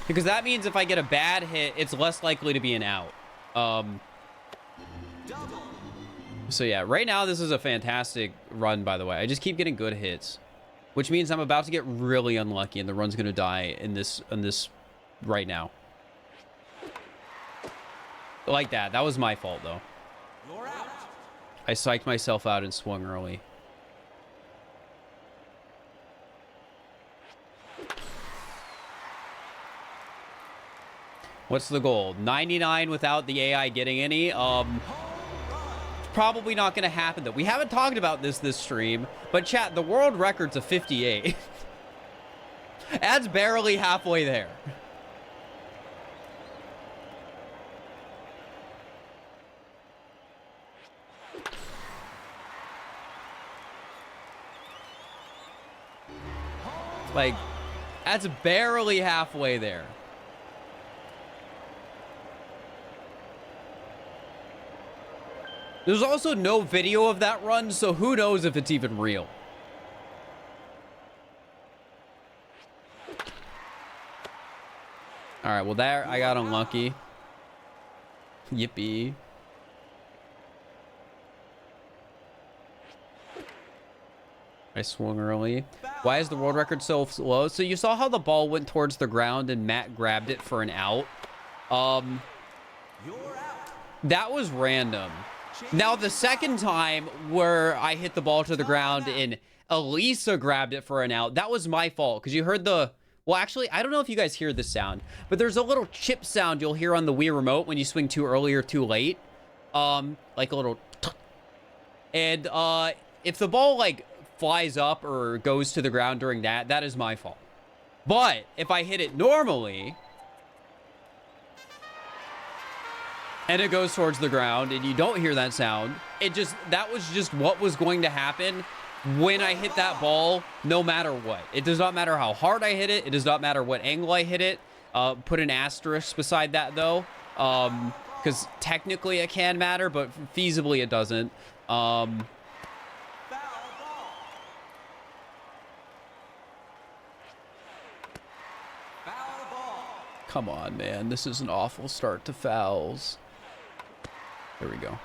Because that means if I get a bad hit, it's less likely to be an out. So yeah, right now this is a fantastic run, by the way. I just keep getting good hits, which means I'm about to get really unlucky and the run's gonna die in this right now. Like that. That was my fault though. You're out. I psyched myself out and swung early. What's the goal? 99 without the AI getting any? Probably not going to happen, though. We haven't talked about this stream, but chat, the world record's a 58. That's barely halfway there. Like, that's barely halfway there. There's also no video of that run, so who knows if it's even real. All right, well, there, I got unlucky. Yippee. I swung early. Why is the world record so slow? So you saw how the ball went towards the ground and Matt grabbed it for an out. That was random. Now, the second time where I hit the ball to the ground and Elisa grabbed it for an out, that was my fault because you heard the... Well, actually, I don't know if you guys hear this sound, but there's a little chip sound you'll hear on the Wii remote when you swing too early or too late. Like a little... And if the ball, like, flies up or goes to the ground during that, that is my fault. But if I hit it normally... and it goes towards the ground, and you don't hear that sound, that was just what was going to happen when I hit that ball, no matter what. It does not matter how hard I hit it. It does not matter what angle I hit it. Put an asterisk beside that, though, because technically it can matter, but feasibly it doesn't. Come on, man. This is an awful start to fouls. There we go.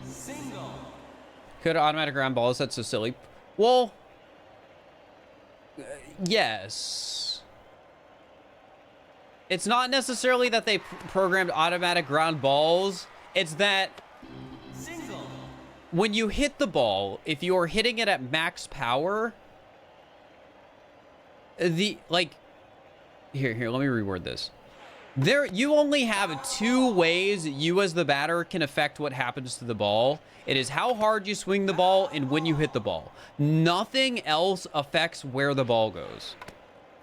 Single. Could automatic ground balls? That's so silly. Well, yes. It's not necessarily that they programmed automatic ground balls. It's that Single. when you hit the ball, if you're hitting it at max power, here, let me reword this. You only have two ways you as the batter can affect what happens to the ball. It is how hard you swing the ball and when you hit the ball. Nothing else affects where the ball goes.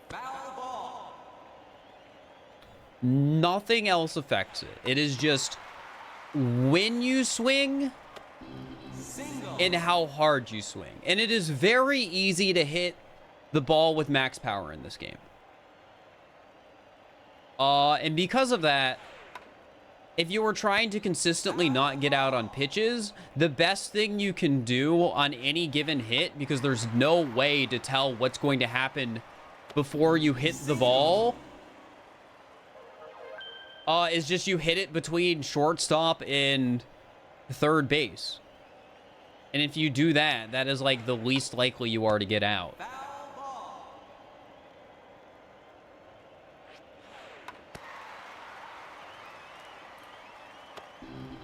Foul ball. Nothing else affects it. It is just when you swing Single. and how hard you swing. And it is very easy to hit the ball with max power in this game. And because of that, if you were trying to consistently not get out on pitches, the best thing you can do on any given hit, because there's no way to tell what's going to happen before you hit the ball, is just you hit it between shortstop and third base. And if you do that, that is like the least likely you are to get out. Foul ball.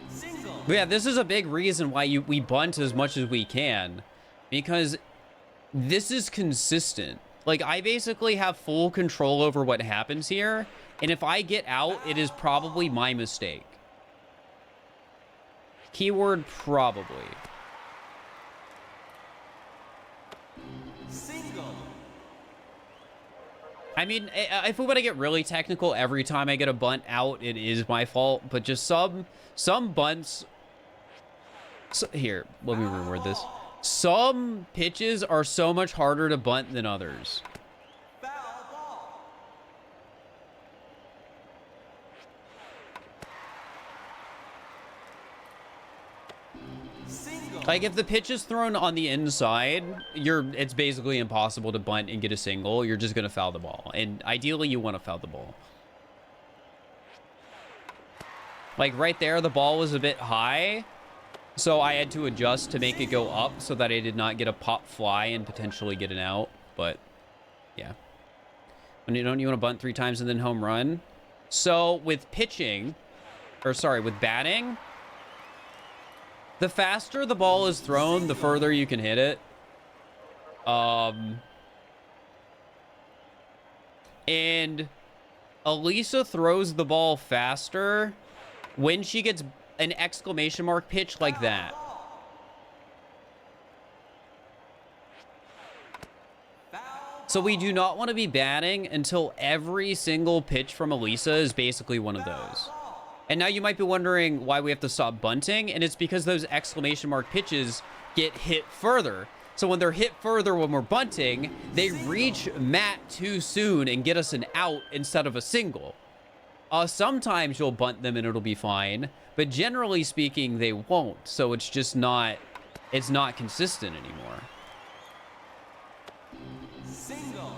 Single. But yeah, this is a big reason why we bunt as much as we can, because this is consistent. Like, I basically have full control over what happens here, and if I get out, it is probably my mistake. Keyword probably. Single. I mean, if we want to get really technical, every time I get a bunt out, it is my fault. But just some bunts... here, let me reword this. Some pitches are so much harder to bunt than others. Foul ball. Single. Like, if the pitch is thrown on the inside, it's basically impossible to bunt and get a single. You're just going to foul the ball. And ideally, you want to foul the ball. Like, right there, the ball was a bit high. So I had to adjust to make it go up so that I did not get a pop fly and potentially get an out. But, yeah. When you want to bunt 3 times and then home run. So, with pitching, or sorry, with batting... The faster the ball is thrown, the further you can hit it. And Elisa throws the ball faster when she gets an exclamation mark pitch like that. So we do not want to be batting until every single pitch from Elisa is basically one of those. And now you might be wondering why we have to stop bunting, and it's because those exclamation mark pitches get hit further. So when they're hit further when we're bunting, they reach Matt too soon and get us an out instead of a single. Sometimes you'll bunt them and it'll be fine, but generally speaking, they won't. So it's just not, it's not consistent anymore. Single.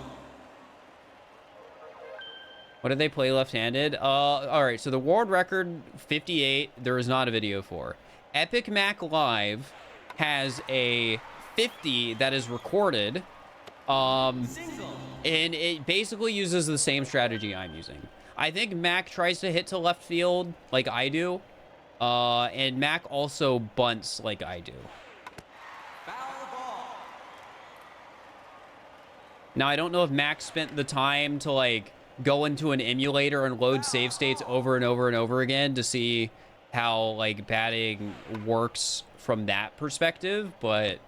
What did they play left-handed? All right, so the world record 58, there is not a video for. Epic Mac Live has a 50 that is recorded, and it basically uses the same strategy I'm using. I think Mac tries to hit to left field like I do, and Mac also bunts like I do. Foul ball. Now, I don't know if Mac spent the time to, like, go into an emulator and load save states over and over and over again to see how, like, batting works from that perspective, but,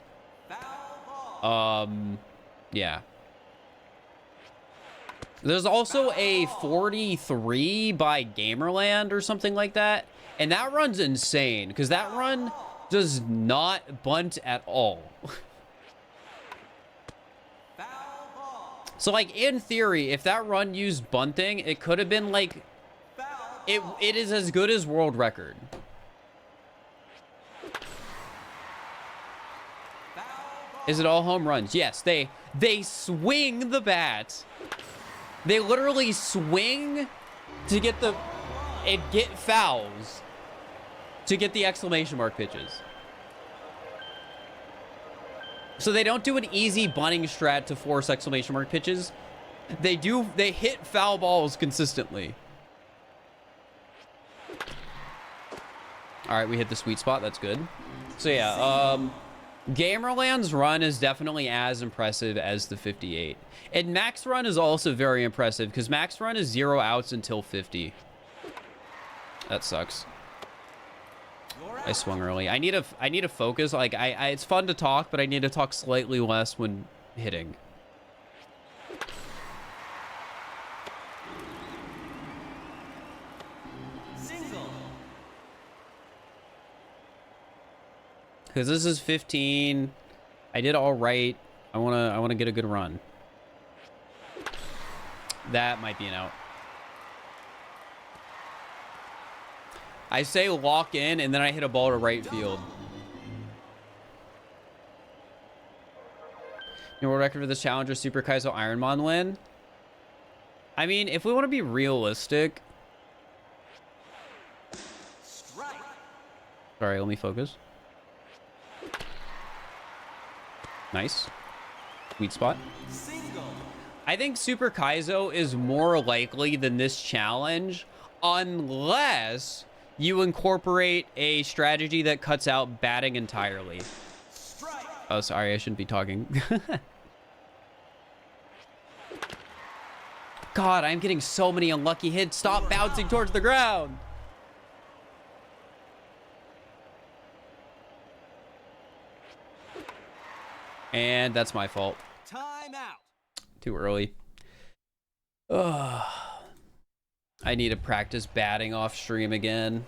yeah. There's also a 43 by Gamerland or something like that, and that run's insane, because that run does not bunt at all. So, like, in theory, if that run used bunting, it could have been, like, it is as good as world record. Is it all home runs? Yes, they swing the bat. They literally swing to get the, and get fouls to get the exclamation mark pitches. So they don't do an easy bunting strat to force exclamation mark pitches. They hit foul balls consistently. All right, we hit the sweet spot. That's good. So yeah, Gamerland's run is definitely as impressive as the 58. And Mac's run is also very impressive because Mac's run is 0 outs until 50. That sucks. I swung early. I need to focus. Like it's fun to talk, but I need to talk slightly less when hitting. Single. Because this is 15. I did all right. I wanna get a good run. That might be an out. I say lock in, and then I hit a ball to right field. New world record for this challenger Super Kaizo Ironman win. I mean, if we want to be realistic. Strike. Sorry, let me focus. Nice. Sweet spot. Single. I think Super Kaizo is more likely than this challenge, unless you incorporate a strategy that cuts out batting entirely. Strike. Oh, sorry, I shouldn't be talking. God, I'm getting so many unlucky hits. Stop bouncing towards the ground. And that's my fault. Time out. Too early. Ugh. I need to practice batting off stream again.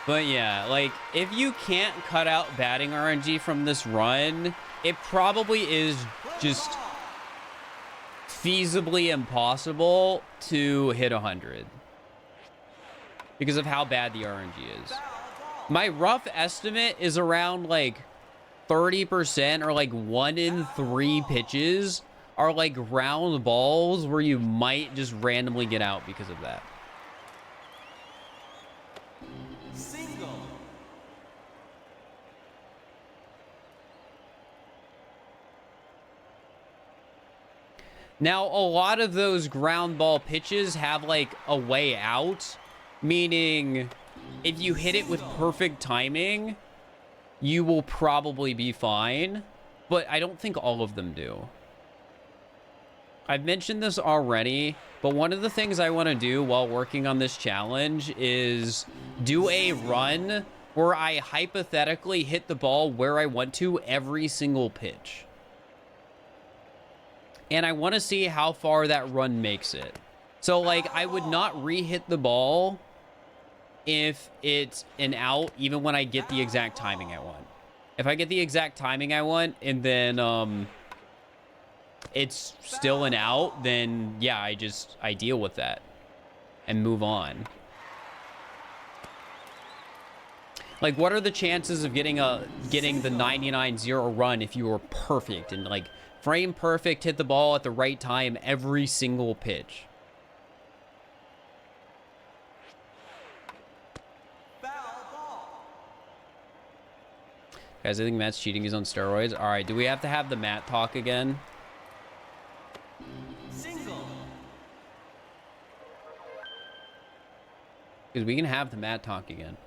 But yeah, like, if you can't cut out batting RNG from this run, it probably is just feasibly impossible to hit 100. Because of how bad the RNG is. My rough estimate is around, like, 30% or, like, 1 in 3 pitches are like round balls where you might just randomly get out because of that. Single. Now, a lot of those ground ball pitches have like a way out, meaning if you hit it with perfect timing, you will probably be fine. But I don't think all of them do. I've mentioned this already, but one of the things I want to do while working on this challenge is do a run where I hypothetically hit the ball where I want to every single pitch. And I want to see how far that run makes it. So, like, I would not re-hit the ball if it's an out, even when I get the exact timing I want. If I get the exact timing I want, and then, it's still an out, then yeah, I deal with that and move on. Like, what are the chances of getting the 99-0 run if you were perfect and like frame perfect, hit the ball at the right time every single pitch? Guys, I think Matt's cheating. He's on steroids. All right, do we have to have the Matt talk again? Because we can have the Matt talk again.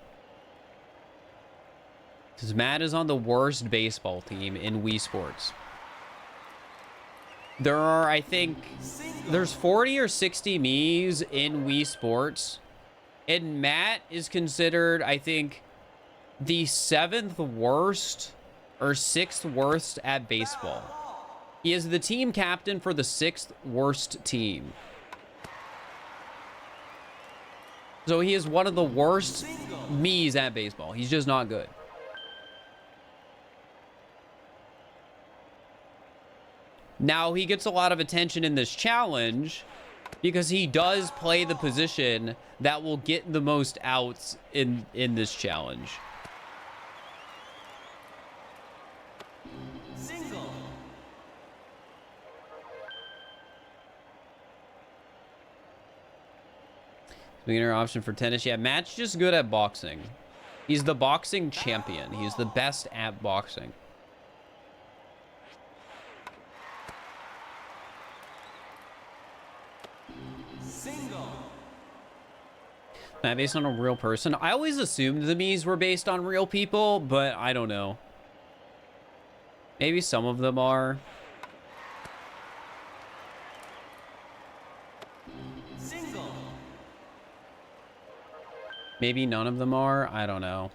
Because Matt is on the worst baseball team in Wii Sports. There are, I think, there's 40 or 60 Miis in Wii Sports. And Matt is considered, I think, the 7th worst or 6th worst at baseball. He is the team captain for the 6th worst team. So he is one of the worst Miis at baseball. He's just not good. Now, he gets a lot of attention in this challenge because he does play the position that will get the most outs in this challenge. Beginner option for tennis. Yeah, Matt's just good at boxing. He's the boxing champion. He's the best at boxing. Single. Matt, based on a real person. I always assumed the Miis were based on real people, but I don't know. Maybe some of them are. Maybe none of them are. I don't know.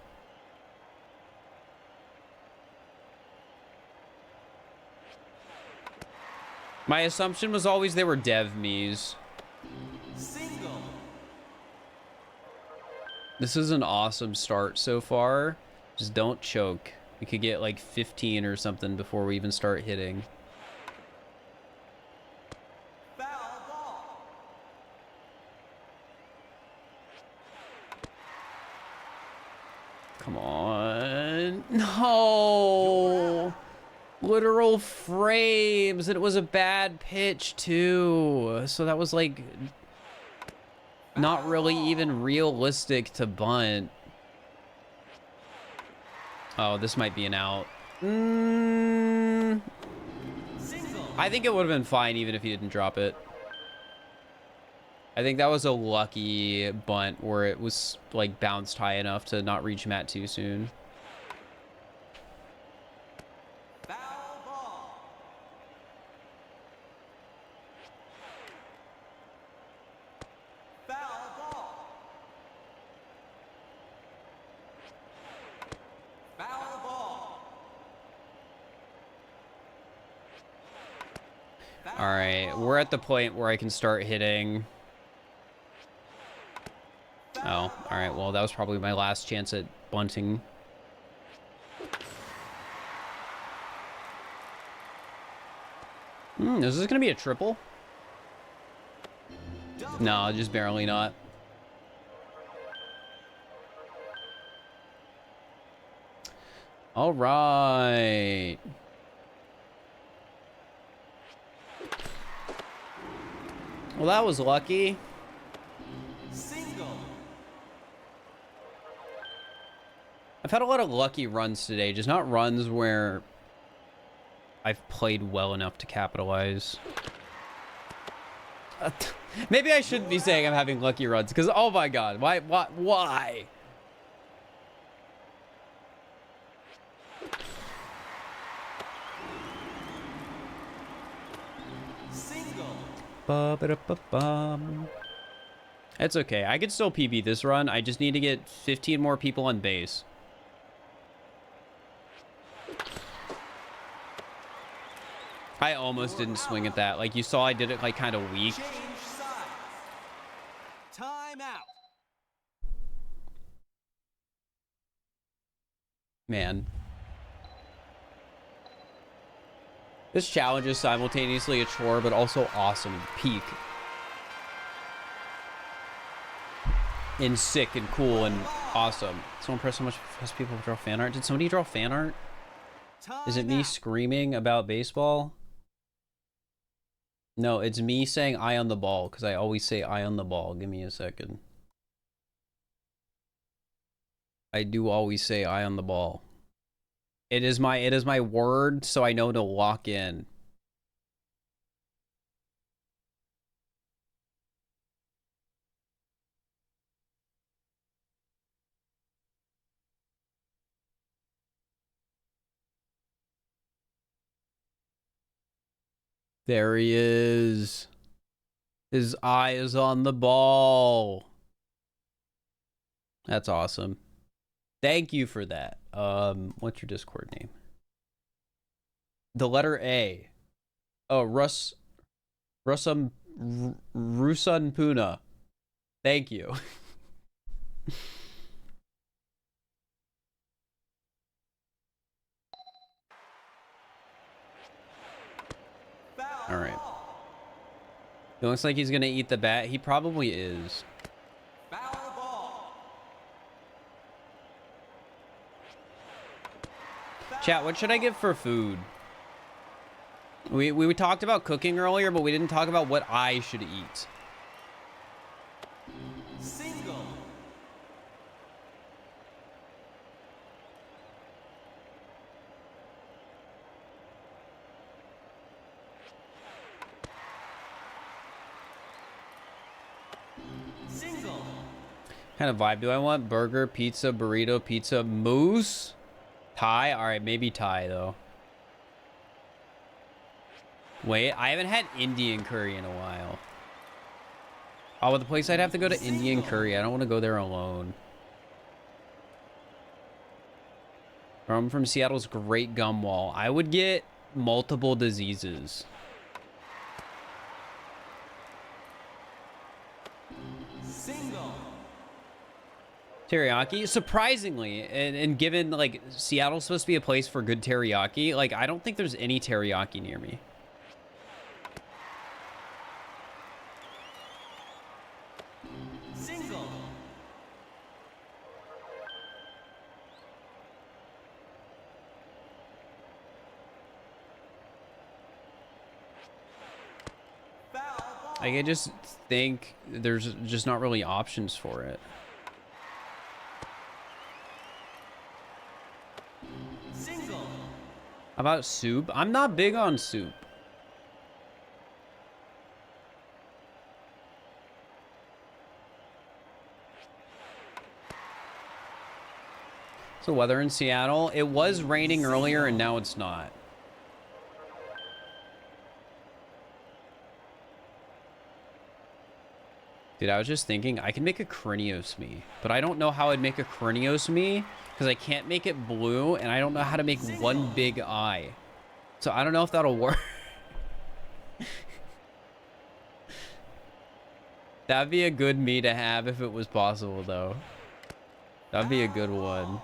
My assumption was always they were dev Miis. Single. This is an awesome start so far. Just don't choke. We could get like 15 or something before we even start hitting. Come on. No. Literal frames. And it was a bad pitch, too. So that was like not really even realistic to bunt. Oh, this might be an out. I think it would have been fine even if he didn't drop it. I think that was a lucky bunt where it was like bounced high enough to not reach Matt too soon. Foul ball. Foul ball. Foul ball. All right, we're at the point where I can start hitting. Oh, all right. Well, that was probably my last chance at bunting. Is this going to be a triple? No, just barely not. All right. Well, that was lucky. I've had a lot of lucky runs today, just not runs where I've played well enough to capitalize. Maybe I shouldn't be saying I'm having lucky runs, because oh my god, why? Ba-ba-da-ba-bum. It's okay. I could still PB this run. I just need to get 15 more people on base. I almost didn't swing at that. Like, you saw I did it, like, kind of weak. Change sides. Time out. Man. This challenge is simultaneously a chore, but also awesome. Peak. And sick and cool and awesome. So impressed how much people draw fan art. Did somebody draw fan art? Is it me screaming about baseball? No, it's me saying eye on the ball, because I always say eye on the ball. Give me a second. I do always say eye on the ball. It is my word, so I know to lock in. There he is. His eye is on the ball. That's awesome. Thank you for that. What's your Discord name? The letter A. Oh, Rusan Puna. Thank you. All right. It looks like he's gonna eat the bat. He probably is. Foul ball. Chat, what should I get for food? We talked about cooking earlier, but we didn't talk about what I should eat. Single. Single. What kind of vibe do I want? Burger, pizza, burrito, pizza, mousse? Thai? Alright, maybe Thai, though. Wait, I haven't had Indian curry in a while. Oh, well, the place I'd have to go to Indian curry. I don't want to go there alone. I'm from Seattle's Great Gum Wall. I would get multiple diseases. Single. Teriyaki, surprisingly, and given like Seattle's supposed to be a place for good teriyaki, like I don't think there's any teriyaki near me. Single. Foul ball. I just think there's just not really options for it. Single. How about soup? I'm not big on soup. So weather in Seattle, it was raining earlier and now it's not. Dude, I was just thinking I can make a craniosme, but I don't know how I'd make a craniosme because I can't make it blue and I don't know how to make one big eye. So I don't know if that'll work. That'd be a good me to have if it was possible, though. That'd be a good one.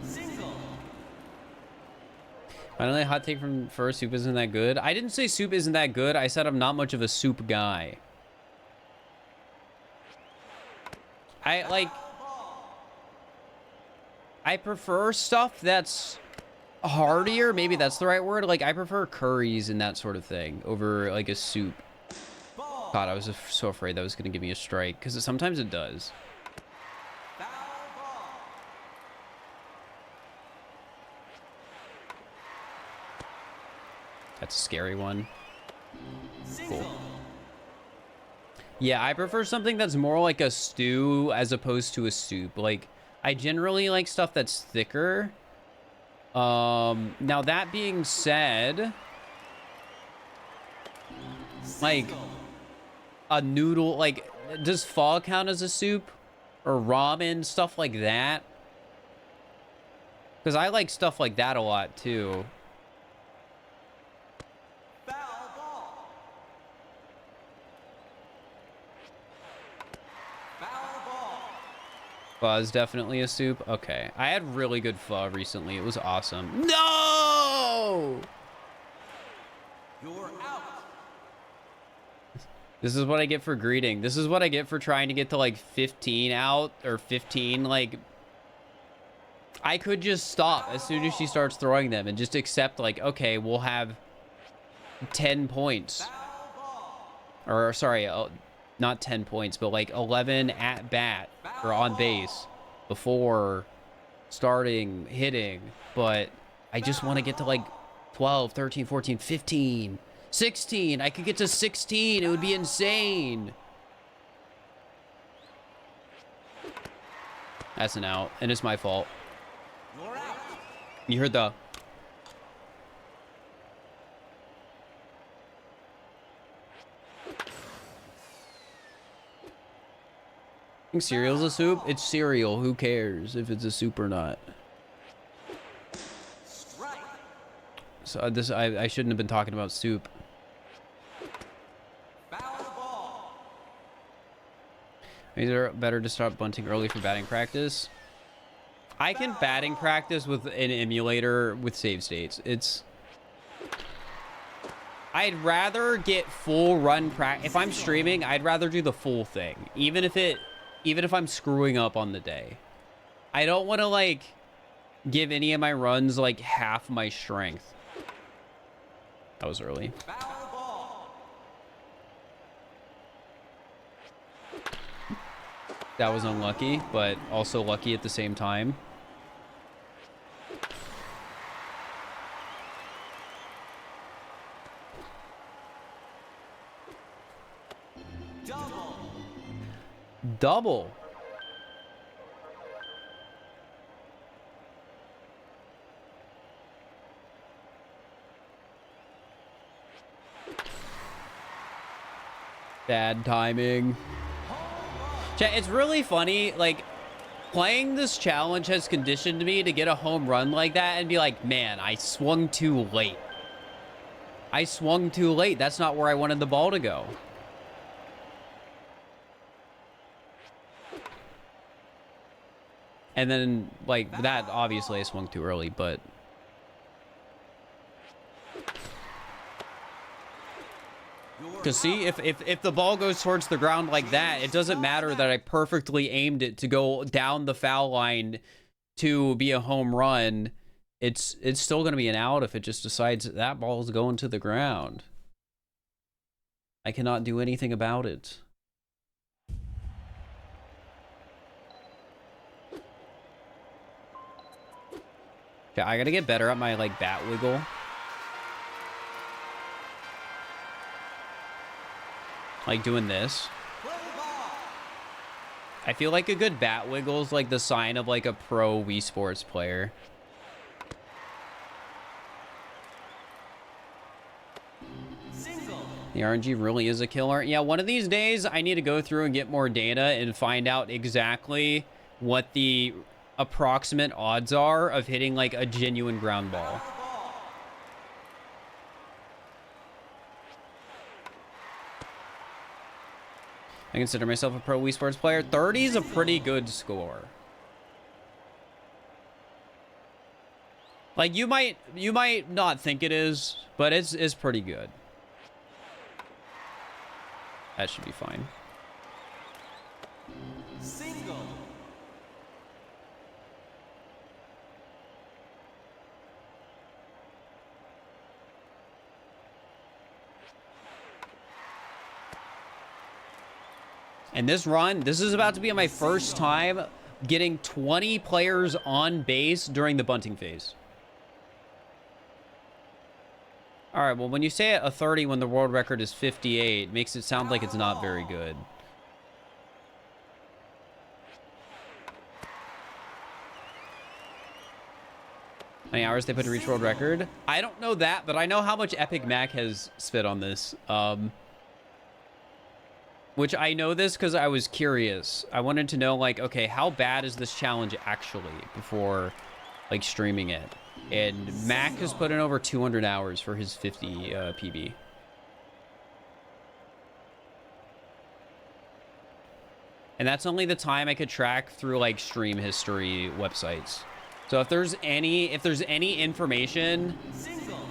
Single. Finally, a hot take from first. Soup isn't that good. I didn't say soup isn't that good. I said I'm not much of a soup guy. I prefer stuff that's heartier. Maybe that's the right word. Like, I prefer curries and that sort of thing over, like, a soup. Ball. God, I was so afraid that was going to give me a strike. Because sometimes it does. Foul ball. That's a scary one. Single. Yeah, I prefer something that's more like a stew as opposed to a soup. Like I generally like stuff that's thicker. Now that being said, like Single. a noodle, like does pho count as a soup or ramen, stuff like that? Because I like stuff like that a lot too. Foul ball. Foul ball. Pho is definitely a soup. Okay, I had really good pho recently. It was awesome. No! You're out. This is what I get for greeting. This is what I get for trying to get to like 15 out or 15. Like, I could just stop as soon as she starts throwing them and just accept like, okay, we'll have 10 points. Foul ball. Or sorry, not 10 points, but like 11 at bat or on base before starting hitting. But I just want to get to like 12, 13, 14, 15, 16. I could get to 16. It would be insane. That's an out, and it's my fault. You're out. You heard the... I think cereal's a soup. It's cereal. Who cares if it's a soup or not? Strike. So I shouldn't have been talking about soup. Foul ball. Is it better to start bunting early for batting practice? I can batting practice with an emulator with save states. I'd rather get full run practice. If I'm streaming, I'd rather do the full thing, even if I'm screwing up on the day. I don't want to like give any of my runs like half my strength. That was early. Foul ball. That was unlucky, but also lucky at the same time. Double. Double. Bad timing. Chat, it's really funny, like, playing this challenge has conditioned me to get a home run like that and be like, man, I swung too late. I swung too late. That's not where I wanted the ball to go. And then, like, that, obviously I swung too early, but... Because see, if the ball goes towards the ground like that, it doesn't matter that I perfectly aimed it to go down the foul line to be a home run. It's still going to be an out if it just decides that ball is going to the ground. I cannot do anything about it. Okay, I got to get better at my, like, bat wiggle. Like doing this. I feel like a good bat wiggle is like the sign of like a pro Wii Sports player. Single. The RNG really is a killer. Yeah, one of these days I need to go through and get more data and find out exactly what the approximate odds are of hitting like a genuine ground ball. I consider myself a pro Wii Sports player. 30 is a pretty good score. Like, you might not think it is, but it's pretty good. That should be fine. Single. And this run, this is about to be my first time getting 20 players on base during the bunting phase. All right, well, when you say a 30 when the world record is 58, it makes it sound like it's not very good. How many hours they put to reach world record? I don't know that, but I know how much Epic Mac has spit on this. Which I know this because I was curious. I wanted to know, like, okay, how bad is this challenge actually before, like, streaming it? And Mac has put in over 200 hours for his 50 PB. And that's only the time I could track through, like, stream history websites. So if there's any information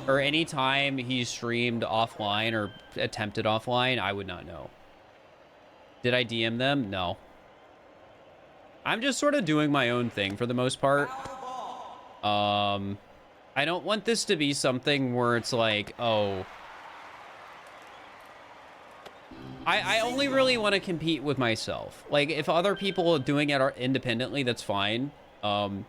or any time he's streamed offline or attempted offline, I would not know. Did I DM them? No. I'm just sort of doing my own thing for the most part. I don't want this to be something where it's like, oh, I only really want to compete with myself. Like, if other people are doing it independently, that's fine. And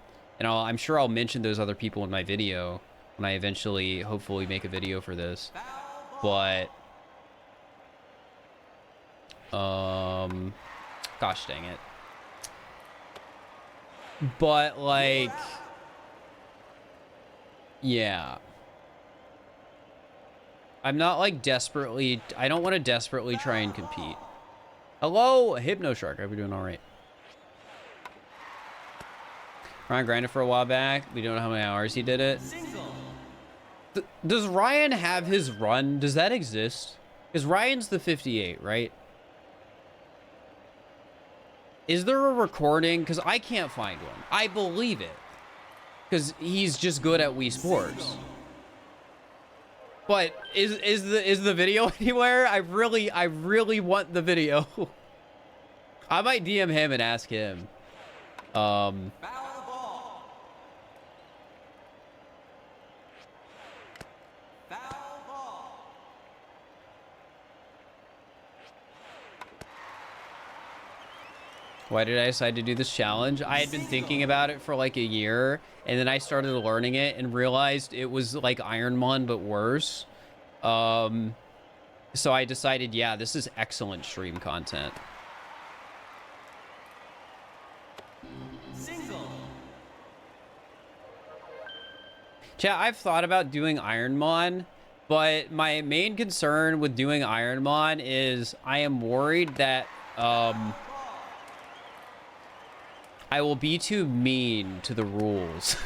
I'm sure I'll mention those other people in my video when I eventually, hopefully, make a video for this. But, gosh dang it. But, like, yeah. I'm not, like, desperately... I don't want to desperately try and compete. Hello, Hypno Shark. I hope you're doing all right. Ryan grinded for a while back. We don't know how many hours he did it. Does Ryan have his run? Does that exist? Because Ryan's the 58, right? Is there a recording? Because I can't find one. I believe it. Because he's just good at Wii Sports. But is the video anywhere? I really want the video. I might DM him and ask him. Why did I decide to do this challenge? I had been thinking about it for like a year, and then I started learning it and realized it was like Ironmon, but worse. So I decided, yeah, this is excellent stream content. Chat, I've thought about doing Ironmon, but my main concern with doing Ironmon is I am worried that, I will be too mean to the rules.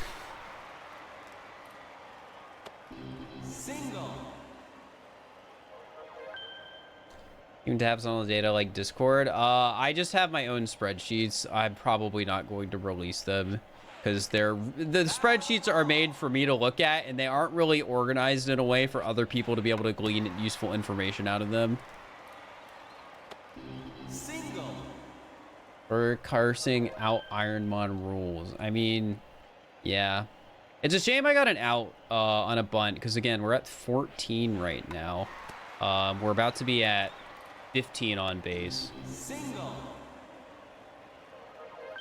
Even to have some of the data like Discord. I just have my own spreadsheets. I'm probably not going to release them because the spreadsheets are made for me to look at, and they aren't really organized in a way for other people to be able to glean useful information out of them. We're cursing out Ironmon rules. I mean, yeah. It's a shame I got an out on a bunt, because again, we're at 14 right now. We're about to be at 15 on base.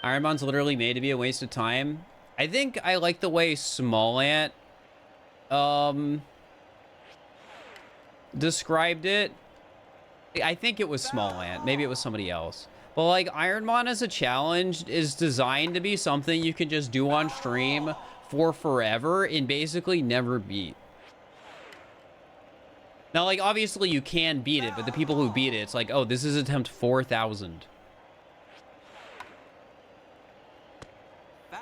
Ironmon's literally made to be a waste of time. I think I like the way Small Ant described it. I think it was Small Ant. Maybe it was somebody else. But like, Ironmon as a challenge is designed to be something you can just do on stream for forever and basically never beat. Now, like, obviously you can beat it, but the people who beat it, it's like, oh, this is attempt 4,000. All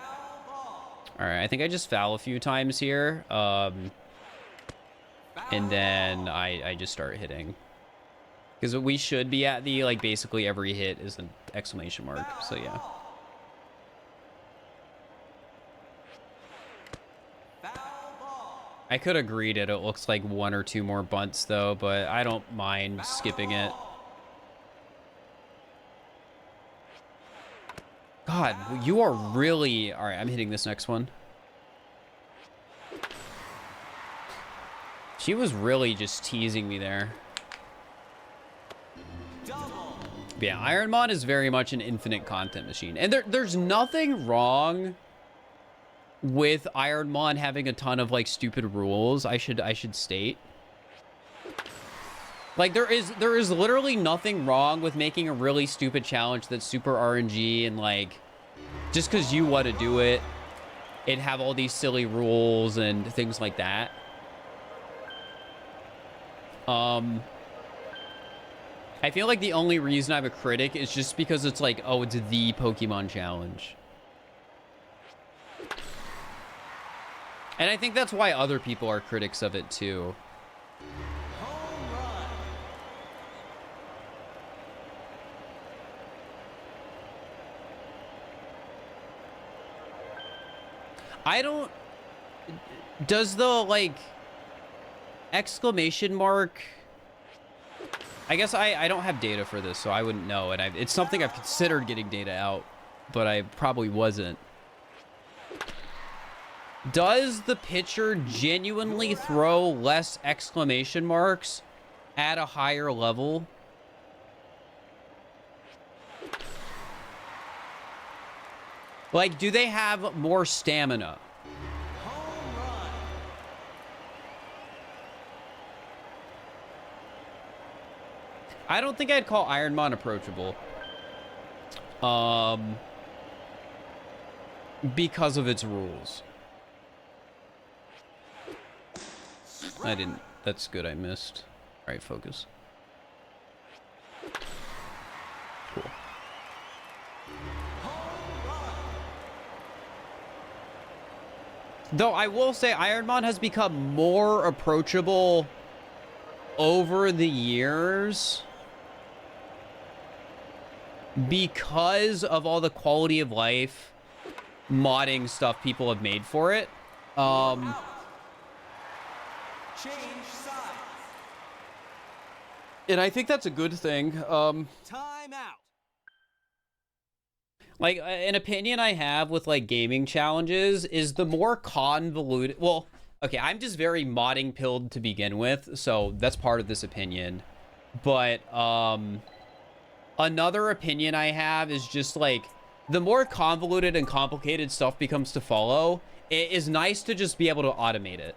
right, I think I just foul a few times here. And then I just start hitting. Because we should be at the, like, basically every hit is an exclamation mark. So, yeah. I could have agreed it looks like 1 or 2 more bunts, though, but I don't mind skipping it. God, you are really... All right, I'm hitting this next one. She was really just teasing me there. But yeah, Ironmon is very much an infinite content machine. And there's nothing wrong with Ironmon having a ton of, like, stupid rules, I should state. Like, there is literally nothing wrong with making a really stupid challenge that's super RNG and, like, just because you want to do it. it'd have all these silly rules and things like that. I feel like the only reason I'm a critic is just because it's like, oh, it's the Pokemon challenge. And I think that's why other people are critics of it too. Home run. I don't... Does the, like, exclamation mark... I guess I don't have data for this, so I wouldn't know. And it's something I've considered getting data out, but I probably wasn't. Does the pitcher genuinely throw less exclamation marks at a higher level? Like, do they have more stamina? Home run. I don't think I'd call Ironmon approachable. Because of its rules. I didn't. That's good. I missed. All right, focus. Cool. Though I will say Ironmon has become more approachable over the years because of all the quality of life modding stuff people have made for it. Change sides. And I think that's a good thing. Time out. Like, an opinion I have with, like, gaming challenges is the more convoluted... Well, okay, I'm just very modding pilled to begin with, so that's part of this opinion. But, another opinion I have is just, like, the more convoluted and complicated stuff becomes to follow, it is nice to just be able to automate it.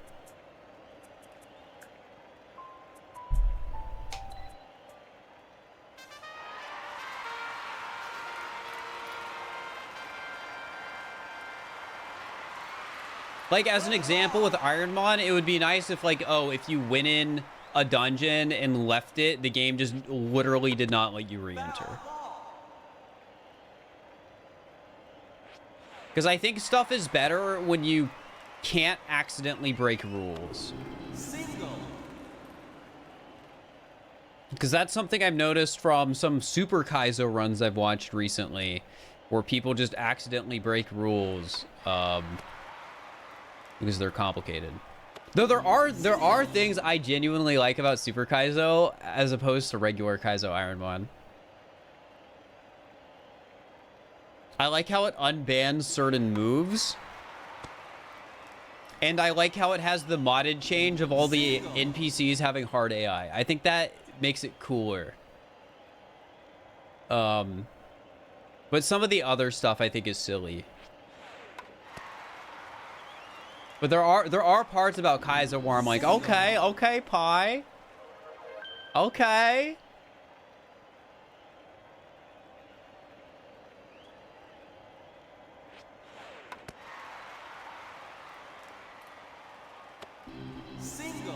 Like, as an example with Ironmon, it would be nice if, like, oh, if you went in a dungeon and left it, the game just literally did not let you re-enter. Because I think stuff is better when you can't accidentally break rules. Single. Because that's something I've noticed from some Super Kaizo runs I've watched recently, where people just accidentally break rules, because they're complicated. Though there are things I genuinely like about Super Kaizo as opposed to regular Kaizo Ironmon. I like how it unbans certain moves. And I like how it has the modded change of all the NPCs having hard AI. I think that makes it cooler. But some of the other stuff I think is silly. But there are parts about Kaizo where I'm like, okay, Pi. Okay. Single.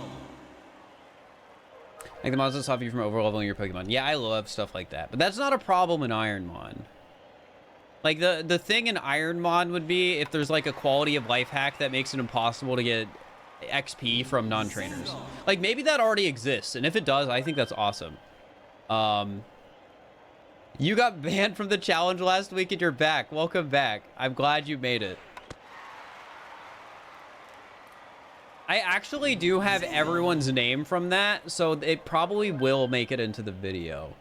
Like the monsters stop you from overleveling your Pokemon. Yeah, I love stuff like that. But that's not a problem in Ironmon. Like, the thing in Ironmon would be if there's, like, a quality of life hack that makes it impossible to get XP from non-trainers. Like, maybe that already exists, and if it does, I think that's awesome. You got banned from the challenge last week and you're back. Welcome back. I'm glad you made it. I actually do have everyone's name from that, so it probably will make it into the video.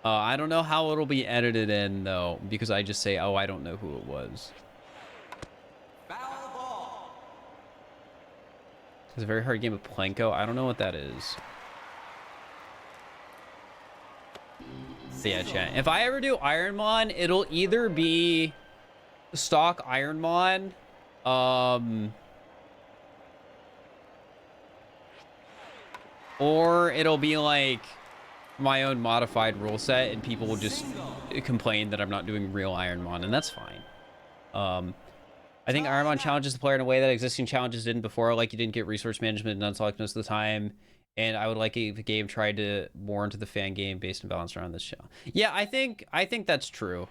I don't know how it'll be edited in, though, because I just say, oh, I don't know who it was. Foul ball. It's a very hard game of Plinko. I don't know what that is. So yeah, chat. If I ever do Ironmon, it'll either be stock Ironmon, or it'll be like my own modified rule set, and people will just complain that I'm not doing real Ironmon, and that's fine. I I think Ironmon challenges the player in a way that existing challenges didn't before, like you didn't get resource management and unselect most of the time. And I would like if the game tried to more into the fan game based and balanced around this show. Yeah, I think that's true.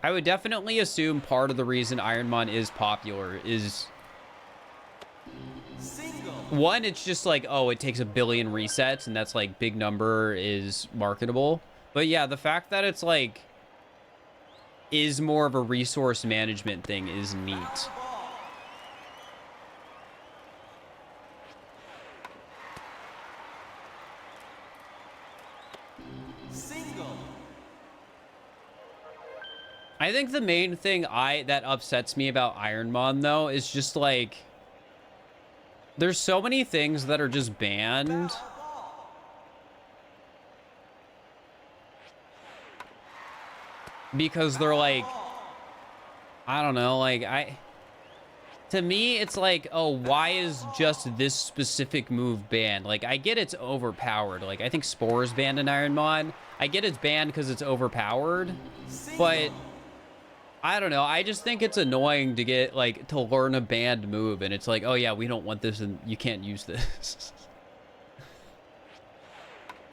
I would definitely assume part of the reason Ironmon is popular is one, it's just like, oh, it takes 1 billion resets, and that's like big number is marketable. But yeah, the fact that it's like is more of a resource management thing is neat. I think the main thing that upsets me about Ironmon though is just like there's so many things that are just banned. Because they're like, I don't know, like to me it's like, oh, why is just this specific move banned? Like, I get it's overpowered. Like, I think Spore is banned in Ironmon. I get it's banned because it's overpowered, but I don't know. I just think it's annoying to get like to learn a banned move, and it's like, oh yeah, we don't want this, and you can't use this.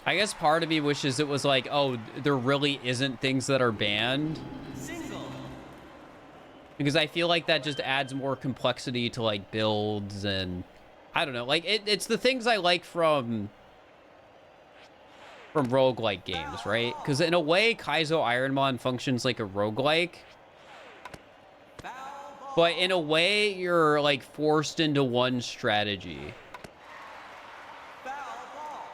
I guess part of me wishes it was like, oh, there really isn't things that are banned. Because I feel like that just adds more complexity to like builds, and I don't know. Like it's the things I like from roguelike games, right? Because in a way, Kaizo Ironmon functions like a roguelike. But in a way, you're like forced into one strategy.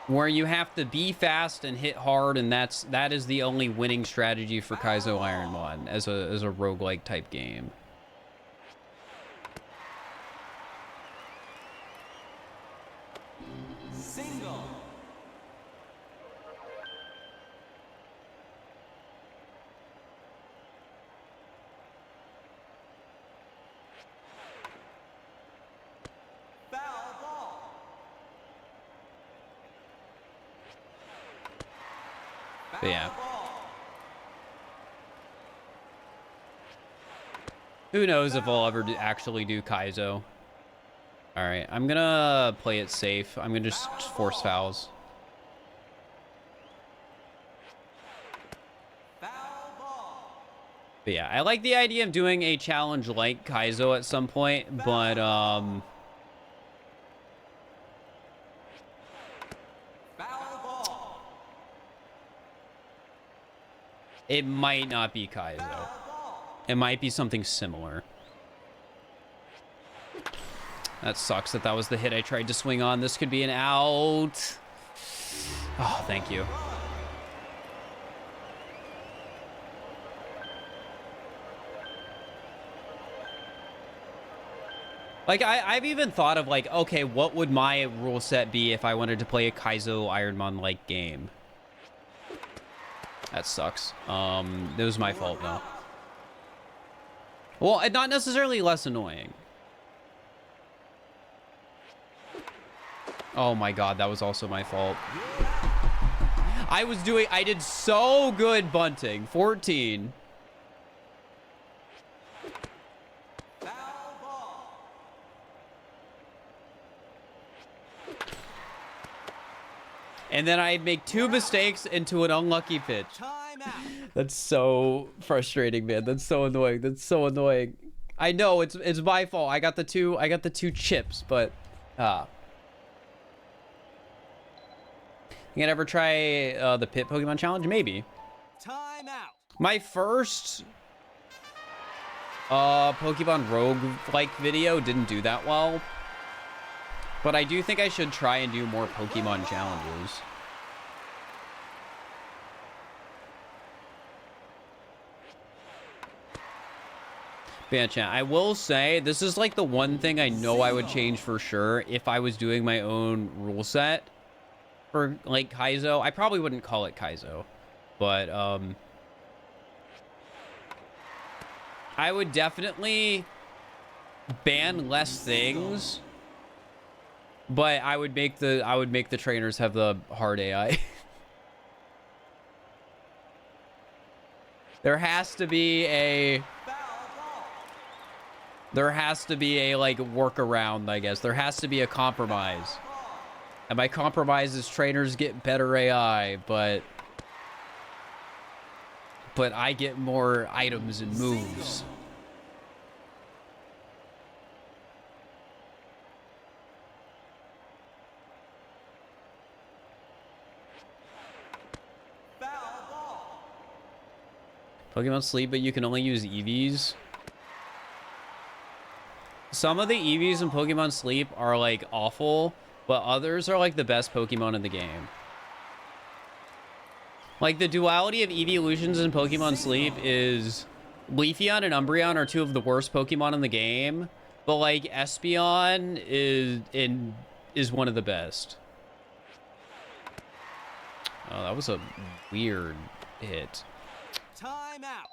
Where you have to be fast and hit hard, and that is the only winning strategy for Kaizo Ironmon as a roguelike type game. Single. Foul ball. But yeah. Who knows if I'll ever actually do Kaizo. All right, I'm gonna play it safe. I'm gonna just force fouls. But yeah, I like the idea of doing a challenge like Kaizo at some point, but it might not be Kaizo. It might be something similar. That sucks that was the hit I tried to swing on. This could be an out. Oh, thank you. Like, I've even thought of, like, okay, what would my rule set be if I wanted to play a Kaizo Ironmon-like game? That sucks. It was my fault, though. Well, not necessarily less annoying. Oh my god, that was also my fault. I did so good bunting. 14. And then I make 2 mistakes into an unlucky pitch. That's so frustrating, man. That's so annoying. That's so annoying. I know it's my fault. I got the two chips, but You can ever try the Pit Pokemon Challenge? Maybe. Time out. My first Pokemon Rogue-like video didn't do that well. But I do think I should try and do more Pokemon challenges. But yeah, chat, I will say, this is like the one thing I know I would change for sure if I was doing my own rule set. For like Kaizo, I probably wouldn't call it Kaizo, but I would definitely ban less things, but I would make the trainers have the hard AI. There has to be a... Foul ball. There has to be a, like, workaround, I guess. There has to be a compromise. And by compromise is trainers get better AI, but I get more items and moves. Foul ball. Pokemon Sleep, but you can only use EVs. Some of the EVs in Pokemon Sleep are, like, awful, but others are, like, the best Pokemon in the game. Like, the duality of evolutions in Pokemon Sleep is... Leafeon and Umbreon are two of the worst Pokemon in the game, but, like, Espeon is one of the best. Oh, that was a weird hit. Time out.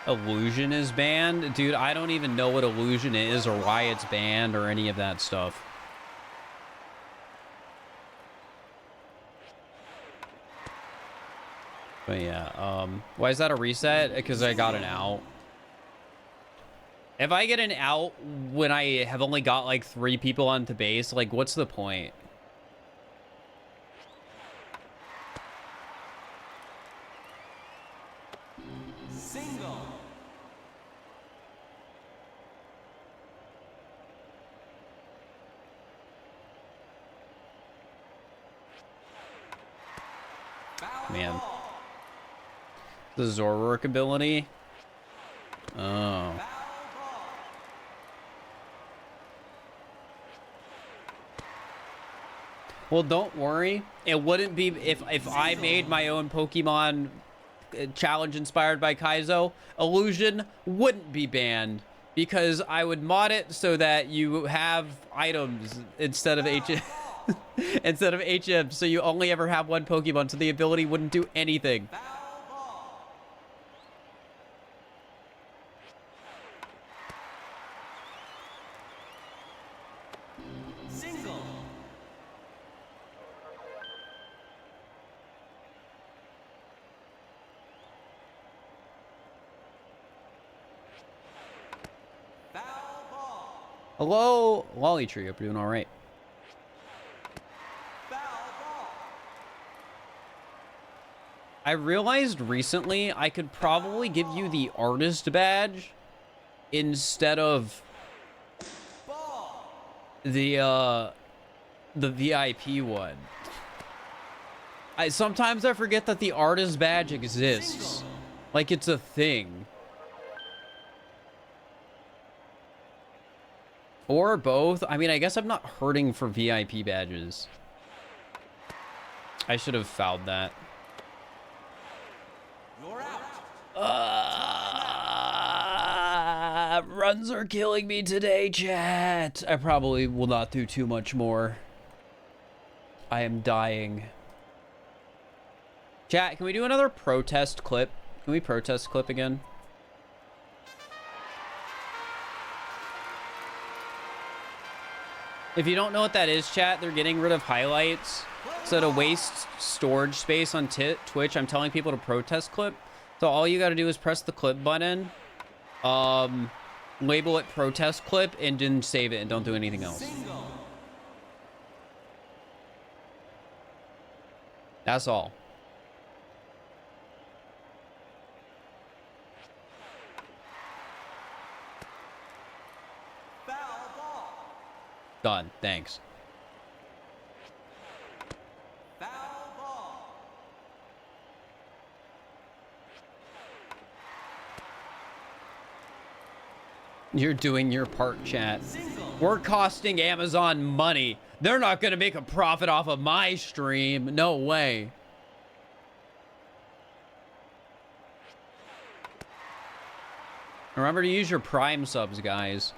Illusion is banned? Dude, I don't even know what Illusion is or why it's banned or any of that stuff. But yeah, why is that a reset? Because I got an out. If I get an out when I have only got like 3 people onto base, like what's the point? Single. Foul Man. ball. The Zoroark ability? Oh. Foul ball. Well, don't worry. It wouldn't be if I made my own Pokemon challenge inspired by Kaizo, Illusion wouldn't be banned because I would mod it so that you have items instead of instead of HM, so you only ever have one Pokemon, so the ability wouldn't do anything. Foul ball. Single. Foul ball. Hello, Lollytree. Hope you're doing all right. Foul ball. I realized recently I could probably give you the artist badge instead of Ball. the VIP one. Sometimes I forget that the artist badge exists. Like it's a thing. Or both. I mean, I guess I'm not hurting for VIP badges. I should have fouled that. You're out. Runs are killing me today, chat. I probably will not do too much more. I am dying. Chat, can we do another protest clip? Can we protest clip again? If you don't know what that is, chat, they're getting rid of highlights. So to waste storage space on Twitch, I'm telling people to protest clip. So all you got to do is press the clip button, label it protest clip, and then save it and don't do anything else. Single. That's all. Foul ball. Done. Thanks. Foul ball. You're doing your part, chat. Single. We're costing Amazon money. They're not going to make a profit off of my stream. No way. Remember to use your Prime subs, guys.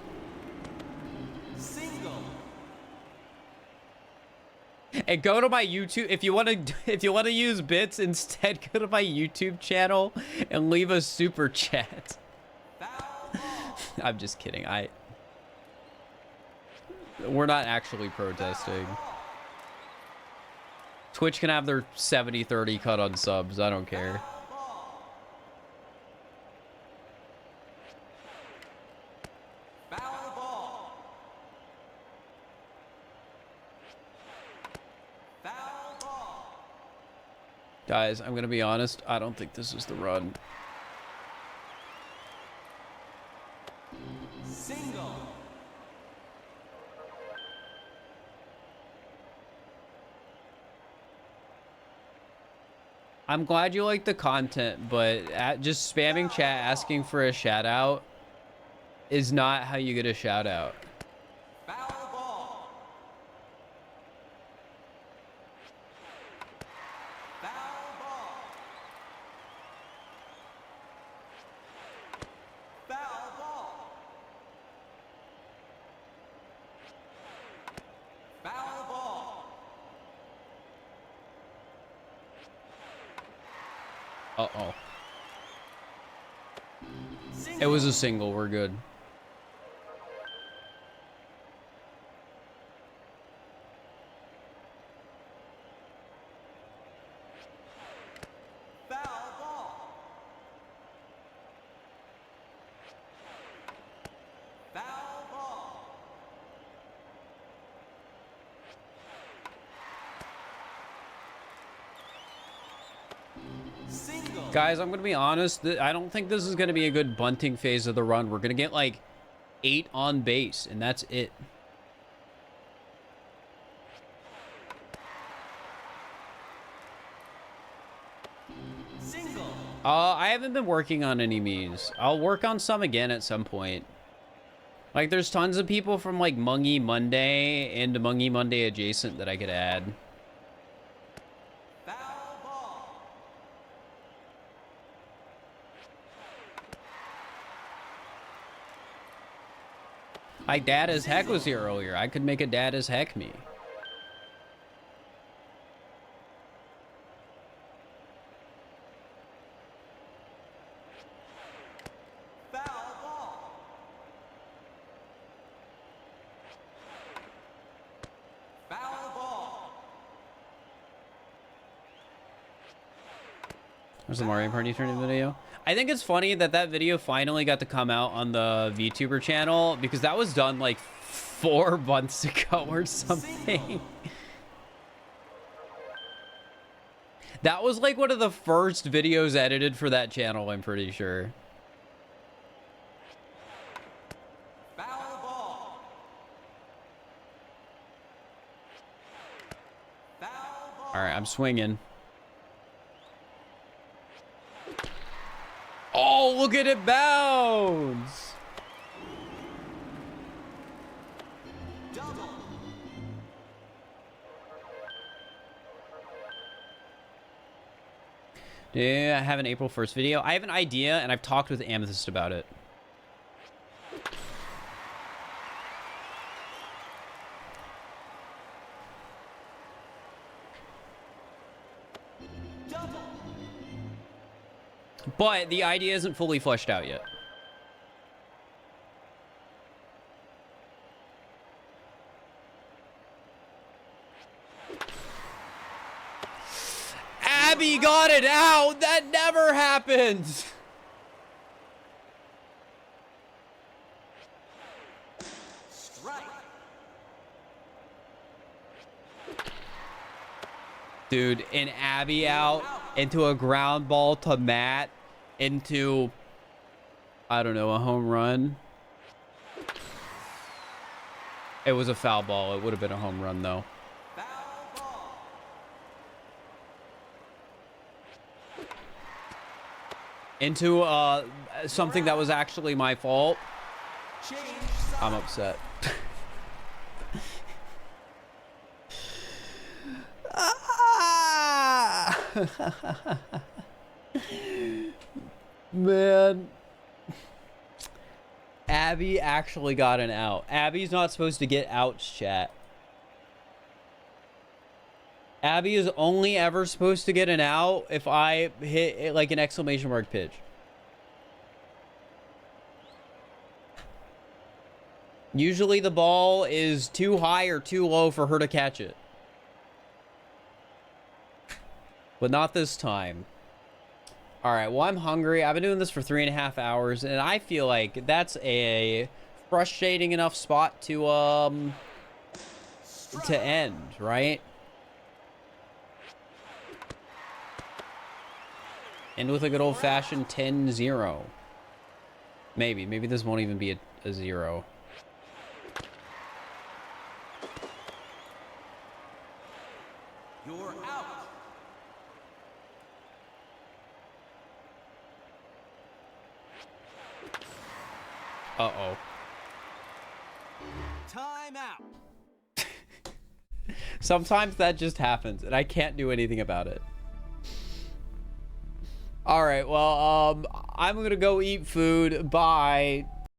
Single. And go to my YouTube if you want to use bits instead. Go to my YouTube channel and leave a super chat. Foul I'm just kidding. We're not actually protesting. Twitch can have their 70-30 cut on subs. I don't care. Foul ball. Foul ball. Guys, I'm gonna be honest. I don't think this is the run. Single. I'm glad you like the content, but just spamming chat asking for a shout out is not how you get a shout out. Foul ball. Foul ball. Foul ball. Foul ball. Uh-oh. Single. It was a single. We're good. Foul ball. Foul ball. Single. Guys, I'm going to be honest. I don't think this is going to be a good bunting phase of the run. We're going to get like 8 on base, and that's it. Single. I haven't been working on any memes. I'll work on some again at some point. Like, there's tons of people from, like, Mungie Monday and Mungie Monday adjacent that I could add. Foul ball. Like, Dad as Heck was here earlier. I could make a Dad as Heck me. Foul ball. Foul ball. There's the Mario Party tournament video. I think it's funny that that video finally got to come out on the VTuber channel because that was done like 4 months ago or something. That was like one of the first videos edited for that channel, I'm pretty sure. Foul ball. Foul ball. All right, I'm swinging. Oh, look at it bounce. Double. Do I have an April 1st video? I have an idea, and I've talked with Amethyst about it. Double. But the idea isn't fully fleshed out yet. Abby got it out. That never happens. Strike. Dude, an Abby out into a ground ball to Matt into, I don't know, a home run. It was a foul ball. It would have been a home run, though. Foul ball. Into something that was actually my fault. Change I'm side. upset. Man. Abby actually got an out. Abby's not supposed to get outs, chat. Abby is only ever supposed to get an out if I hit it like an exclamation mark pitch. Usually the ball is too high or too low for her to catch it. But not this time. All right, well, I'm hungry. I've been doing this for 3.5 hours, and I feel like that's a frustrating enough spot to end, right? End with a good old-fashioned 10-0. Maybe this won't even be a 0. You're out. Uh-oh. Time out. Sometimes that just happens, and I can't do anything about it. All right, well, I'm gonna go eat food. Bye.